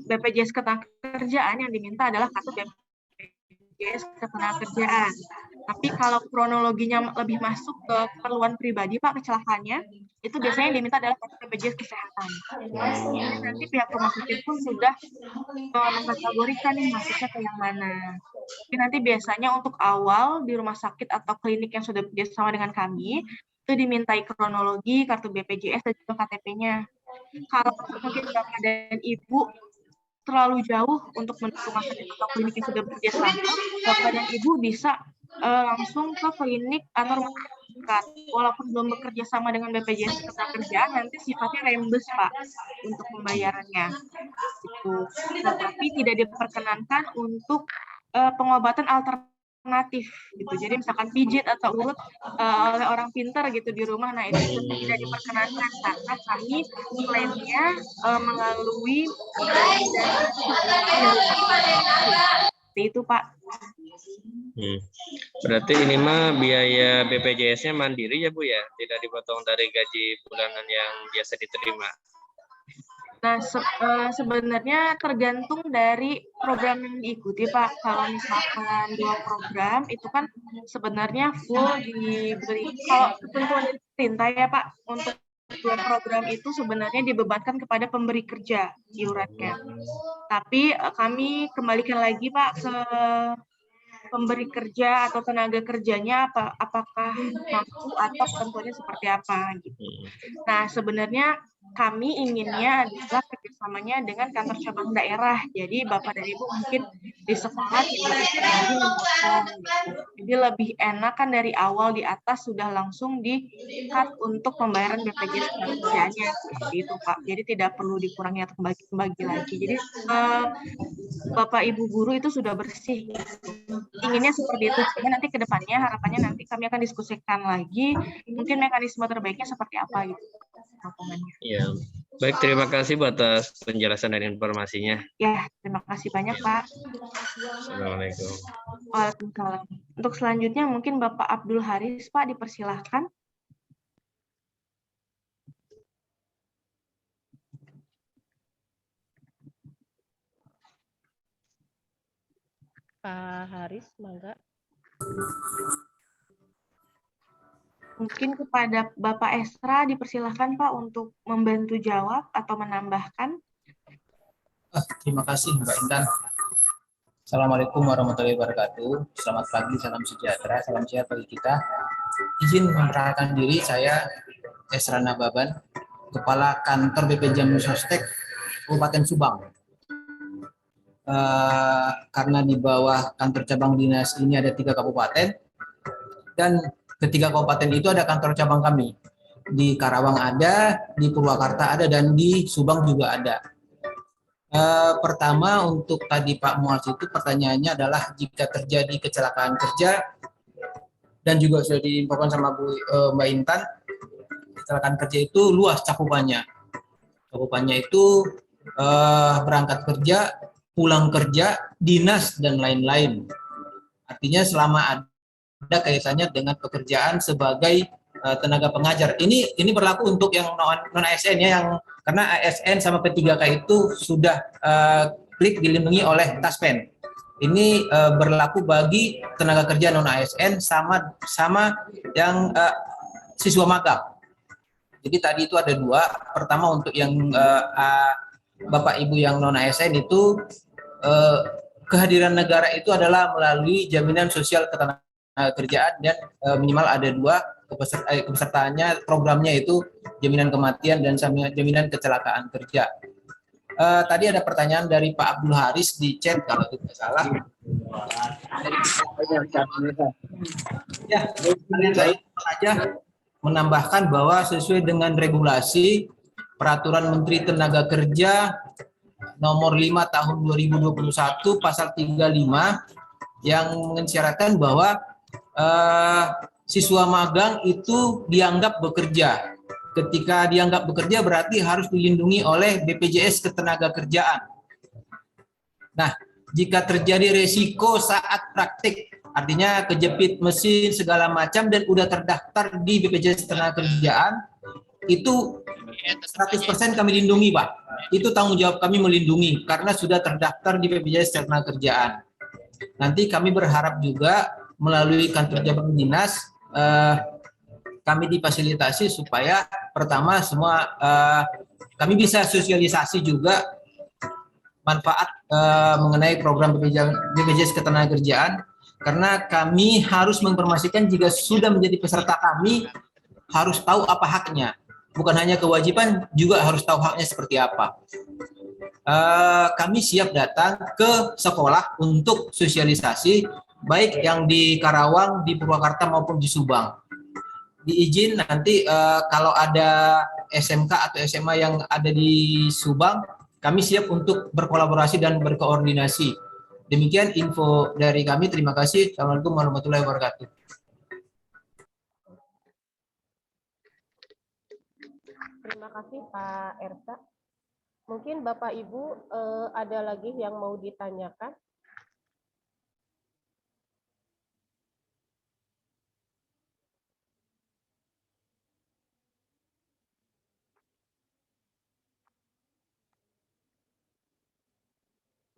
BPJS Ketenagakerjaan, yang diminta adalah kartu BPJS Ketenagakerjaan. Tapi kalau kronologinya lebih masuk ke keperluan pribadi Pak, kecelakaannya, itu biasanya yang diminta adalah kartu BPJS Kesehatan. Jadi nanti pihak rumah sakit pun sudah mengkategorikan nih masuknya ke yang mana. Jadi nanti biasanya untuk awal di rumah sakit atau klinik yang sudah bekerjasama dengan kami, itu dimintai kronologi, kartu BPJS, dan juga KTP-nya. Kalau mungkin Bapak dan Ibu terlalu jauh untuk menuju rumah sakit atau klinik yang sudah bekerjasama, Bapak dan Ibu bisa langsung ke klinik atau rumah sakit. Walaupun belum bekerja sama dengan BPJS Ketenagakerjaan, nanti sifatnya reimburse Pak untuk pembayarannya. Itu. Nah, tapi tidak diperkenankan untuk pengobatan alternatif gitu. Jadi misalkan pijit atau urut oleh orang pintar gitu di rumah, nah itu tidak diperkenankan karena kami klaimnya melalui itu Pak. Berarti ini mah biaya BPJS-nya mandiri ya Bu ya, tidak dipotong dari gaji bulanan yang biasa diterima. Nah, sebenarnya tergantung dari program yang diikuti, Pak. Kalau misalkan 2 program, itu kan sebenarnya full diberi. Kalau ketentuan perintah ya, Pak, untuk 2 program itu sebenarnya dibebankan kepada pemberi kerja iurannya. Tapi kami kembalikan lagi, Pak, ke pemberi kerja atau tenaga kerjanya apakah mampu atau ketentuannya seperti apa gitu. Nah, sebenarnya kami inginnya adalah kerjasamanya dengan kantor cabang daerah. Jadi Bapak dan Ibu mungkin di sekolah tidak gitu. Jadi lebih enak kan dari awal di atas sudah langsung di-cut untuk pembayaran BPJS Ketenagakerjaannya seperti itu Pak. Jadi tidak perlu dikurangi atau kembali lagi. Jadi Bapak Ibu guru itu sudah bersih. Inginnya seperti itu. Cuma nanti ke depannya harapannya nanti kami akan diskusikan lagi mungkin mekanisme terbaiknya seperti apa gitu. Ya, baik, terima kasih atas penjelasan dan informasinya. Ya, terima kasih banyak Pak. Assalamualaikum. Waalaikumsalam. Untuk selanjutnya mungkin Bapak Abdul Haris Pak dipersilahkan. Pak Haris, mangga. Mungkin kepada Bapak Esra dipersilahkan Pak untuk membantu jawab atau menambahkan. Terima kasih Mbak Intan. Assalamualaikum warahmatullahi wabarakatuh. Selamat pagi, salam sejahtera, salam sehat bagi kita. Izin memperkenalkan diri, saya Esra Nababan, Kepala Kantor BP Jamsostek Kabupaten Subang. Karena di bawah kantor cabang dinas ini ada 3 kabupaten, dan ketiga kabupaten itu ada kantor cabang kami. Di Karawang ada, di Purwakarta ada, dan di Subang juga ada. Pertama untuk tadi Pak Muaz itu pertanyaannya adalah jika terjadi kecelakaan kerja, dan juga sudah diinfokan sama Mbak Intan, kecelakaan kerja itu luas cakupannya. Cakupannya itu berangkat kerja, pulang kerja, dinas, dan lain-lain. Artinya selama ada kaitannya dengan pekerjaan sebagai tenaga pengajar. Ini berlaku untuk yang non ASN ya, yang karena ASN sama P3K itu sudah klik dilindungi oleh Taspen. Ini berlaku bagi tenaga kerja non ASN sama yang siswa magang. Jadi tadi itu ada 2. Pertama untuk yang Bapak Ibu yang non ASN itu kehadiran negara itu adalah melalui jaminan sosial ketenagakerjaan, dan minimal ada 2 kepesertaannya programnya itu jaminan kematian dan jaminan kecelakaan kerja. Tadi ada pertanyaan dari Pak Abdul Haris di chat kalau tidak salah. Ya, saya saja menambahkan bahwa sesuai dengan regulasi Peraturan Menteri Tenaga Kerja Nomor 5 Tahun 2021 Pasal 35 yang mensyaratkan bahwa siswa magang itu dianggap bekerja. Ketika dianggap bekerja berarti harus dilindungi oleh BPJS Ketenagakerjaan. Nah, jika terjadi resiko saat praktik, artinya kejepit mesin segala macam dan udah terdaftar di BPJS Ketenagakerjaan, itu 100% kami lindungi, Pak. Itu tanggung jawab kami melindungi karena sudah terdaftar di BPJS Ketenagakerjaan. Nanti kami berharap juga melalui kantor cabang dinas kami difasilitasi supaya pertama semua kami bisa sosialisasi juga manfaat mengenai program BPJS Ketenagakerjaan karena kami harus menginformasikan jika sudah menjadi peserta kami harus tahu apa haknya. Bukan hanya kewajiban, juga harus tahu haknya seperti apa. Kami siap datang ke sekolah untuk sosialisasi, baik yang di Karawang, di Purwakarta maupun di Subang. Diizin nanti kalau ada SMK atau SMA yang ada di Subang, kami siap untuk berkolaborasi dan berkoordinasi. Demikian info dari kami. Terima kasih. Assalamualaikum warahmatullahi wabarakatuh. Terima kasih Pak Ersa. Mungkin Bapak Ibu ada lagi yang mau ditanyakan?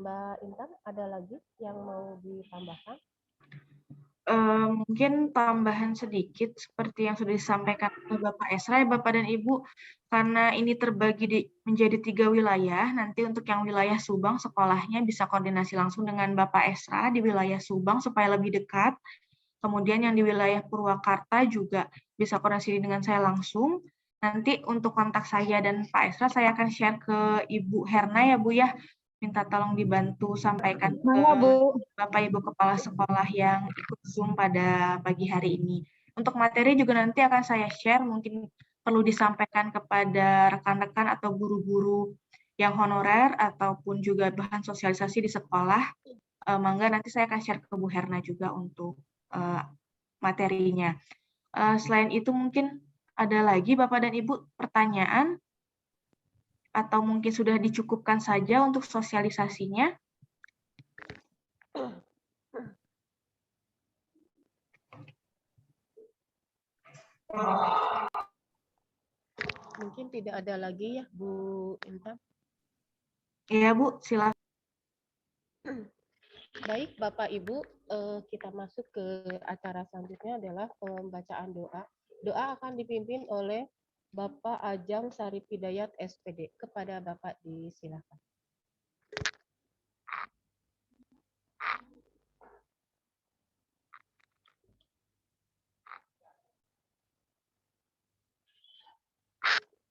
Mbak Intan, ada lagi yang mau ditambahkan? Mungkin tambahan sedikit seperti yang sudah disampaikan oleh Bapak Esra, Bapak dan Ibu, karena ini terbagi menjadi 3 wilayah, nanti untuk yang wilayah Subang sekolahnya bisa koordinasi langsung dengan Bapak Esra di wilayah Subang supaya lebih dekat. Kemudian yang di wilayah Purwakarta juga bisa koordinasi dengan saya langsung. Nanti untuk kontak saya dan Pak Esra saya akan share ke Ibu Herna ya Bu ya. Minta tolong dibantu sampaikan ke Bapak Ibu Kepala Sekolah yang ikut Zoom pada pagi hari ini. Untuk materi juga nanti akan saya share, mungkin perlu disampaikan kepada rekan-rekan atau guru-guru yang honorer ataupun juga bahan sosialisasi di sekolah. Mangga nanti saya akan share ke Bu Herna juga untuk materinya. Selain itu mungkin ada lagi Bapak dan Ibu pertanyaan? Atau mungkin sudah dicukupkan saja untuk sosialisasinya? Mungkin tidak ada lagi ya Bu Intan? Iya Bu, silakan. Baik Bapak Ibu, kita masuk ke acara selanjutnya adalah pembacaan doa. Doa akan dipimpin oleh Bapak Ajam Sarif Hidayat SPD. Kepada Bapak disilakan.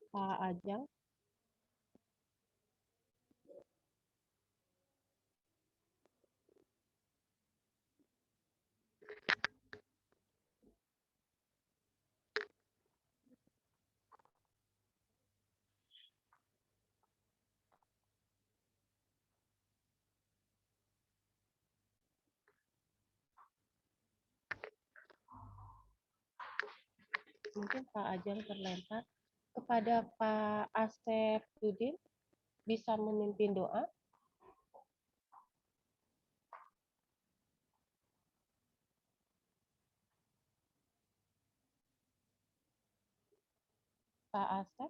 Pak Ajam. Mungkin Pak Ajam terlempar. Kepada Pak Asep Yudin, bisa memimpin doa. Pak Asep.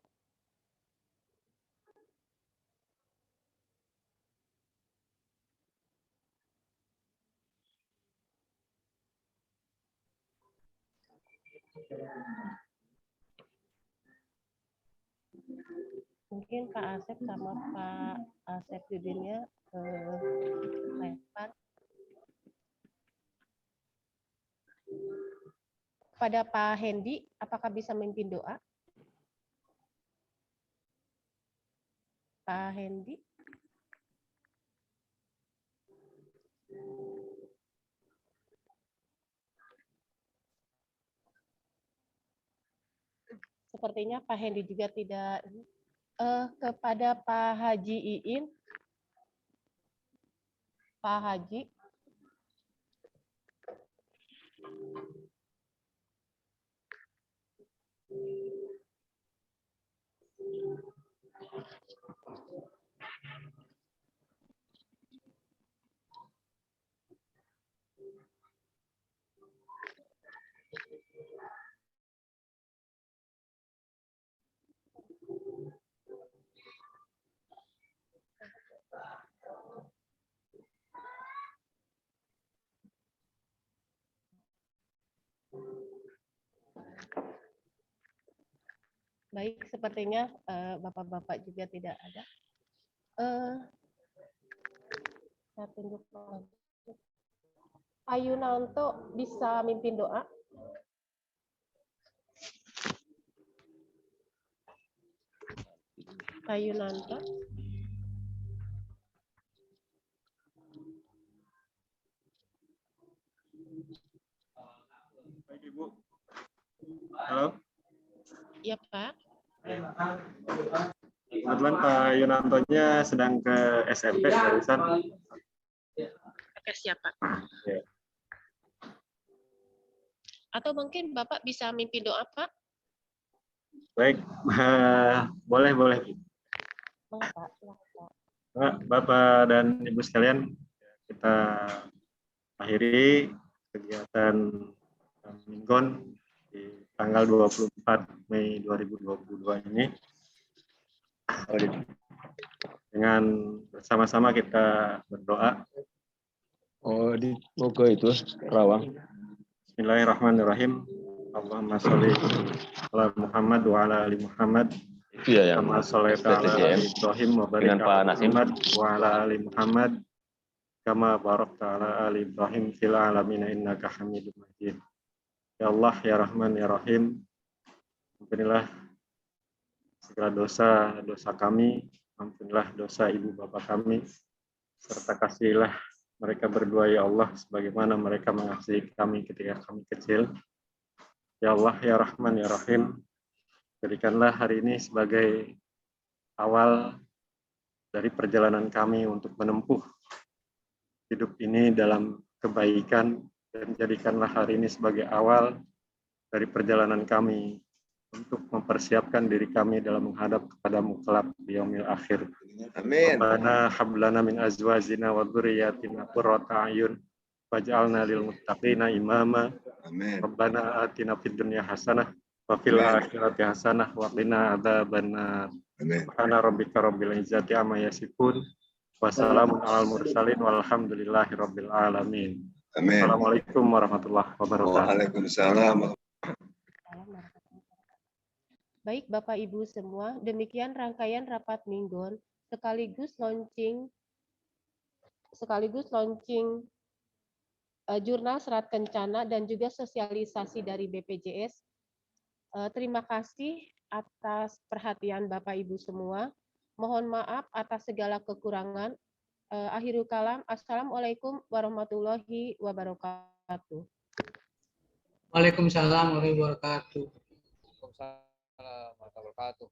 Mungkin Pak Asep sama Pak Asep Yudinnya lempar. kepada Pak Hendy, apakah bisa memimpin doa? Pak Hendy. Sepertinya Pak Hendy juga tidak. Kepada Pak Haji Iin. Pak Haji. Baik, sepertinya Bapak-Bapak juga tidak ada. Saya tunjuk Pak Yunanto bisa mimpin doa? Pak Yunanto. Baik, Ibu. Halo. Iya, Pak. Kebetulan Pak Yunantonya sedang ke SMP barusan. Oke, siap, Pak. Ya. Atau mungkin Bapak bisa mimpin doa, Pak? Baik, boleh. Pak. Bapak dan Ibu sekalian, kita akhiri kegiatan Minggon di tanggal 24 Mei 2022 ini dengan bersama-sama kita berdoa. Oh, mau ke itu Rawang. Bismillahirrahmanirrahim. Allahumma sholli ala Muhammad wa ala ali Muhammad. Iya, yang kama sholaita ala ali Ibrahim wa barik ala Muhammad wa ala ali Muhammad kama barakta ala ali Ibrahim fil alamin innaka Hamidum Majid. Ya Allah, ya Rahman, ya Rahim. Ampunilah segala dosa kami, ampunilah dosa ibu bapak kami, serta kasihilah mereka berdua ya Allah sebagaimana mereka mengasihi kami ketika kami kecil. Ya Allah, ya Rahman, ya Rahim, jadikanlah hari ini sebagai awal dari perjalanan kami untuk menempuh hidup ini dalam kebaikan, dan jadikanlah hari ini sebagai awal dari perjalanan kami untuk mempersiapkan diri kami dalam menghadap kepadamu kelak di yaumil akhir. Amin. Rabbana hab lana min azwajina wa dzurriyyatina qurrata a'yun waj'alna lil muttaqina imama. Amin. Rabbana atina fid dunya hasanah wa fil akhirati hasanah wa qina adzabannar. Amin. Subhana rabbika rabbil izzati amma yasifun wa salamun alal mursalin walhamdulillahi rabbil alamin. Amin. Assalamualaikum warahmatullahi wabarakatuh. Waalaikumsalam. Baik, Bapak Ibu semua, demikian rangkaian rapat Minggon sekaligus launching jurnal serat kencana dan juga sosialisasi dari BPJS. Terima kasih atas perhatian Bapak Ibu semua. Mohon maaf atas segala kekurangan. Akhirul kalam, assalamualaikum warahmatullahi wabarakatuh. Waalaikumsalam warahmatullahi wabarakatuh. Waalaikumsalam warahmatullahi wabarakatuh.